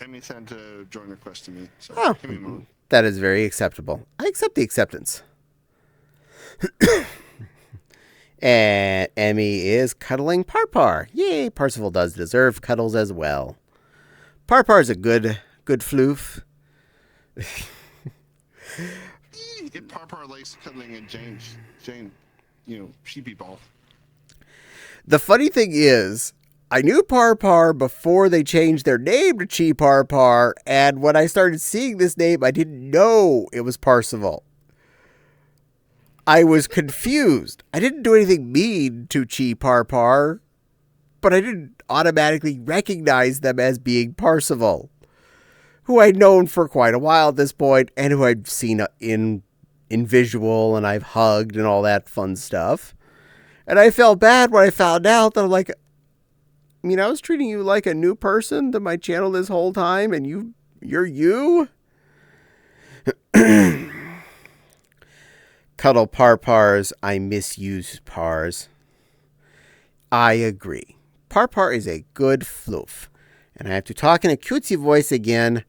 Emmy sent a join request to me. So Oh, give me a moment. that is very acceptable. I accept the acceptance. And Emmy is cuddling Parpar. Yay, Parsival does deserve cuddles as well. Parpar's a good floof. If Parpar likes cuddling and Jane, she'd be ball. The funny thing is, I knew Parpar before they changed their name to Chi Parpar, and when I started seeing this name, I didn't know it was Parsival. I was confused. I didn't do anything mean to Chi Parpar, but I didn't automatically recognize them as being Parsival, who I'd known for quite a while at this point, and who I'd seen in visual, and I've hugged and all that fun stuff. And I felt bad when I found out that I'm like, I mean, I was treating you like a new person to my channel this whole time, and you're you? Cuddle Parpars, I misuse Pars. I agree. Parpar is a good floof. And I have to talk in a cutesy voice again.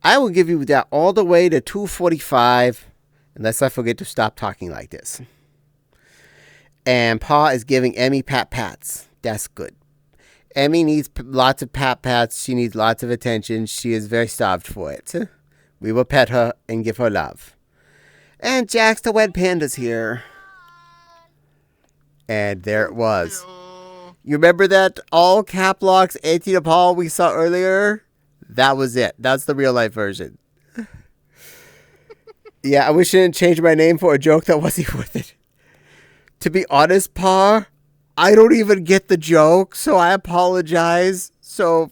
I will give you that all the way to 245, unless I forget to stop talking like this. And Pa is giving Emmy pats. That's good. Emmy needs lots of pats. She needs lots of attention. She is very starved for it. We will pet her and give her love. And Jax the Wed Panda's here. And there it was. You remember that all cap locks anti-Nepal we saw earlier? That was it. That's the real life version. Yeah, I wish I didn't change my name for a joke that wasn't worth it. To be honest, Pa, I don't even get the joke, so I apologize. So,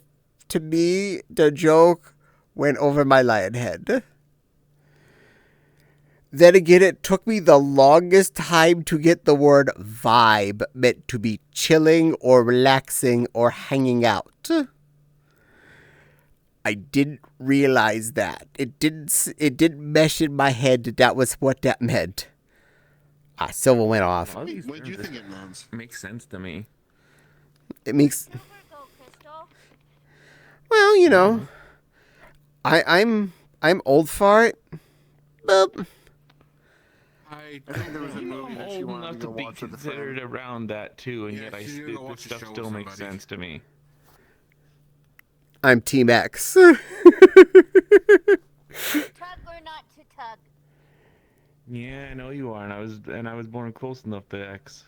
to me, the joke went over my lion head. Then again, it took me the longest time to get the word vibe meant to be chilling or relaxing or hanging out. I didn't realize that. It didn't mesh in my head that was what that meant. Silver went off. All these What do you terms think it means? makes sense to me. It makes... Silver go, Crystal. Well, you know, I'm old for it. Boop. I think there was a don't know. movie that she Old wanted enough to to go be watch with the considered friend. around that too, and Yeah, yet she didn't go this watch the stuff show still with makes somebody. sense to me. I'm Team X. Tug or not to tug? Yeah, I know you are, and I was born close enough to X.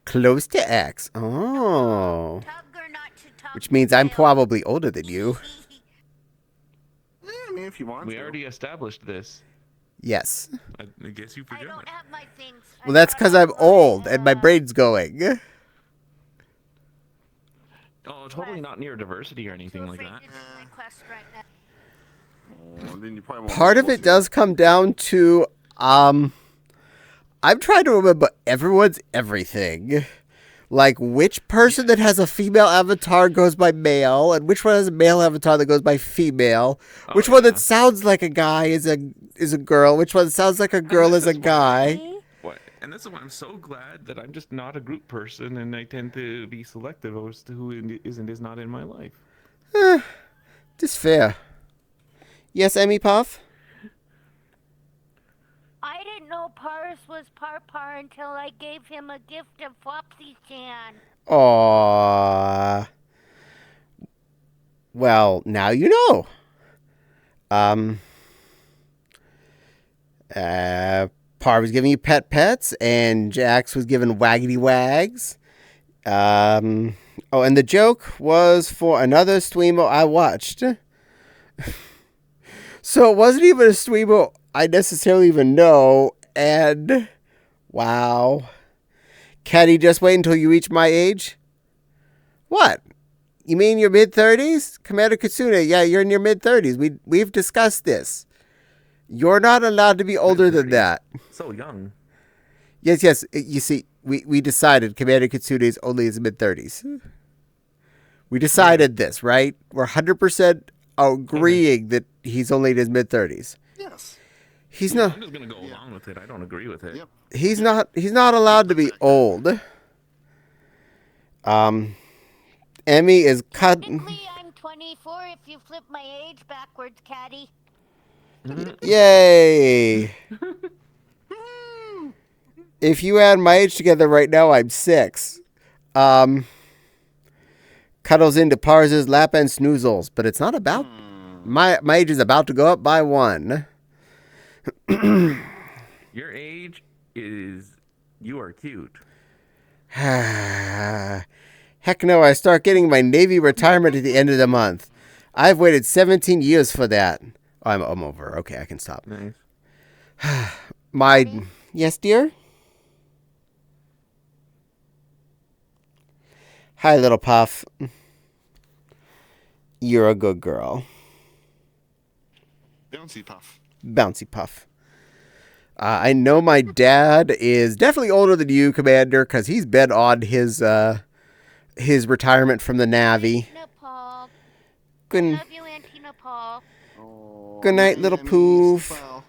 Close to X. Oh. Tug or not to tug? Which means I'm Fail. probably older than you. Yeah, I mean, if you want We to. already established this. Yes. I guess you I forgot. don't have my things. Well, that's because I'm old and my brain's going. Oh, totally not neurodiversity or anything like that. Right now. Oh, then you probably won't Part be of able it to. does come down to, I'm trying to remember everyone's everything. Like, which person that has a female avatar goes by male, and which one has a male avatar that goes by female. Which one yeah. that sounds like a guy is a girl. Which one that sounds like a girl is a guy. What? And this is why I'm so glad that I'm just not a group person, and I tend to be selective as to who is and is not in my life. Just fair. Yes, Emmy Puff? I didn't know Paris was Parpar until I gave him a gift of Flopsy Chan. Aww. Well, now you know. Par was giving you pets, and Jax was giving waggity wags. Oh, and the joke was for another streamer I watched. So it wasn't even a streamer I necessarily even know, and wow. Caddie, just wait until you reach my age? What? You mean your mid-30s? Commander Katsune, yeah, you're in your mid-30s. We've discussed this. You're not allowed to be older than that. So young. Yes. You see, we decided Commander Katsune is only his mid-30s. We decided this, right? We're 100% agreeing that he's only in his mid-30s. Yes. He's Yeah, not. I'm just gonna go along with it. I don't agree with it. Yep. He's not. He's not allowed to be old. Emmy is cut. Technically, I'm 24 if you flip my age backwards, Caddie. Yay! If you add my age together right now, I'm 6. Cuddles into Pars's lap and snoozles, but it's not about my age is about to go up by 1. Your age is you are cute. Heck no, I start getting my Navy retirement at the end of the month. I've waited 17 years for that. Oh, I'm over. Okay, I can stop. Nice. Yes, dear? Hi, little Puff. You're a good girl. Bouncy Puff. Bouncy Puff. I know my dad is definitely older than you, Commander, because he's been on his retirement from the Navy. Nepal. Good, Love you, Auntie Nepal. Oh, good night, little Miami's Poof. well.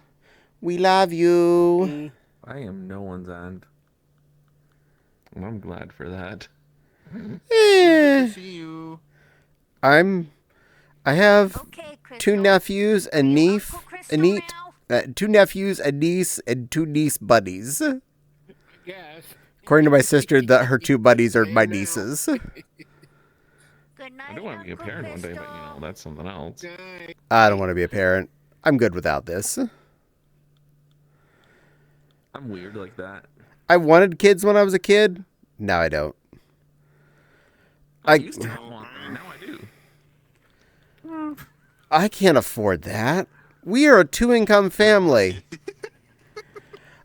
We love you. I am no one's aunt. And I'm glad for that. Eh, See you. I have Okay, Crystal. 2 nephews, a Are you niece, Uncle a Crystal niece, now? 2 nephews, a niece, and 2 niece buddies. Yes. According to my sister, her 2 buddies are Same my now. nieces. Good I night, do want to be a Uncle parent one day, Crystal. but you know, that's something else. Night. I don't want to be a parent. I'm good without this. I'm weird like that. I wanted kids when I was a kid. Now I don't. I used to want them, now I do. I can't afford that. We are a 2-income family.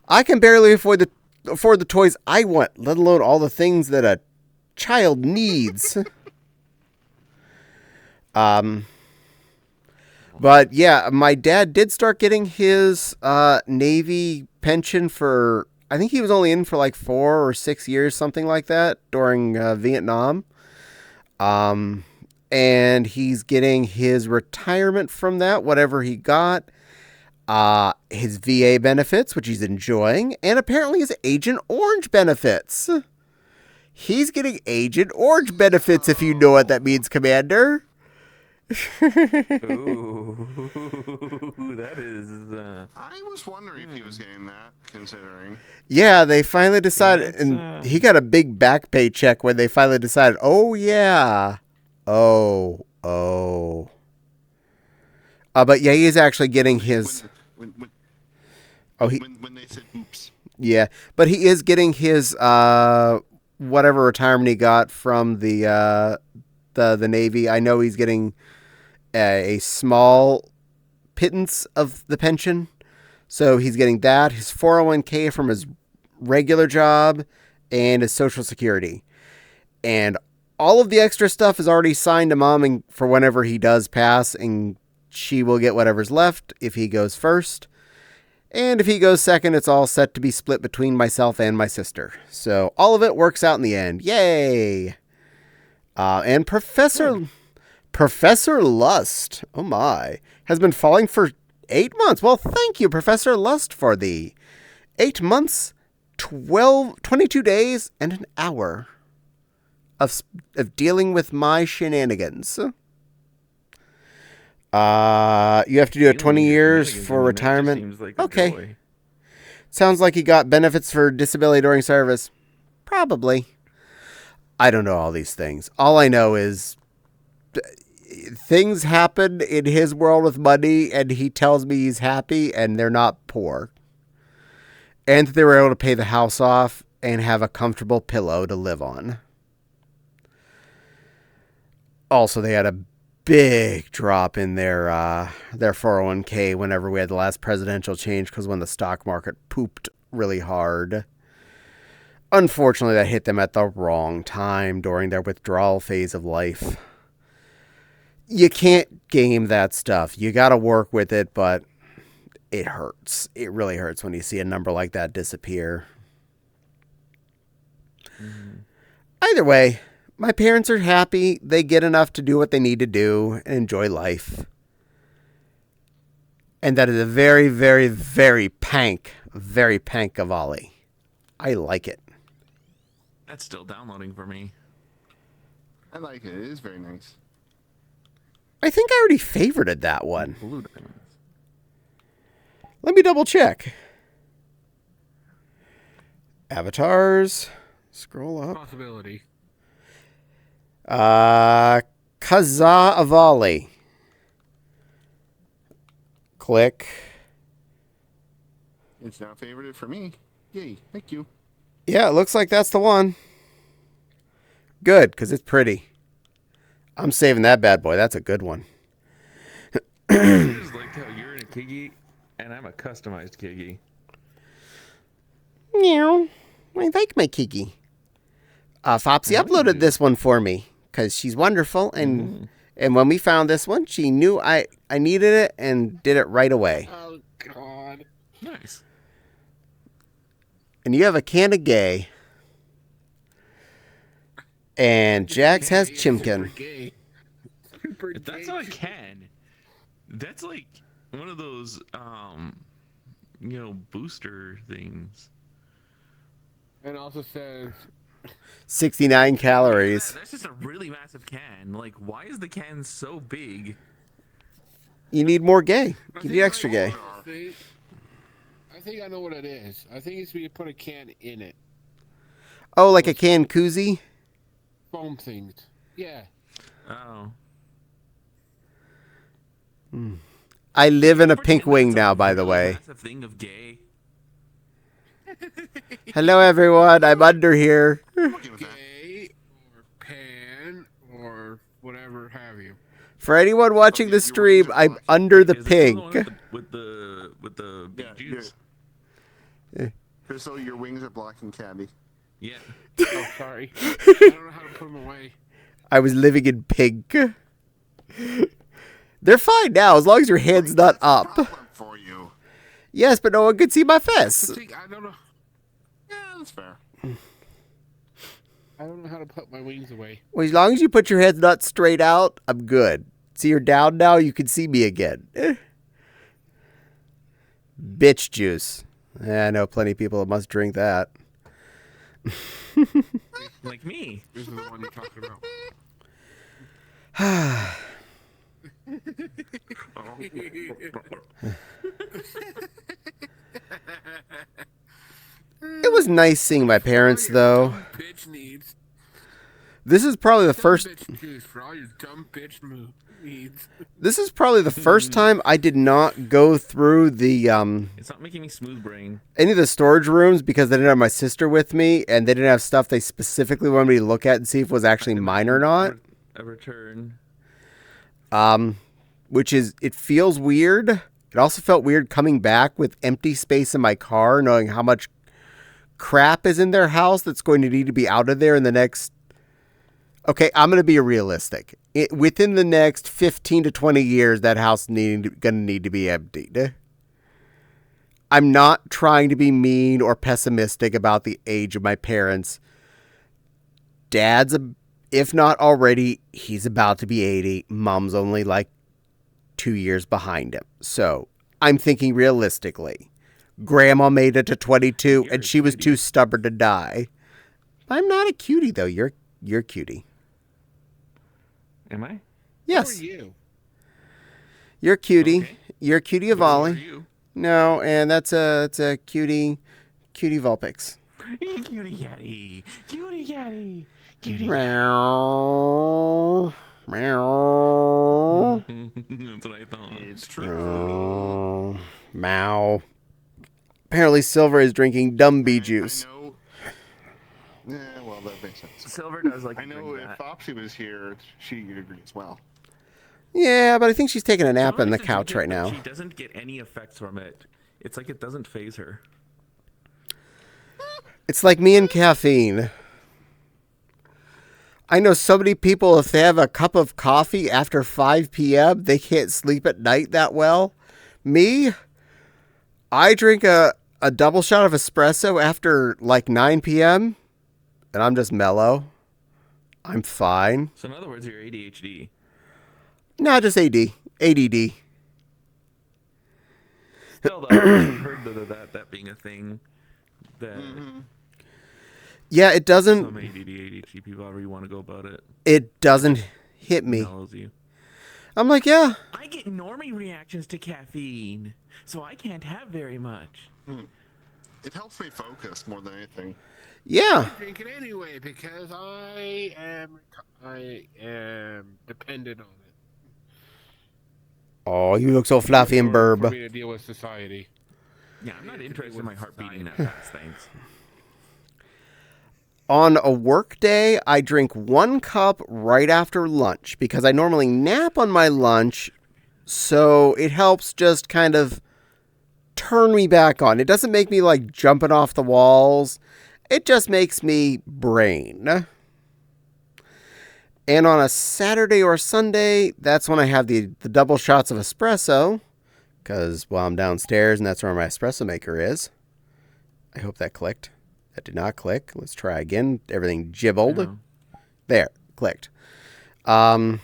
I can barely afford the toys I want, let alone all the things that a child needs. But yeah, my dad did start getting his Navy pension for, I think he was only in for like 4 or 6 years, something like that, during Vietnam. And he's getting his retirement from that, whatever he got. His VA benefits, which he's enjoying, and apparently his Agent Orange benefits. He's getting Agent Orange benefits, if you know what that means, Commander. Ooh, that is. I was wondering if he was getting that, considering. Yeah, they finally decided, That's, and he got a big back pay check when they finally decided, oh, yeah. Oh. But yeah, he is actually getting his... When they said oops. Yeah, but he is getting his whatever retirement he got from the Navy. I know he's getting a small pittance of the pension, so he's getting that, his 401k from his regular job, and his Social Security, and all of the extra stuff is already signed to Mom and for whenever he does pass, and she will get whatever's left if he goes first. And if he goes second, it's all set to be split between myself and my sister. So all of it works out in the end. Yay! And Professor Lust, oh my, has been falling for 8 months. Well, thank you, Professor Lust, for the 8 months, 22 days, and an hour of dealing with my shenanigans. You have to do it 20 years for retirement. Seems like a Okay. joy. Sounds like he got benefits for disability during service. Probably. I don't know all these things. All I know is things happen in his world with money, and he tells me he's happy, and they're not poor. And they were able to pay the house off and have a comfortable pillow to live on. Also, they had a big drop in their 401k whenever we had the last presidential change, because when the stock market pooped really hard. Unfortunately, that hit them at the wrong time during their withdrawal phase of life. You can't game that stuff. You got to work with it, but it hurts. It really hurts when you see a number like that disappear. Either way, my parents are happy. They get enough to do what they need to do and enjoy life. And that is a very, very, very pank Cavalli. I like it. That's still downloading for me. I like it. It is very nice. I think I already favorited that one. Blue diamonds. Let me double check. Avatars. Scroll up. Possibility. Kazavali. Click. It's now favorited for me. Yay. Thank you. Yeah, it looks like that's the one. Good, because it's pretty. I'm saving that bad boy. That's a good one. I just like how you're in a Kiggy and I'm a customized Kiggy. Meow. I like my Kiki. Fopsy uploaded this one for me because she's wonderful, and when we found this one, she knew I needed it and did it right away. Oh, God. Nice. And you have a can of gay. And Jax has Chimkin. Super gay. Super If that's gay. not a can, that's like one of those, booster things. And also says, 69 calories. That's just a really massive can. Like, why is the can so big? You need more gay. You need extra gay. I think I know what it is. I think it's when you put a can in it. Oh, like a can koozie? Foam things. Yeah. Oh. I live in a Pretend pink wing that's now, a by the really way. Massive thing of gay. Hello, everyone. I'm under here. Okay with that. Gay or pan or whatever have you. For anyone watching the stream, I'm under the Is this the one pink. with the big Yeah, juice? Crystal, your wings are blocking Caddie. Yeah. Oh, sorry. I don't know how to put them away. I was living in pink. They're fine now, as long as your hand's not up. Problem for you. Yes, but no one can see my face. See, I don't know. Yeah, that's fair. I don't know how to put my wings away. Well, as long as you put your head not straight out, I'm good. See, you're down now, you can see me again. Bitch juice. Yeah, I know plenty of people that must drink that. Like me. This is the one you're talking about. It was nice seeing my parents, though. Dumb bitch needs. This is probably the Dumb first. bitch juice for all your dumb bitch needs. This is probably the first time I did not go through the It's not making me smooth brain. any of the storage rooms because they didn't have my sister with me, and they didn't have stuff they specifically wanted me to look at and see if it was actually mine or not. A return. Which is, it feels weird. It also felt weird coming back with empty space in my car, knowing how much crap is in their house that's going to need to be out of there in the next. Okay, I'm going to be realistic. Within the next 15 to 20 years, that house going to need to be emptied. I'm not trying to be mean or pessimistic about the age of my parents. Dad's, if not already, he's about to be 80. Mom's only like 2 years behind him. So I'm thinking realistically. Grandma made it to 22 and she was too stubborn to die. I'm not a cutie though. You're a cutie. Am I? Yes, Who are you? you're a cutie. Okay. You're a cutie of Who are Ollie. you? No, and that's a cutie Vulpix. Cutie Caddie. Cutie Caddie. Cutie. Meow. Meow. That's what I thought. It's true. Meow. Meow. Apparently Silver is drinking Dumby juice. I know. Yeah, well, that makes sense. Silver does like. I know if Opsy was here, she would agree as well. Yeah, but I think she's taking a nap Silver on the likes to couch drink right it, but now. She doesn't get any effects from it. It's like it doesn't phase her. It's like me and caffeine. I know so many people, if they have a cup of coffee after 5 p.m., they can't sleep at night that well. Me, I drink a double shot of espresso after like 9 p.m., and I'm just mellow. I'm fine. So in other words, you're ADHD. No, just ADD. Still, though, I've heard that being a thing. That Yeah, it doesn't. some ADD, ADHD people, however you want to go about it, It doesn't hit me. mellows you. I'm like, yeah. I get normie reactions to caffeine, so I can't have very much. It helps me focus more than anything. Yeah. I drink it anyway because I am dependent on it. Oh, you look so fluffy and For burb. me to deal with society. Yeah, I'm not interested in my heart beating that fast, thanks. On a work day, I drink 1 cup right after lunch because I normally nap on my lunch, so it helps just kind of turn me back on. It doesn't make me like jumping off the walls. It just makes me brain. And on a Saturday or Sunday, that's when I have the double shots of espresso because, well, I'm downstairs and that's where my espresso maker is. I hope that clicked. That did not click. Let's try again. Everything jibbled. No. There, clicked. And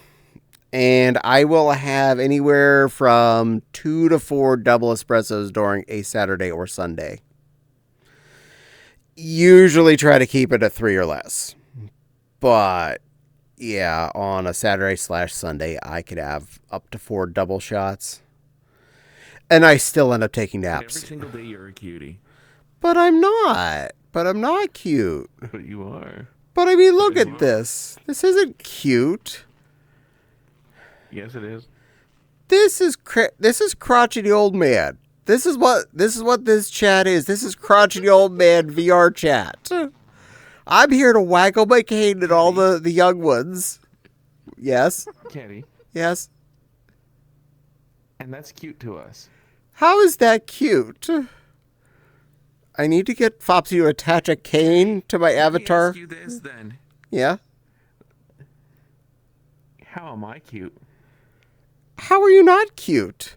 I will have anywhere from 2 to 4 double espressos during a Saturday or Sunday. Usually try to keep it at 3 or less. But, yeah, on a Saturday/Sunday, I could have up to 4 double shots. And I still end up taking Every naps. single day you're a cutie. But I'm not. But I'm not cute. But you are. But I mean, look at this. This isn't cute. Yes, it is. This is crotchety old man. This is what this chat is. This is crotchety old man VR chat. I'm here to waggle my cane at all the young ones. Yes. Caddie. Yes. And that's cute to us. How is that cute? I need to get Fopsy to attach a cane to my avatar. Let me ask you this then. Yeah. How am I cute? How are you not cute?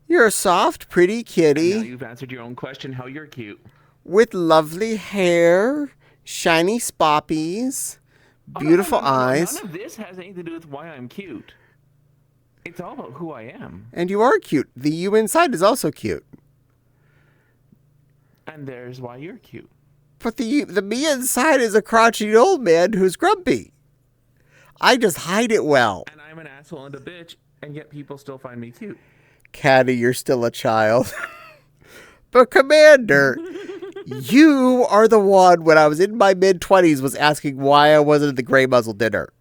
You're a soft, pretty Now kitty you've answered your own question how you're cute. with lovely hair, shiny spoppies, beautiful eyes. None of this has anything to do with why I'm cute. It's all about who I am. And you are cute. The you inside is also cute. And there's why you're cute. But the me inside is a crotchety old man who's grumpy. I just hide it well. And I'm an asshole and a bitch, and yet people still find me cute. Caddie, you're still a child. But Commander, you are the one when I was in my mid-20s was asking why I wasn't at the Grey Muzzle dinner.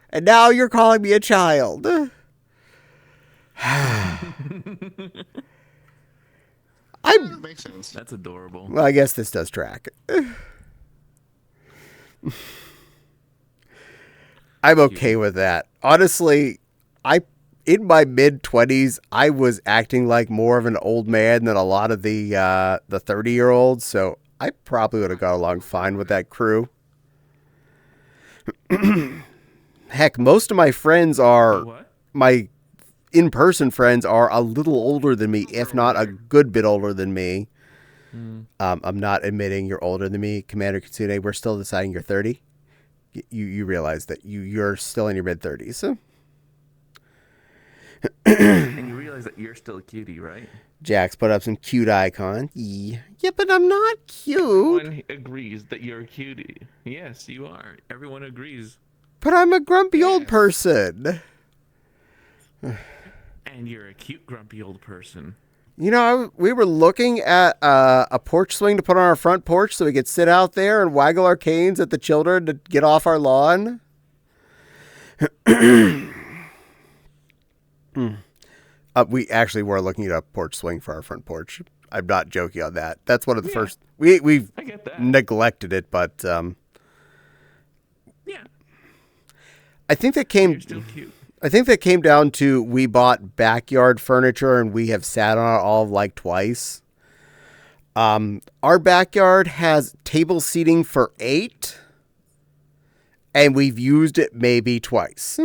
And now you're calling me a child. That makes sense. That's adorable. Well, I guess this does track. I'm okay with that. Honestly, in my mid-20s, I was acting like more of an old man than a lot of the 30-year-olds, so I probably would have got along fine with that crew. Heck, most of my friends are, What? my in-person friends are a little older than me, if not a good bit older than me. I'm not admitting you're older than me, Commander Kitsune. We're still deciding you're 30. You realize that you're still in your mid-30s. So? And you realize that you're still a cutie, right? Jax put up some cute icon. Yeah, but I'm not cute. Everyone agrees that you're a cutie. Yes, you are. Everyone agrees. But I'm a grumpy old Yes. person. And you're a cute, grumpy old person. You know, we were looking at a porch swing to put on our front porch so we could sit out there and waggle our canes at the children to get off our lawn. We actually were looking at a porch swing for our front porch. I'm not joking on that. That's one of the first. We've I get that. neglected it, but Yeah, I think that came. you're still cute. I think that came down to we bought backyard furniture and we have sat on it all of like twice. Our backyard has table seating for 8, and we've used it maybe twice.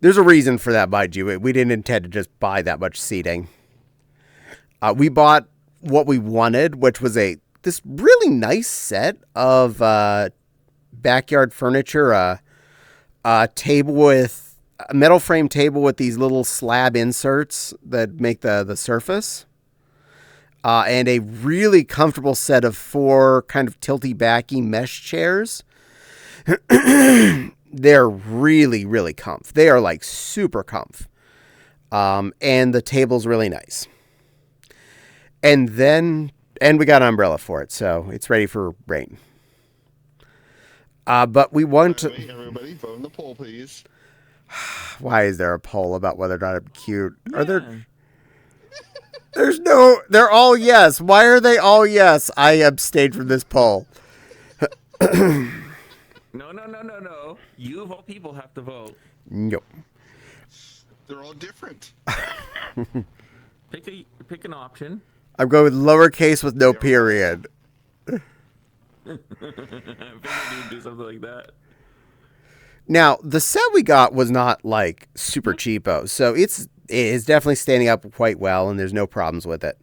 There's a reason for that, mind you. We didn't intend to just buy that much seating. We bought what we wanted, which was this really nice set of backyard furniture, a table with a metal frame table with these little slab inserts that make the surface. And a really comfortable set of 4 kind of tilty backy mesh chairs. They're really, really comf. They are like super comf. And the table's really nice. And we got an umbrella for it, so it's ready for rain. But we want to... Wait, everybody, vote in the poll, please. Why is there a poll about whether or not I'm cute? Yeah. Are there... They're all yes. Why are they all yes? I abstained from this poll. No. You of all people have to vote. Nope. They're all different. Pick an option. I'm going with lowercase with no period. I figured you'd do something like that. Now, the set we got was not like super cheapo, so it is definitely standing up quite well, and there's no problems with it.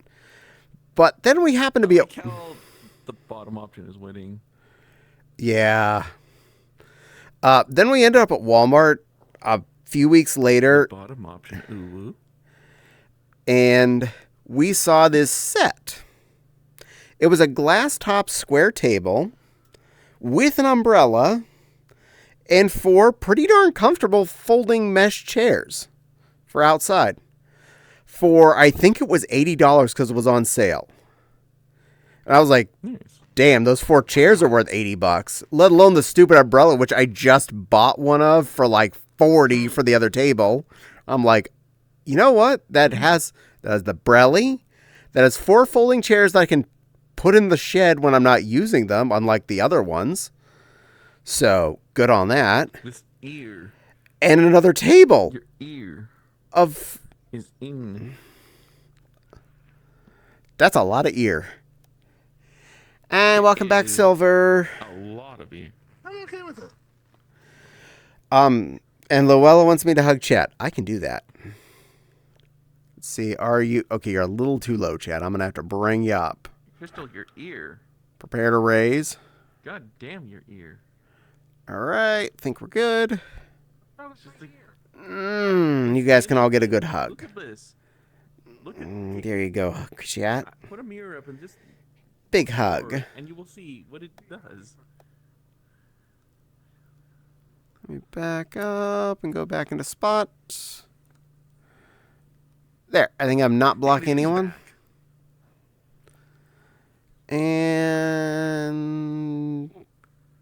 But then we happen to be... I like how the bottom option is winning. Yeah. Then we ended up at Walmart a few weeks later, Bottom option. Ooh. and we saw this set. It was a glass top square table with an umbrella and 4 pretty darn comfortable folding mesh chairs for outside. For, I think it was $80 because it was on sale. And I was like, Nice. damn, those 4 chairs are worth $80, let alone the stupid umbrella, which I just bought one of for like $40 for the other table. I'm like, you know what? That has the brelly, that has 4 folding chairs that I can put in the shed when I'm not using them, unlike the other ones. So, good on that. This ear. And another table Your ear of... is in. That's a lot of ear. And welcome back, is. Silver. A lot of ear. I'm okay with it. And Luella wants me to hug Chat. I can do that. Let's see, are you... Okay, you're a little too low, Chat. I'm going to have to bring you up. Crystal, your ear. Prepare to raise. God damn your ear. All right, think we're good. Just like, You guys can all get a good look hug. at this. Look at There you go, Chat. Put a mirror up and just Big hug. and you will see what it does. Let me back up and go back into spot. There, I think I'm not blocking anyone. And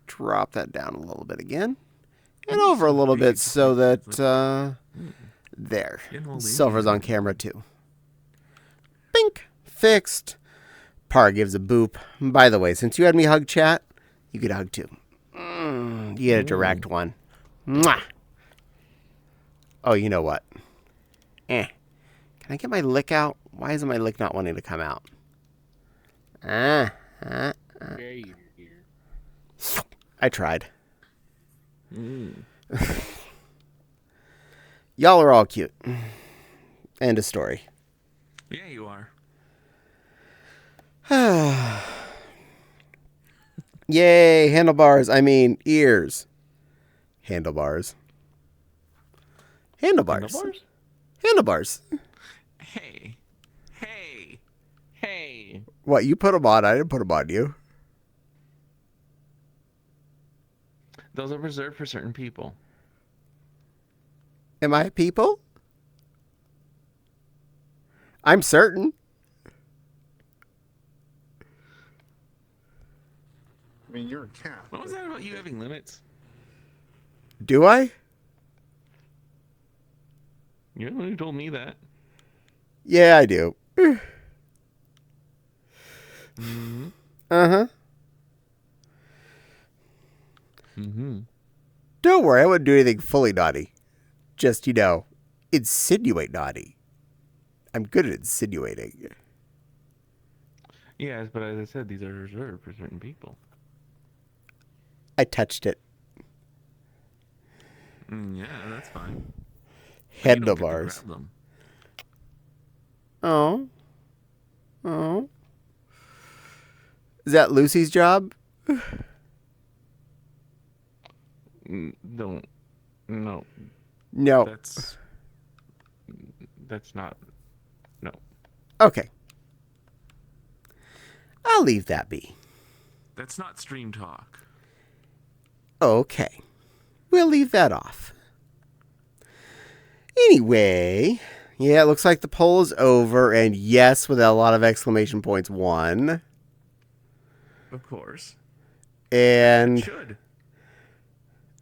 drop that down a little bit again. And over a little bit so that, there. Silver's on camera too. Bink! Fixed. Par gives a boop. By the way, since you had me hug Chat, you get a hug too. You get a direct one. Mwah! Oh, you know what? Can I get my lick out? Why isn't my lick not wanting to come out? There you hear. I tried. Y'all are all cute. End of story. Yeah, you are. Yay, handlebars. I mean, ears. Handlebars. Handlebars. Handlebars? Handlebars. Hey. What, you put them on? I didn't put them on you. Those are reserved for certain people. Am I a people? I'm certain. I mean, you're a cat. What was that about you having limits? Do I? You're the one who told me that. Yeah, I do. Mm-hmm. Uh-huh. Mm-hmm. Don't worry, I wouldn't do anything fully naughty. Just, insinuate naughty. I'm good at insinuating. Yes, but as I said, these are reserved for certain people. I touched it. Yeah, that's fine. Handlebars. Grab them. Oh. Oh. Is that Lucy's job? Don't. No. No. That's not. No. Okay. I'll leave that be. That's not stream talk. Okay. We'll leave that off. Anyway, yeah, it looks like the poll is over, and yes, with a lot of exclamation points, won. Of course. And It should.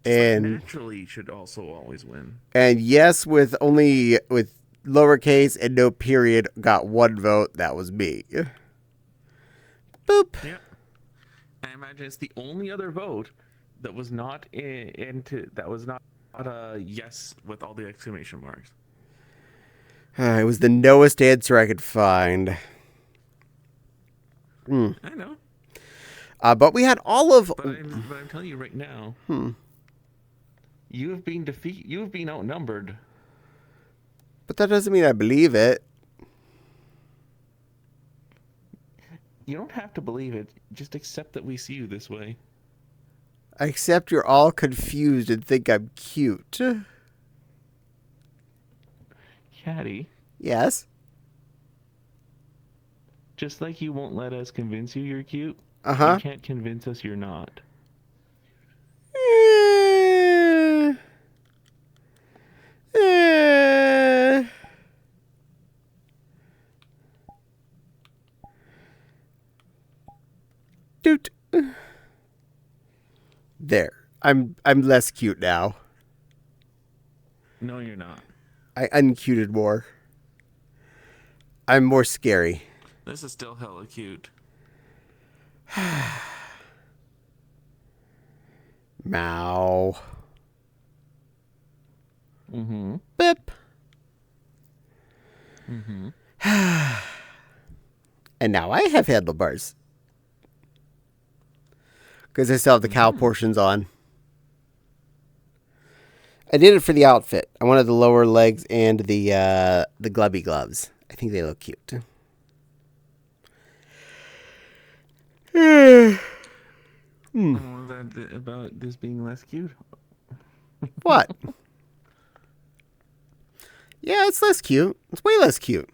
and Naturally should also always win. and yes, with lowercase and no period, got 1 vote. That was me. Boop. Yeah. I imagine it's the only other vote that was not not a yes with all the exclamation marks. It was the knowest answer I could find. I know. But we had all of. But I'm telling you right now. You have been You have been outnumbered. But that doesn't mean I believe it. You don't have to believe it. Just accept that we see you this way. I accept you're all confused and think I'm cute. Caddie, Yes. just like you won't let us convince you you're cute, Uh-huh. you can't convince us you're not. Doot. There. I'm less cute now. No, you're not. I uncuted more. I'm more scary. This is still hella cute. Meow. Mm-hmm. Bip. Mm-hmm. And now I have handlebars. Because I still have the cow portions on. I did it for the outfit. I wanted the lower legs and the glubby gloves. I think they look cute. About this being less cute. What? Yeah, it's less cute. It's way less cute.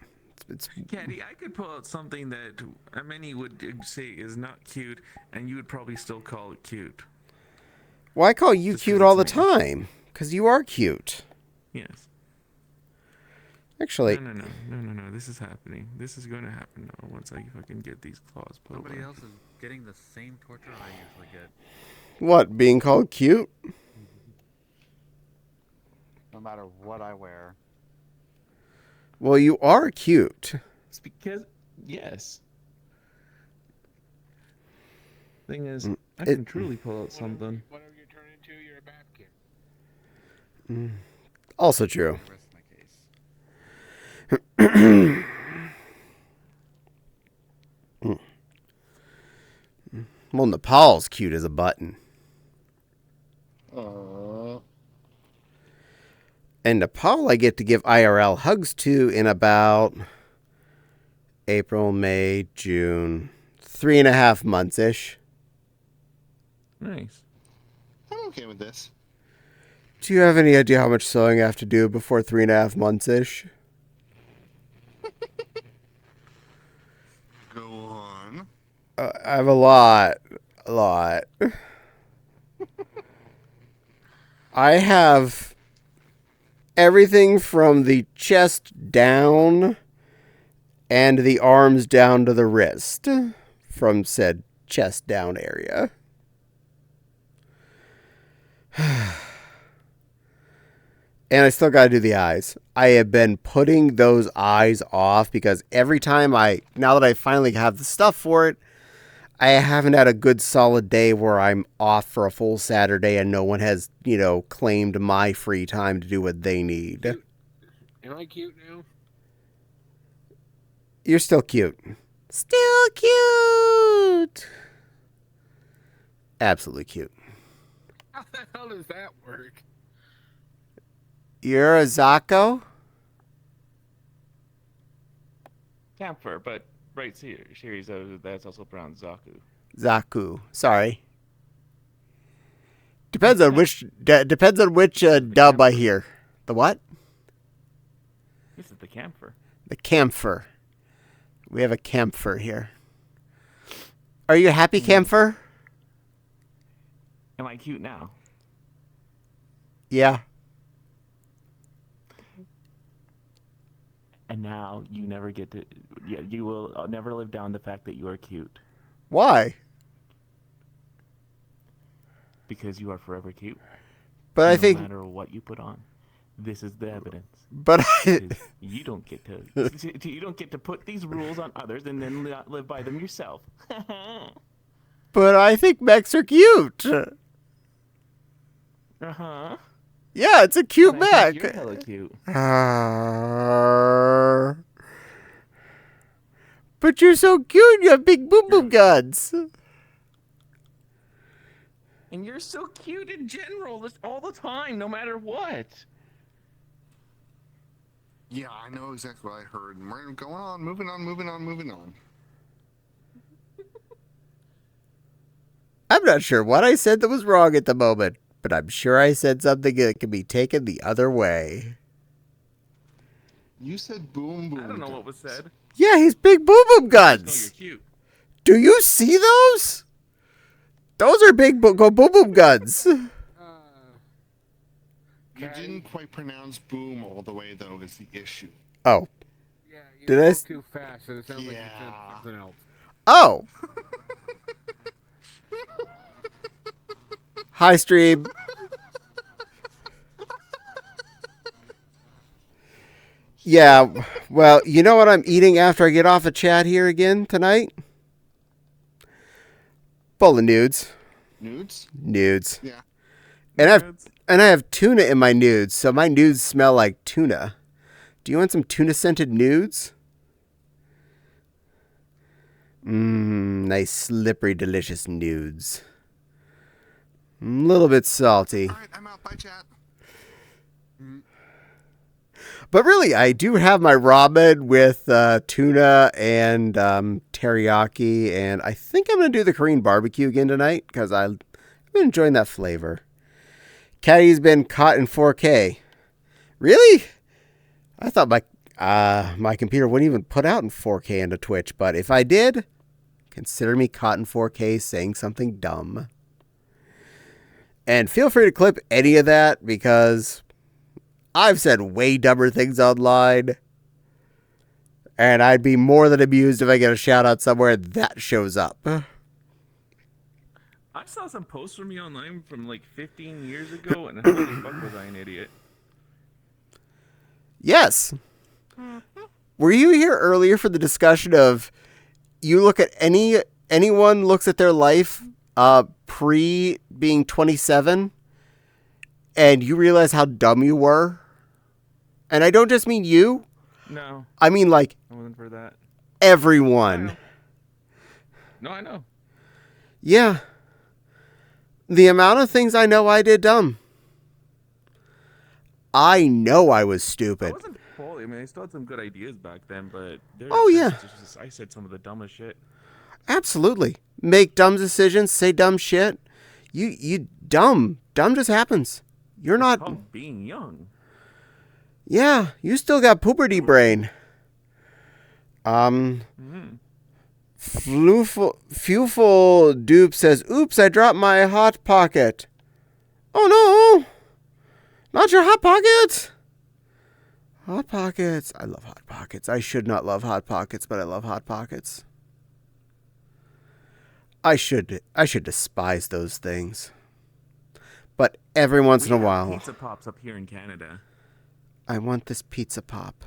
It's Caddie, I could pull out something that many would say is not cute, and you would probably still call it cute. Well, I call you Just 'cause cute all the it's me. time. Because you are cute. Yes. Actually, No. This is happening. This is going to happen now once I fucking get these claws put Somebody away. else is getting the same torture I usually get. what, being called cute? No matter what I wear. Well, you are cute. It's because, yes. Thing is, I it- can truly pull out something. Whatever you turn into, you're a babkin. Also true. I rest my case. Well, Nepal's cute as a button. And Nepal I get to give IRL hugs to in about April, May, June. 3.5 months-ish. Nice. I'm okay with this. Do you have any idea how much sewing I have to do before 3.5 months-ish? Go on. I have a lot. A lot. I have everything from the chest down and the arms down to the wrist from said chest down area. And I still got to do the eyes. I have been putting those eyes off because every time now that I finally have the stuff for it, I haven't had a good solid day where I'm off for a full Saturday and no one has, claimed my free time to do what they need. Am I cute now? You're still cute. Still cute. Absolutely cute. How the hell does that work? You're a Zako? Camphor, but right series that's also pronounced Zaku. Zaku. Sorry. Depends on which dub I hear. The what? This is the camphor. The camphor. We have a camphor here. Are you happy, camphor? Am I cute now? Yeah. And now you never get to. Yeah, you will never live down the fact that you are cute Why? because you are forever cute. But I no think. matter what you put on, this is the evidence. But Is you don't get to put these rules on others and then not live by them yourself. But I think mechs are cute. Uh-huh. Yeah, it's a cute I mech. think you're hella cute. But you're so cute. You have big boom boom guns. And you're so cute in general, just all the time, no matter what. Yeah, I know exactly what I heard. And we're going on, moving on. I'm not sure what I said that was wrong at the moment, but I'm sure I said something that can be taken the other way. You said boom boom. I don't know what guns. was said. Yeah, he's big boom boom No, guns. you're cute. Do you see those? Those are big boom boom guns. You Caddie? didn't quite pronounce boom all the way, though, is the issue. Oh. Yeah, you Did I spoke too fast, and it sounds like you said Yeah. something else. Oh. Hi, stream. Yeah, well, you know what I'm eating after I get off of chat here again tonight? Bowl of nudes. Nudes? Nudes. Yeah. And I have tuna in my nudes, so my nudes smell like tuna. Do you want some tuna scented nudes? Nice slippery delicious nudes. A little bit salty. All right, I'm out. Bye, chat. But really, I do have my ramen with tuna and teriyaki, and I think I'm going to do the Korean barbecue again tonight because I've been enjoying that flavor. Caddie's been caught in 4K. Really? I thought my computer wouldn't even put out in 4K into Twitch, but if I did, consider me caught in 4K saying something dumb. And feel free to clip any of that because I've said way dumber things online. And I'd be more than amused if I get a shout out somewhere that shows up. I saw some posts from me online from like 15 years ago, and how the fuck was I an idiot? Yes. Were you here earlier for the discussion of you look at anyone looks at their life pre being 27 and you realize how dumb you were? And I don't just mean you. No, I mean like I wasn't for that. everyone. No, I know. Yeah. The amount of things I know I did dumb. I know I was I stupid. wasn't fully. I mean, I still had some good ideas back then, but Oh, yeah. I said some of the dumbest shit. Absolutely. Make dumb decisions, say dumb shit. You dumb. Dumb just happens. You're not. Called being young. Yeah, you still got puberty brain. Fewful Dupe says, "Oops, I dropped my hot pocket." Oh no! Not your hot pocket! Hot pockets. I love hot pockets. I should not love hot pockets, but I love hot pockets. I should despise those things. But every once in a while, Pizza Pops up here in Canada. I want this pizza pop.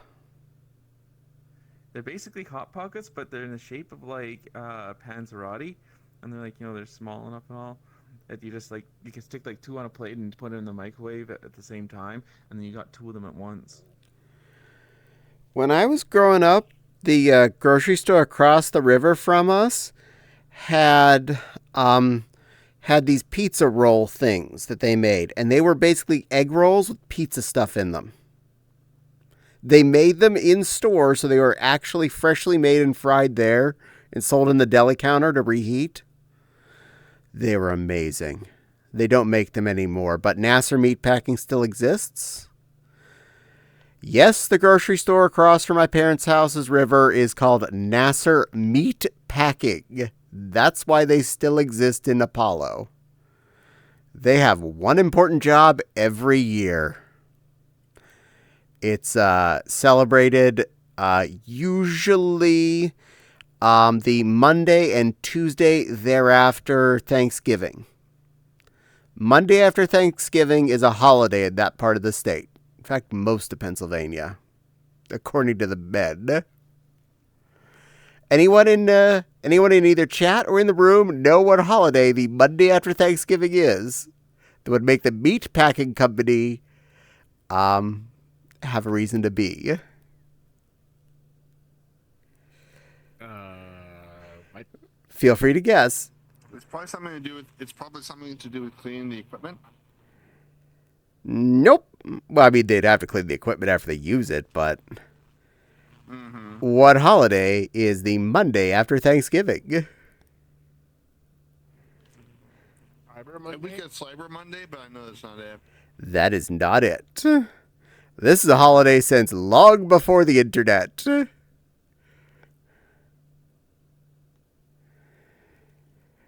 They're basically Hot Pockets, but they're in the shape of like Panzerotti, and they're like, they're small enough and all that you just like you can stick like two on a plate and put it in the microwave at the same time, and then you got two of them at once. When I was growing up, the grocery store across the river from us had these pizza roll things that they made, and they were basically egg rolls with pizza stuff in them. They made them in store, so they were actually freshly made and fried there and sold in the deli counter to reheat. They were amazing. They don't make them anymore, but Nasser Meatpacking still exists. Yes, the grocery store across from my parents' house's river is called Nasser Meat Packing. That's why they still exist in Apollo. They have one important job every year. It's celebrated usually the Monday and Tuesday thereafter Thanksgiving. Monday after Thanksgiving is a holiday in that part of the state. In fact, most of Pennsylvania, according to the Med. Anyone in either chat or in the room know what holiday the Monday after Thanksgiving is that would make the meat packing company have a reason to be? Feel free to guess. It's probably something to do with cleaning the equipment. Nope. Well, I mean, they'd have to clean the equipment after they use it, but what holiday is the Monday after Thanksgiving? We get Cyber Monday, but I know that's not it. That is not it. This is a holiday since long before the internet. And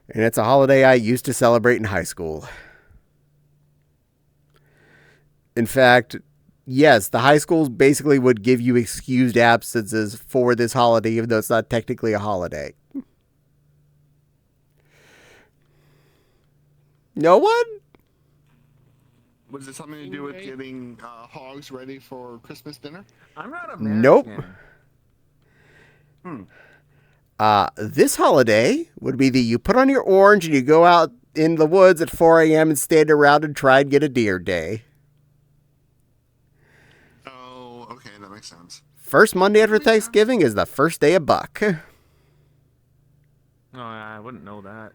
it's a holiday I used to celebrate in high school. In fact, yes, the high schools basically would give you excused absences for this holiday, even though it's not technically a holiday. No one? Was it something to do with getting hogs ready for Christmas dinner? I'm not American. Nope. This holiday would be you put on your orange and you go out in the woods at 4 a.m. and stand around and try and get a deer day. Oh, okay, that makes sense. First Monday after Thanksgiving is the first day of buck. Oh, I wouldn't know that.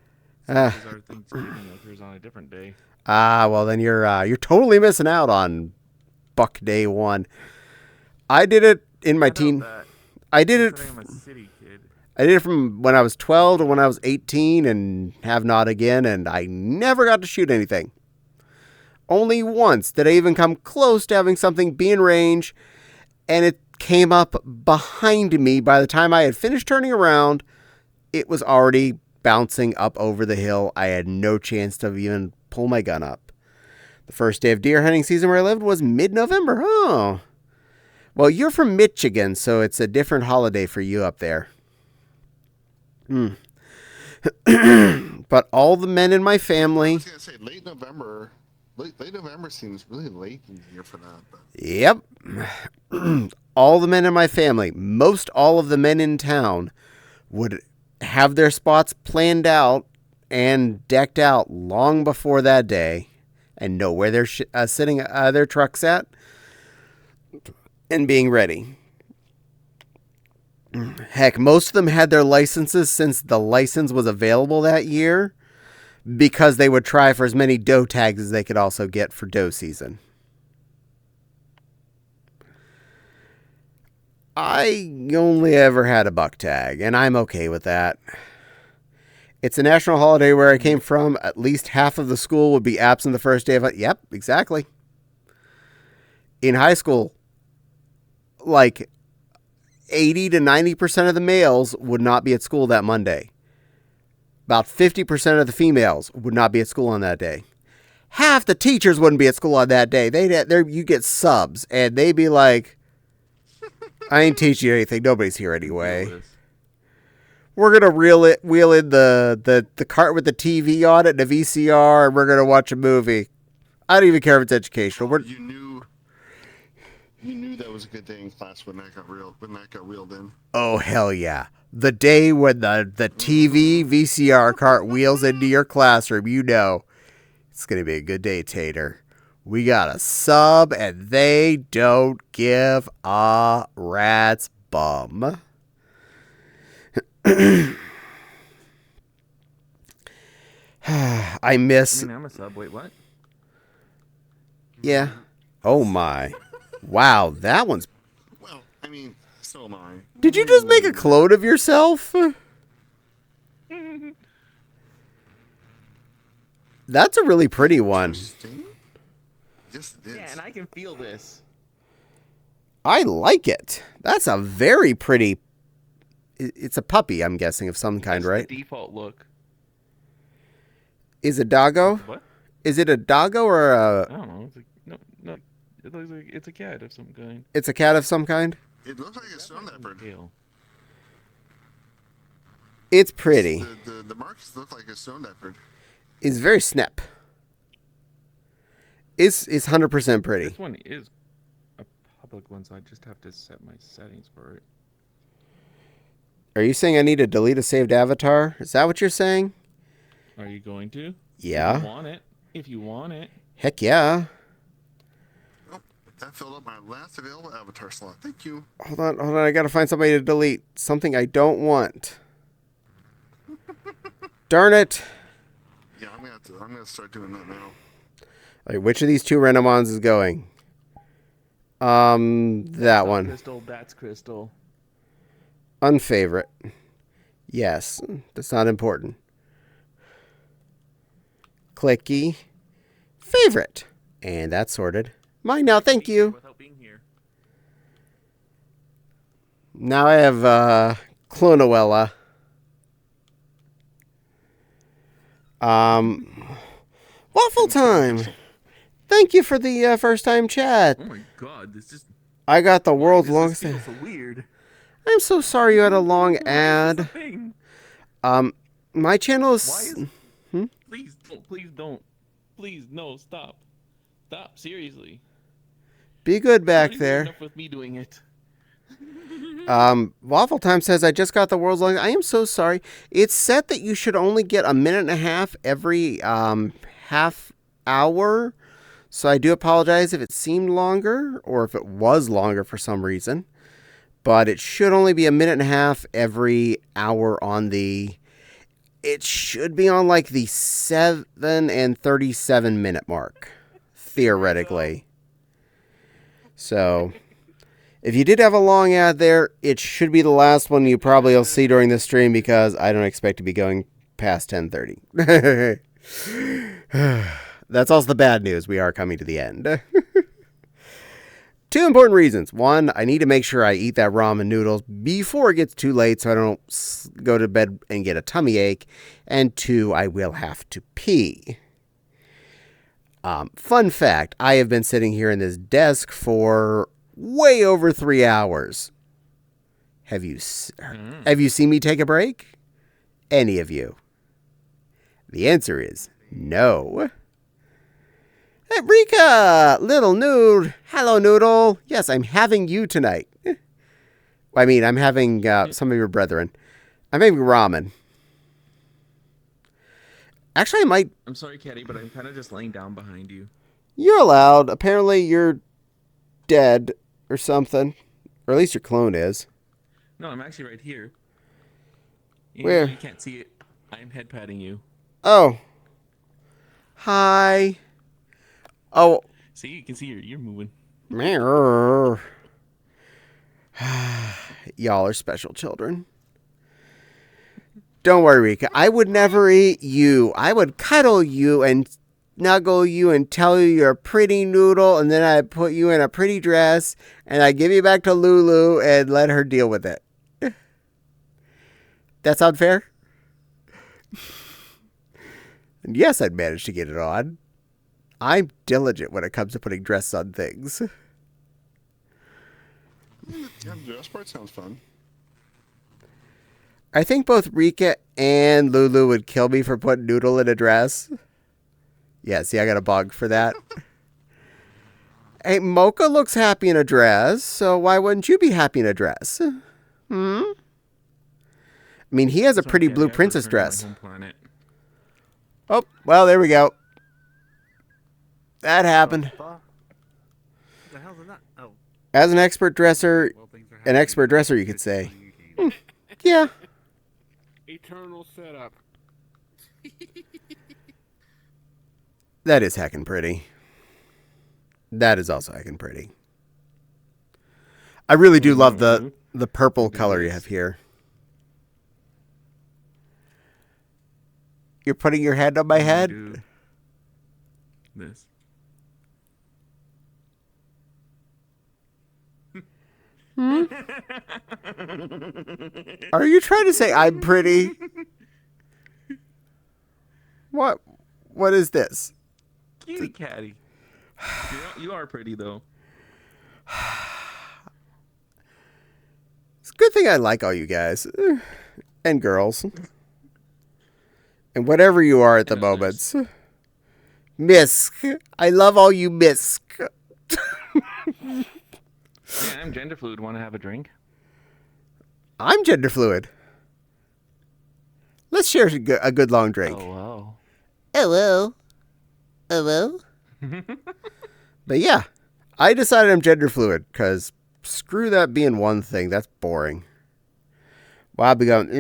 Uh. Because our Thanksgiving occurs on a different day. Well then you're totally missing out on Buck Day 1. I did it in my teen. I did it. I'm a city kid. I did it from when I was 12 to when I was 18 and have not again, and I never got to shoot anything. Only once did I even come close to having something be in range, and it came up behind me. By the time I had finished turning around, it was already bouncing up over the hill. I had no chance to even pull my gun up. The first day of deer hunting season where I lived was mid-November. Oh. Well, you're from Michigan, so it's a different holiday for you up there. But all the men in my family... I was going to say, late November seems really late in the year for that. But... Yep. All the men in my family, most all of the men in town, would have their spots planned out and decked out long before that day and know where they're sitting their trucks at and being ready. Heck, most of them had their licenses since the license was available that year because they would try for as many doe tags as they could also get for doe season. I only ever had a buck tag, and I'm okay with that. It's a national holiday where I came from. At least half of the school would be absent the first day of it. Yep, exactly. In high school, like 80 to 90% of the males would not be at school that Monday. About 50% of the females would not be at school on that day. Half the teachers wouldn't be at school on that day. You get subs, and they'd be like, I ain't teaching you anything. Nobody's here anyway. We're going to wheel in the cart with the TV on it and a VCR, and we're going to watch a movie. I don't even care if it's educational. You knew that was a good day in class when that got wheeled in. Oh, hell yeah. The day when the TV VCR cart wheels into your classroom, you know it's going to be a good day, Tater. We got a sub, and they don't give a rat's bum. I miss... I mean, I'm a sub. Wait, what? Yeah. Oh, my. Wow, that one's... Well, I mean, so am I. Did you just make a clone of yourself? That's a really pretty one. Yes, it is. Yeah, and I can feel this. I like it. That's a very pretty... It's a puppy, I'm guessing, of some kind, That's right? the default look. Is it doggo? What? Is it a doggo or I a... don't know. It's like no. It looks like it's a cat of some kind. It's a cat of some kind? It looks like a stone leopard. Tail. It's pretty. The marks look like a stone leopard. It's very snap. It's 100% pretty. This one is a public one, so I just have to set my settings for it. Are you saying I need to delete a saved avatar? Is that what you're saying? Are you going to? Yeah. If you want it. If you want it. Heck yeah. Oh, that filled up my last available avatar slot. Thank you. Hold on. I gotta find somebody to delete. Something I don't want. Darn it. Yeah, I'm gonna start doing that now. Like, which of these two random ones is going? That one. Crystal, that's Crystal. Unfavorite. Yes, that's not important. Clicky. Favorite. And that's sorted. Mine now, thank you. Without being here. Now I have, Clonoella. Waffle time. Thank you for the first time chat. Oh my god, this just I got the world's this longest. feels so weird. I'm so sorry you had a long Why is this a ad. thing? My channel Why is. is please don't. Please no, stop. Stop, seriously. Be good back Not even there. Enough with me doing it. Waffle Time says, I just got the world's longest. I am so sorry. It's set that you should only get a minute and a half every half hour. So I do apologize if it seemed longer or if it was longer for some reason. But it should only be a minute and a half every hour on the... It should be on like the 7 and 37 minute mark, theoretically. So... If you did have a long ad there, it should be the last one you probably will see during this stream because I don't expect to be going past 10:30. That's also the bad news. We are coming to the end. Two important reasons. One, I need to make sure I eat that ramen noodles before it gets too late so I don't go to bed and get a tummy ache. And two, I will have to pee. Fun fact, I have been sitting here in this desk for... way over 3 hours. Have you seen me take a break? Any of you? The answer is no. Hey, Rika! Little Nude! Hello, Noodle! Yes, I'm having you tonight. I mean, I'm having some of your brethren. I'm having ramen. Actually, I might... I'm sorry, Caddie, but I'm kind of just laying down behind you. You're allowed. Apparently, you're dead or something. Or at least your clone is. No, I'm actually right here. Where? You can't see it. I'm head patting you. Oh. Hi. Oh. See, you can see you're moving. Y'all are special children. Don't worry, Rika. I would never eat you. I would cuddle you and snuggle you and tell you you're a pretty noodle, and then I'd put you in a pretty dress, and I'd give you back to Lulu and let her deal with it. That sound fair? And yes, I'd manage to get it on. I'm diligent when it comes to putting dress on things. Yeah, the dress part sounds fun. I think both Rika and Lulu would kill me for putting Noodle in a dress. Yeah, see, I got a bug for that. Hey, Mocha looks happy in a dress, so why wouldn't you be happy in a dress? I mean, he has a pretty blue princess dress. Oh, well, there we go. That happened. What the hell's in that? Oh, As an expert dresser, well, things are an happening. expert dresser, you could say. Yeah. Eternal setup. That is heckin' pretty. That is also heckin' pretty. I really do love the purple color you have here. You're putting your hand on my head? Do this. Are you trying to say I'm pretty? What? What is this? Kitty Caddie. You are pretty though. It's a good thing I like all you guys and girls and whatever you are at the moment. Misk, I love all you Misk. Yeah, I'm gender fluid. Want to have a drink? I'm gender fluid. Let's share a good long drink. Oh wow. Hello. Hello. But yeah, I decided I'm gender fluid because screw that being one thing. That's boring. Well, I'll be going.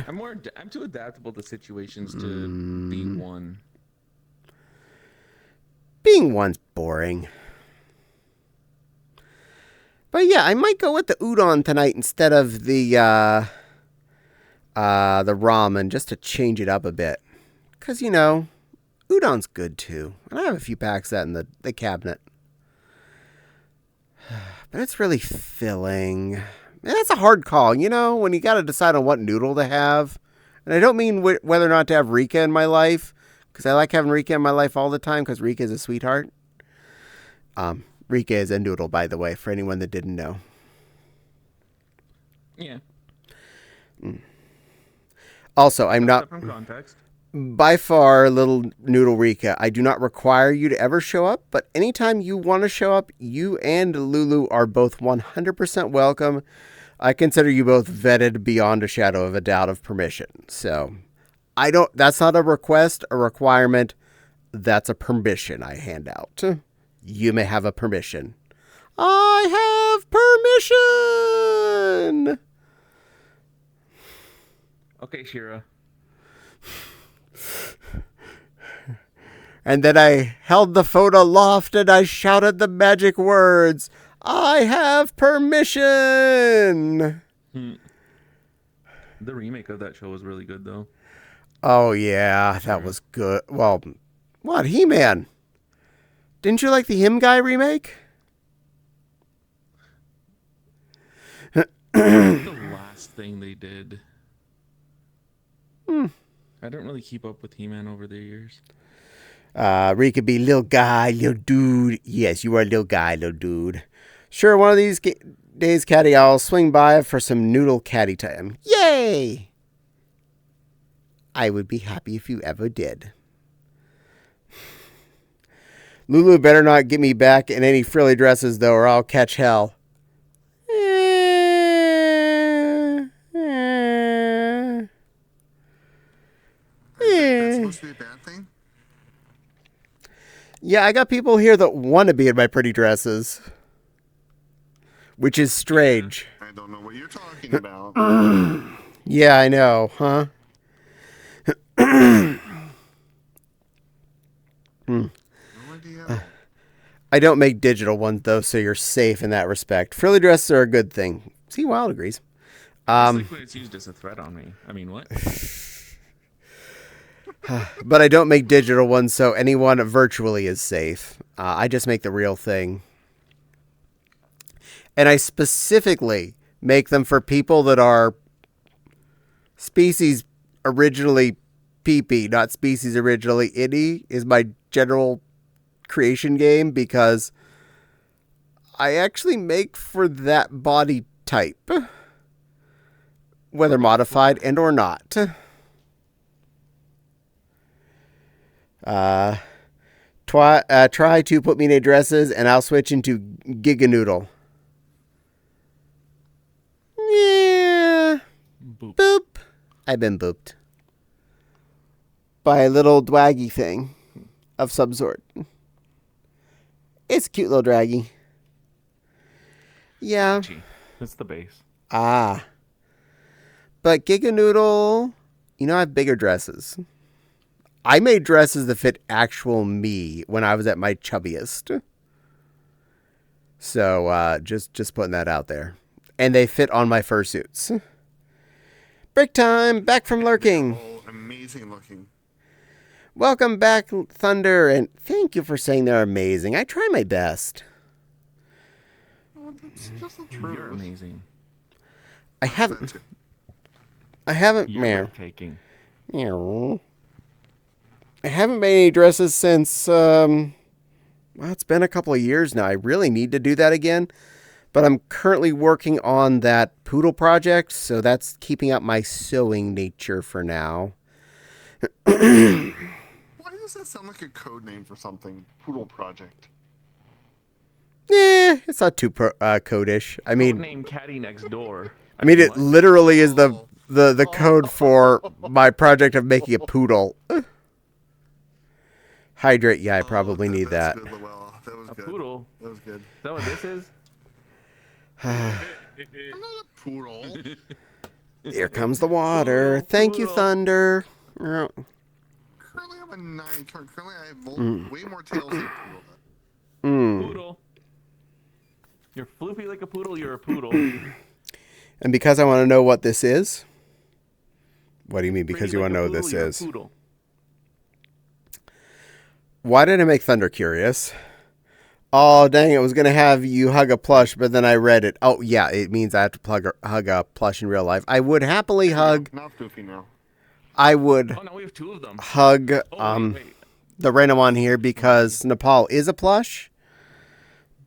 I'm too adaptable to situations to be one. Being one's boring. But yeah, I might go with the udon tonight instead of the ramen just to change it up a bit. Because, you know, udon's good too. And I have a few packs of that in the cabinet. But it's really filling. And that's a hard call, you know, when you got to decide on what noodle to have. And I don't mean whether or not to have Rika in my life. Because I like having Rika in my life all the time because Rika is a sweetheart. Rika is a noodle, by the way, for anyone that didn't know. Yeah. Also, I'm not, From context. by far, little noodle Rika. I do not require you to ever show up, but anytime you want to show up, you and Lulu are both 100% welcome. I consider you both vetted beyond a shadow of a doubt of permission. So, that's not a request, a requirement. That's a permission I hand out. You may have a permission. I have permission! Okay, Shira. And then I held the phone aloft and I shouted the magic words, I have permission! The remake of that show was really good, though. Oh, yeah, that was good. Well, what, He-Man? Didn't you like the Him Guy remake? The last thing they did. I don't really keep up with He-Man over the years. Rika be little guy, little dude. Yes, you are a little guy, little dude. Sure, one of these days, Caddie, I'll swing by for some noodle Caddie time. Yay! I would be happy if you ever did. Lulu better not get me back in any frilly dresses, though, or I'll catch hell. That's supposed to be a bad thing? Yeah, I got people here that want to be in my pretty dresses. Which is strange. I don't know what you're talking about. Yeah, I know, huh? No idea. I don't make digital ones, though, so you're safe in that respect. Frilly dresses are a good thing. See, Wild agrees. It's like when it's used as a threat on me. I mean, what? But I don't make digital ones, so anyone virtually is safe. I just make the real thing. And I specifically make them for people that are species originally pee-pee, not species originally itty, is my general creation game, because I actually make for that body type, whether modified and or not. Try to put me in dresses and I'll switch into Giganoodle. Yeah. Boop. I've been booped. By a little dwaggy thing of some sort. It's a cute little draggy. Yeah. It's the base. But Giganoodle, you know, I have bigger dresses. I made dresses that fit actual me when I was at my chubbiest. So, just putting that out there. And they fit on my fursuits. Break time, back from lurking. Oh, amazing looking. Welcome back, Thunder, and thank you for saying they're amazing. I try my best. it's just the truth. You're amazing. I That's haven't. it. I haven't. You're Meow. breathtaking. Meow. I haven't made any dresses since. Well, it's been a couple of years now. I really need to do that again. But I'm currently working on that poodle project, so that's keeping up my sewing nature for now. Why does that sound like a code name for something? Poodle Project. It's not too code-ish. I mean, Name Caddie next door. it What? literally is the code for my project of making a poodle. Hydrate, yeah, I probably need that. Good, Luella. That was A good. poodle. That was good. Is that what this is? I'm not a poodle. Here comes the water. Thank you, Thunder. Oh. Currently, I'm a 9. Currently, I have way more tails than a poodle. Poodle. You're floopy like a poodle. You're a poodle. And because I want to know what this is. What do you mean? Because Pretty you like want to a know what poodle, this you're a is? poodle. Why did I make Thunder curious? Oh, dang, it was going to have you hug a plush, but then I read it. Oh, yeah, it means I have to hug a plush in real life. I would happily hug. Not goofy now. I would Oh, now we have 2 of them. hug Wait. the random one here because Nepal is a plush.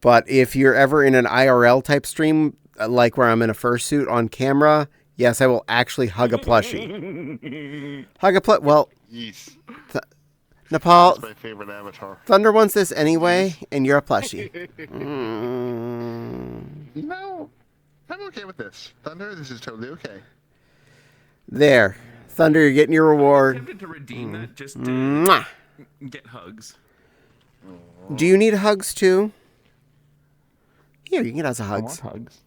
But if you're ever in an IRL type stream, like where I'm in a fursuit on camera, yes, I will actually hug a plushie. Hug a plush. Well, Yeesh. Nepal, That's my favorite avatar. Thunder wants this anyway, and you're a plushie. No, I'm okay with this. Thunder, this is totally okay. There. Thunder, you're getting your I'm reward. tempted to redeem that just to Mwah. get hugs. Do you need hugs too? Here, you can get us a I hugs. want hugs.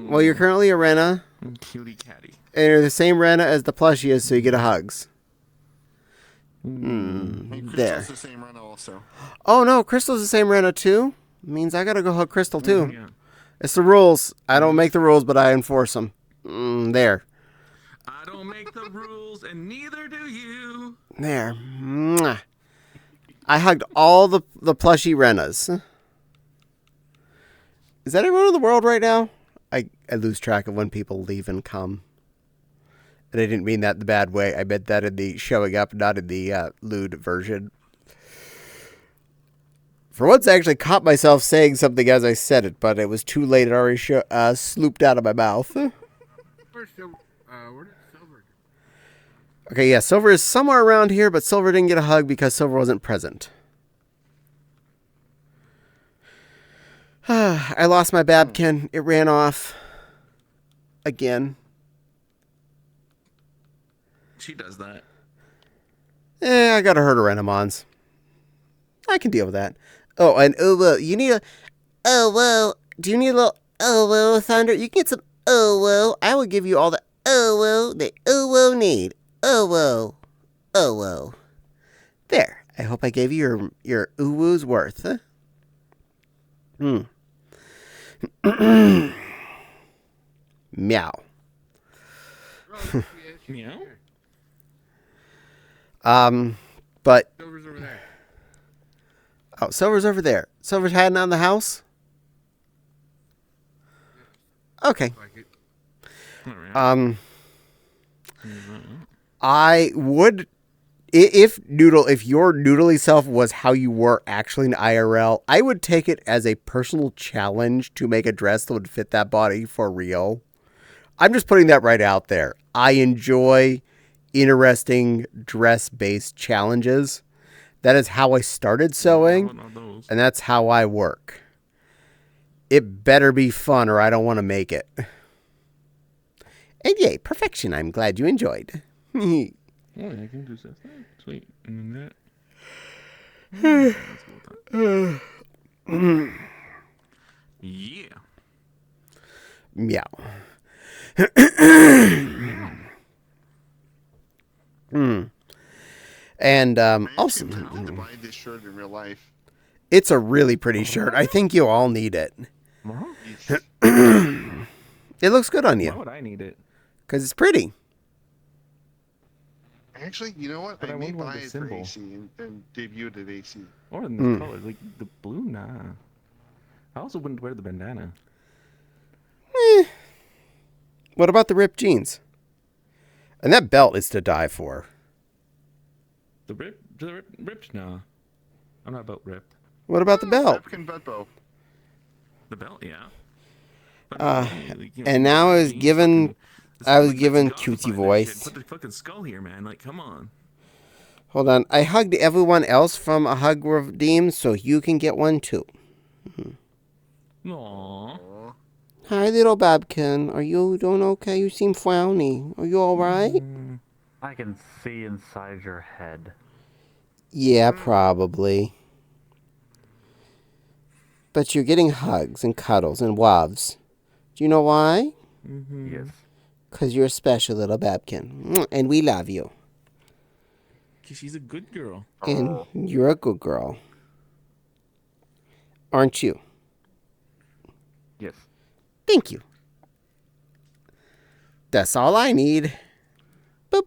Well, you're currently a Rena, Cutie Caddie. and you're the same Rena as the plushie is, so you get a hugs. And There. Crystal's the same run also. Oh no, Crystal's the same Rena too. Means I gotta go hug Crystal too. Yeah. It's the rules. I don't make the rules, but I enforce them. There. I don't make the rules, and neither do you. There. Mwah. I hugged all the plushie Renas. Is that everyone in the world right now? I lose track of when people leave and come. And I didn't mean that in the bad way. I meant that in the showing up, not in the lewd version. For once, I actually caught myself saying something as I said it, but it was too late. It already slooped out of my mouth. Where did Silver go? Okay, yeah, Silver is somewhere around here, but Silver didn't get a hug because Silver wasn't present. I lost my Babkin. It ran off. Again. She does that. I got a herd of Renamons. I can deal with that. Oh, and you need a... Oh, whoa. Do you need a little... Oh, whoa, Thunder? You can get some... Oh, whoa. I will give you all the... Oh, whoa. The oh, whoa need. Oh, whoa. Oh, whoa. There. I hope I gave you your ooh-woo's worth. Huh? Meow. Meow. But... Silver's over there. Oh, Silver's over there. Silver's hiding on the house? Okay. Like it. I would... If your noodly self was how you were actually in IRL, I would take it as a personal challenge to make a dress that would fit that body for real. I'm just putting that right out there. I enjoy interesting dress-based challenges. That is how I started sewing, and that's how I work. It better be fun or I don't want to make it. And yay, perfection. I'm glad you enjoyed. Oh, yeah, I can do stuff. Sweet. And then that. Yeah. Meow. And also, I need to buy this shirt in real life. it's a really pretty shirt. I think you all need it. It looks good on Why you would I need it? because it's pretty. Actually, you know what? But I I may would want buy the it for symbol. AC and debut it at AC. Or in the color, like the blue, nah. I also wouldn't wear the bandana. What about the ripped jeans? And that belt is to die for. The ripped? Nah. I'm not about ripped. What about the belt? African Betbo. The belt, yeah. But And now I was given Godify cutesy that shit. voice. Put the fucking skull here, man. Like, come on. Hold on. I hugged everyone else from a hug redeemed, so you can get one too. Aww. Hi, little Babkin. Are you doing okay? You seem frowny. Are you all right? I can see inside your head. Yeah, probably. But you're getting hugs and cuddles and loves. Do you know why? Mm-hmm. Yes. Because you're a special little Babkin. And we love you. Because she's a good girl. And you're a good girl. Aren't you? Yes. Thank you. That's all I need. Boop.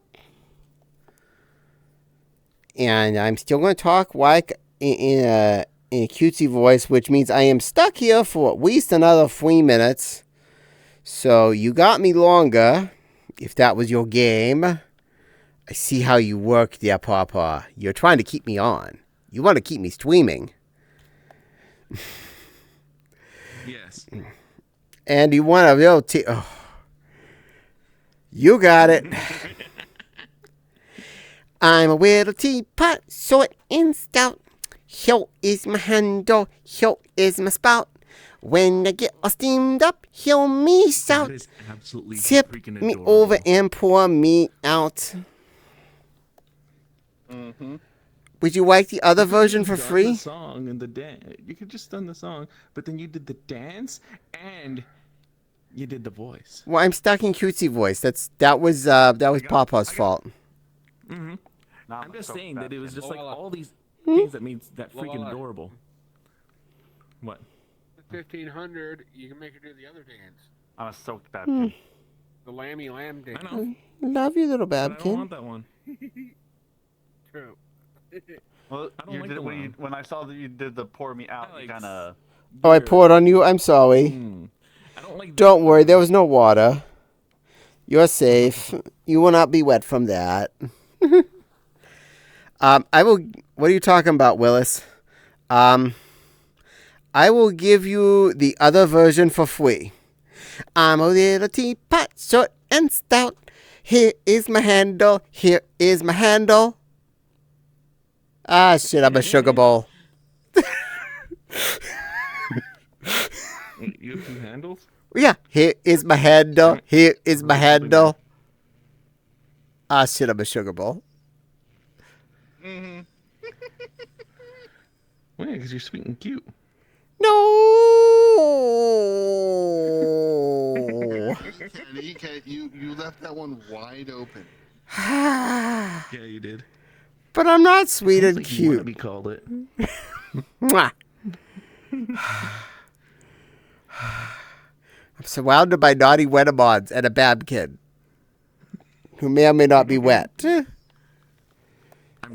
And I'm still going to talk like in a cutesy voice, which means I am stuck here for at least another 3 minutes. So you got me longer, if that was your game. I see how you work there, Papa. You're trying to keep me on. You want to keep me streaming. Yes. And you want a real oh. You got it. I'm a little teapot, short and stout. Here is my handle, here is my spout. When I get all steamed up, hear me shout. That is absolutely Tip freaking me adorable. over and pour me out. Mm-hmm. Would you like the other version for Done free? The song and the dance. You could just done the song, but then you did the dance and you did the voice. Well, I'm stuck in cutesy voice. That was Papa's fault. Mm-hmm. Nah, I'm just so saying that it was just like Lola. all these things that made that freaking Lola. adorable. What? 1500, you can make her do the other dance. I'm a soaked Babkin. The lammy lamb dance. I know, Love you, little but I don't Babkin. want that one. True. Well, I don't you like did the when, one. when I saw that you did the pour me out, I you like kind of. Oh, I poured on you? I'm sorry. I don't like. Don't worry, there was no water. You're safe. You will not be wet from that. I will. What are you talking about, Willis? I will give you the other version for free. I'm a little teapot, short and stout. Here is my handle. Here is my handle. Ah, shit! I'm a sugar bowl. You have two handles. Yeah, here is my handle. Here is my handle. Ah, shit! I'm a sugar bowl. Mm-hmm. Well, yeah, because you're sweet and cute. No. Caddie, you left that one wide open. Yeah, you did. But I'm not sweet Sounds and like you want to cute. be called it. Mwah. I'm surrounded by naughty Wetamons and a Babkin, who may or may not be wet. And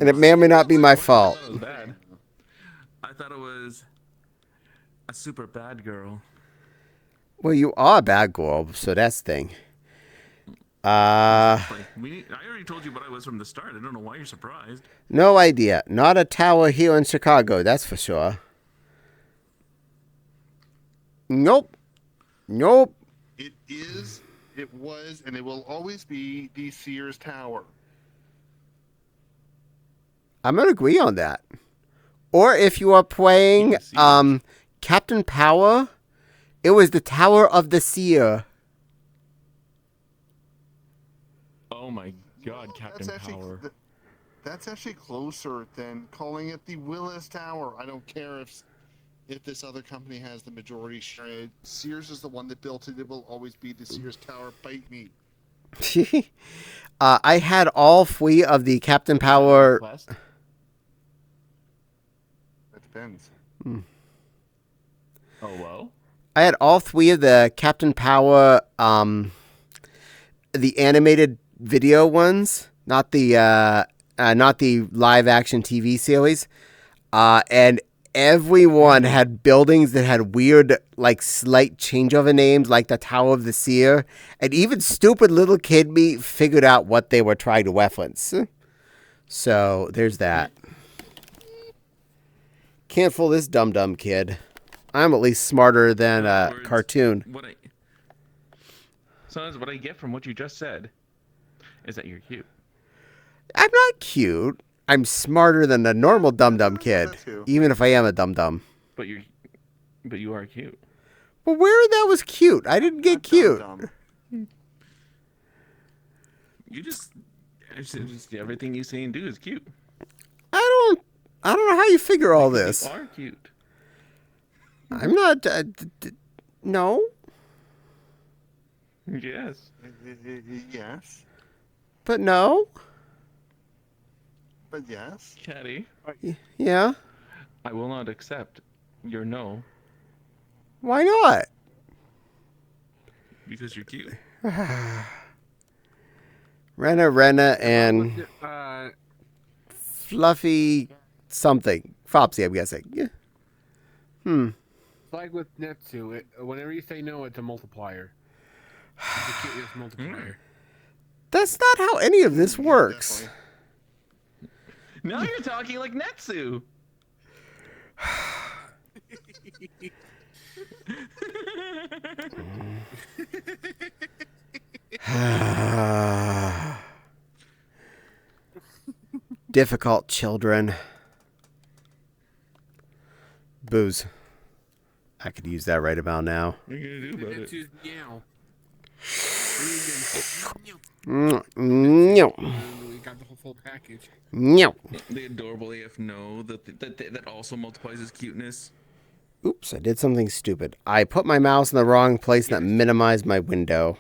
it may or may not be my fault. I thought it was bad. I thought it was a super bad girl. Well, you are a bad girl, so that's the thing. I already told you what I was from the start. I don't know why you're surprised. No idea. Not a tower here in Chicago, that's for sure. Nope. Nope. It is, it was, and it will always be the Sears Tower. I'm going to agree on that. Or if you are playing Captain Power, it was the Tower of the Seer. Oh my God, Captain Power. That's actually closer than calling it the Willis Tower. I don't care if this other company has the majority share. Sears is the one that built it. It will always be the Sears Tower. Bite me. I had all three of the Captain Power. That depends. Oh, well. I had all three of the Captain Power, the animated video ones, not the live action TV series, and everyone had buildings that had weird, like, slight change of names, like the Tower of the Seer, and even stupid little kid me figured out what they were trying to reference. So, there's that. Can't fool this dumb kid. I'm at least smarter than a Words, cartoon. Sometimes what I get from what you just said is that you're cute. I'm not cute. I'm smarter than a normal dumb kid, That too. even if I am a dumb. But you are cute. Well, where that was cute? I didn't get cute. Dumb. You just everything you say and do is cute. I don't know how you figure all this. You are cute. I'm not. No, Yes. Yes. but no. But yes. Caddie, Yeah. I will not accept your no Why not? because you're cute. Renna, and Fluffy something. Fopsy, I'm guessing. Yeah. Like with Netsu, whenever you say no, it's a multiplier. It's a cuteness multiplier. That's not how any of this works. Definitely. Now you're talking like Netsu. Difficult children. Booze. I could use that right about now. What are you gonna do about it? Netsu's meow. No. We got the whole full package. No. The adorable AF no that also multiplies his cuteness. Oops, I did something stupid. I put my mouse in the wrong place and that minimized my window.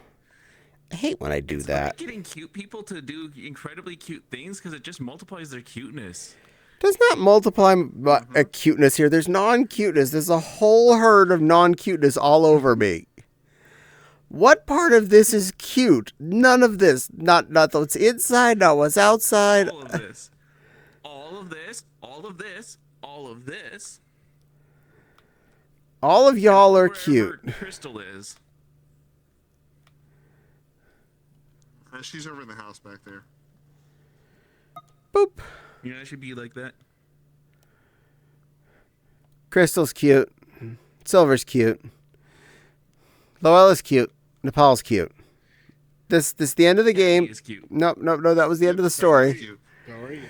I hate when I do It's that. like getting cute people to do incredibly cute things because it just multiplies their cuteness. Does not multiply a cuteness here. There's non-cuteness. There's a whole herd of non-cuteness all over me. What part of this is cute? None of this. Not what's inside, not what's outside. All of this. All of this. All of this. All of this. All of y'all are Wherever cute. Crystal is. She's over in the house back there. Boop. You know, I should be like that. Crystal's cute. Silver's cute. Loella's cute. Nepal's cute. This the end of the game. Is cute. No, that was the end of the story. Cute. Sorry.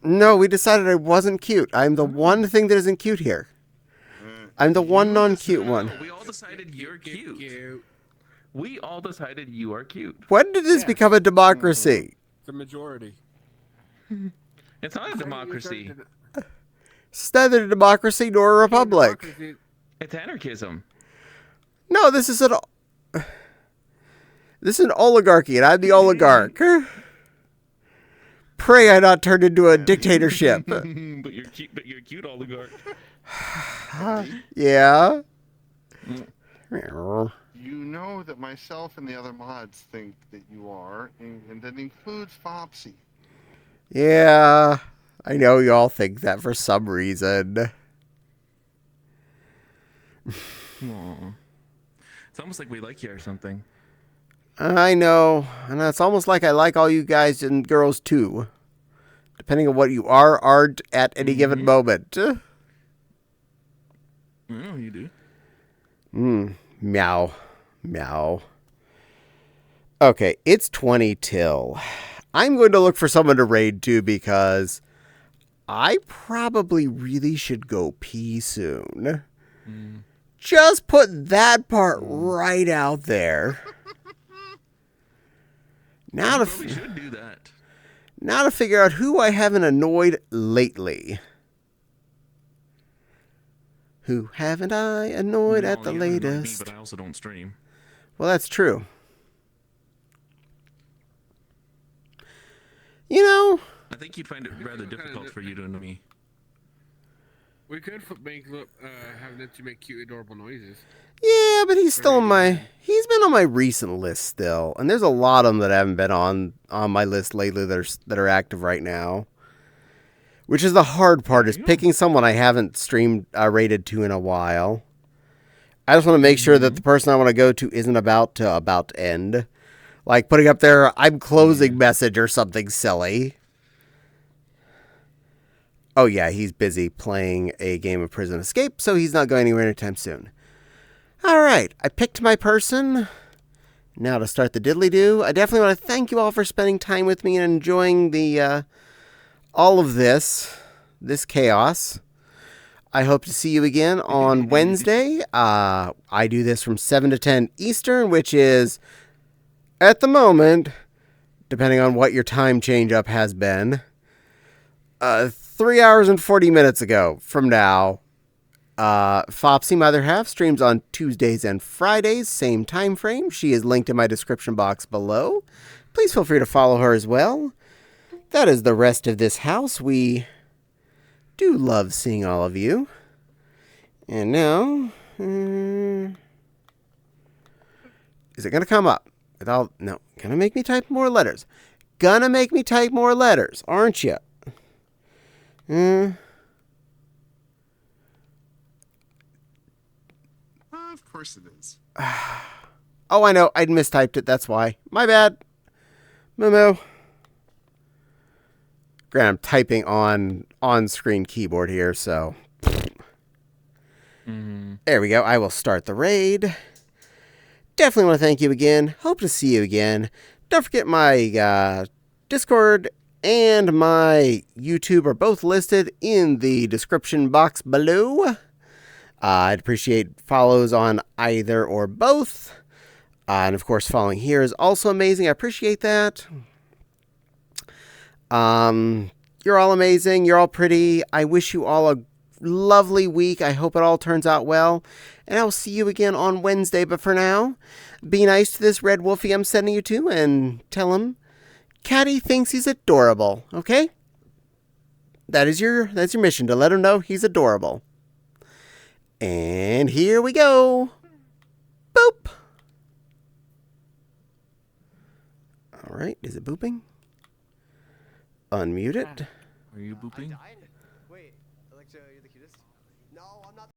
No, we decided I wasn't cute. I'm the one thing that isn't cute here. I'm the one non-cute one. We all decided you're cute. We all decided you are cute. When did this become a democracy? The majority. It's not a democracy. It's neither a democracy nor a republic. Democracy- It's anarchism. No, this is an oligarchy, and I'm the oligarch. Pray I not turn into a dictatorship. But you're cute. But you're a cute oligarch. Yeah. You know that myself and the other mods think that you are, and that includes Fopsy. Yeah. I know y'all think that for some reason. Aw. It's almost like we like you or something. I know. And it's almost like I like all you guys and girls too. Depending on what you aren't at any given moment. I know you do. Meow. Meow. Okay, it's 20 till. I'm going to look for someone to raid too because I probably really should go pee soon. Just put that part right out there. Now You to probably should do that. now to figure out who I haven't annoyed lately. Who haven't I annoyed No, at the you haven't annoyed me, latest? but I also don't stream. Well, that's true. You know, I think you'd find it rather difficult for you to annoy me. We could have Netsu make cute, adorable noises. yeah, but he's still on he's been on my recent list still, and there's a lot of them that haven't been on my list lately that are active right now. Which is the hard part, There is you go. picking someone I haven't streamed rated to in a while. I just want to make sure that the person I want to go to isn't about to end. Like putting up there, I'm closing message or something silly. Oh yeah, he's busy playing a game of Prison Escape, so he's not going anywhere anytime soon. Alright, I picked my person. Now to start the diddly-do. I definitely want to thank you all for spending time with me and enjoying the all of this chaos. I hope to see you again on Wednesday. I do this from 7 to 10 Eastern, which is, at the moment, depending on what your time change-up has been, 3 hours and 40 minutes ago from now. Fopsy, my other half, streams on Tuesdays and Fridays, same time frame. She is linked in my description box below. Please feel free to follow her as well. That is the rest of this house. We do love seeing all of you. And now, is it going to come up? No, gonna make me type more letters. Gonna make me type more letters, aren't you? Of course it is. Oh, I know. I'd mistyped it. That's why. My bad. Moo. Granted, I'm typing on-screen keyboard here, so. There we go. I will start the raid. Definitely want to thank you again. Hope to see you again. Don't forget my Discord and my YouTube are both listed in the description box below. I'd appreciate follows on either or both. And of course, following here is also amazing. I appreciate that. You're all amazing. You're all pretty. I wish you all a lovely week. I hope it all turns out well. And I'll see you again on Wednesday. But for now, be nice to this red wolfie I'm sending you to and tell him Caddie thinks he's adorable. Okay? That's your mission, to let him know he's adorable. And here we go. Boop. All right. Is it booping? Unmute it. Are you booping?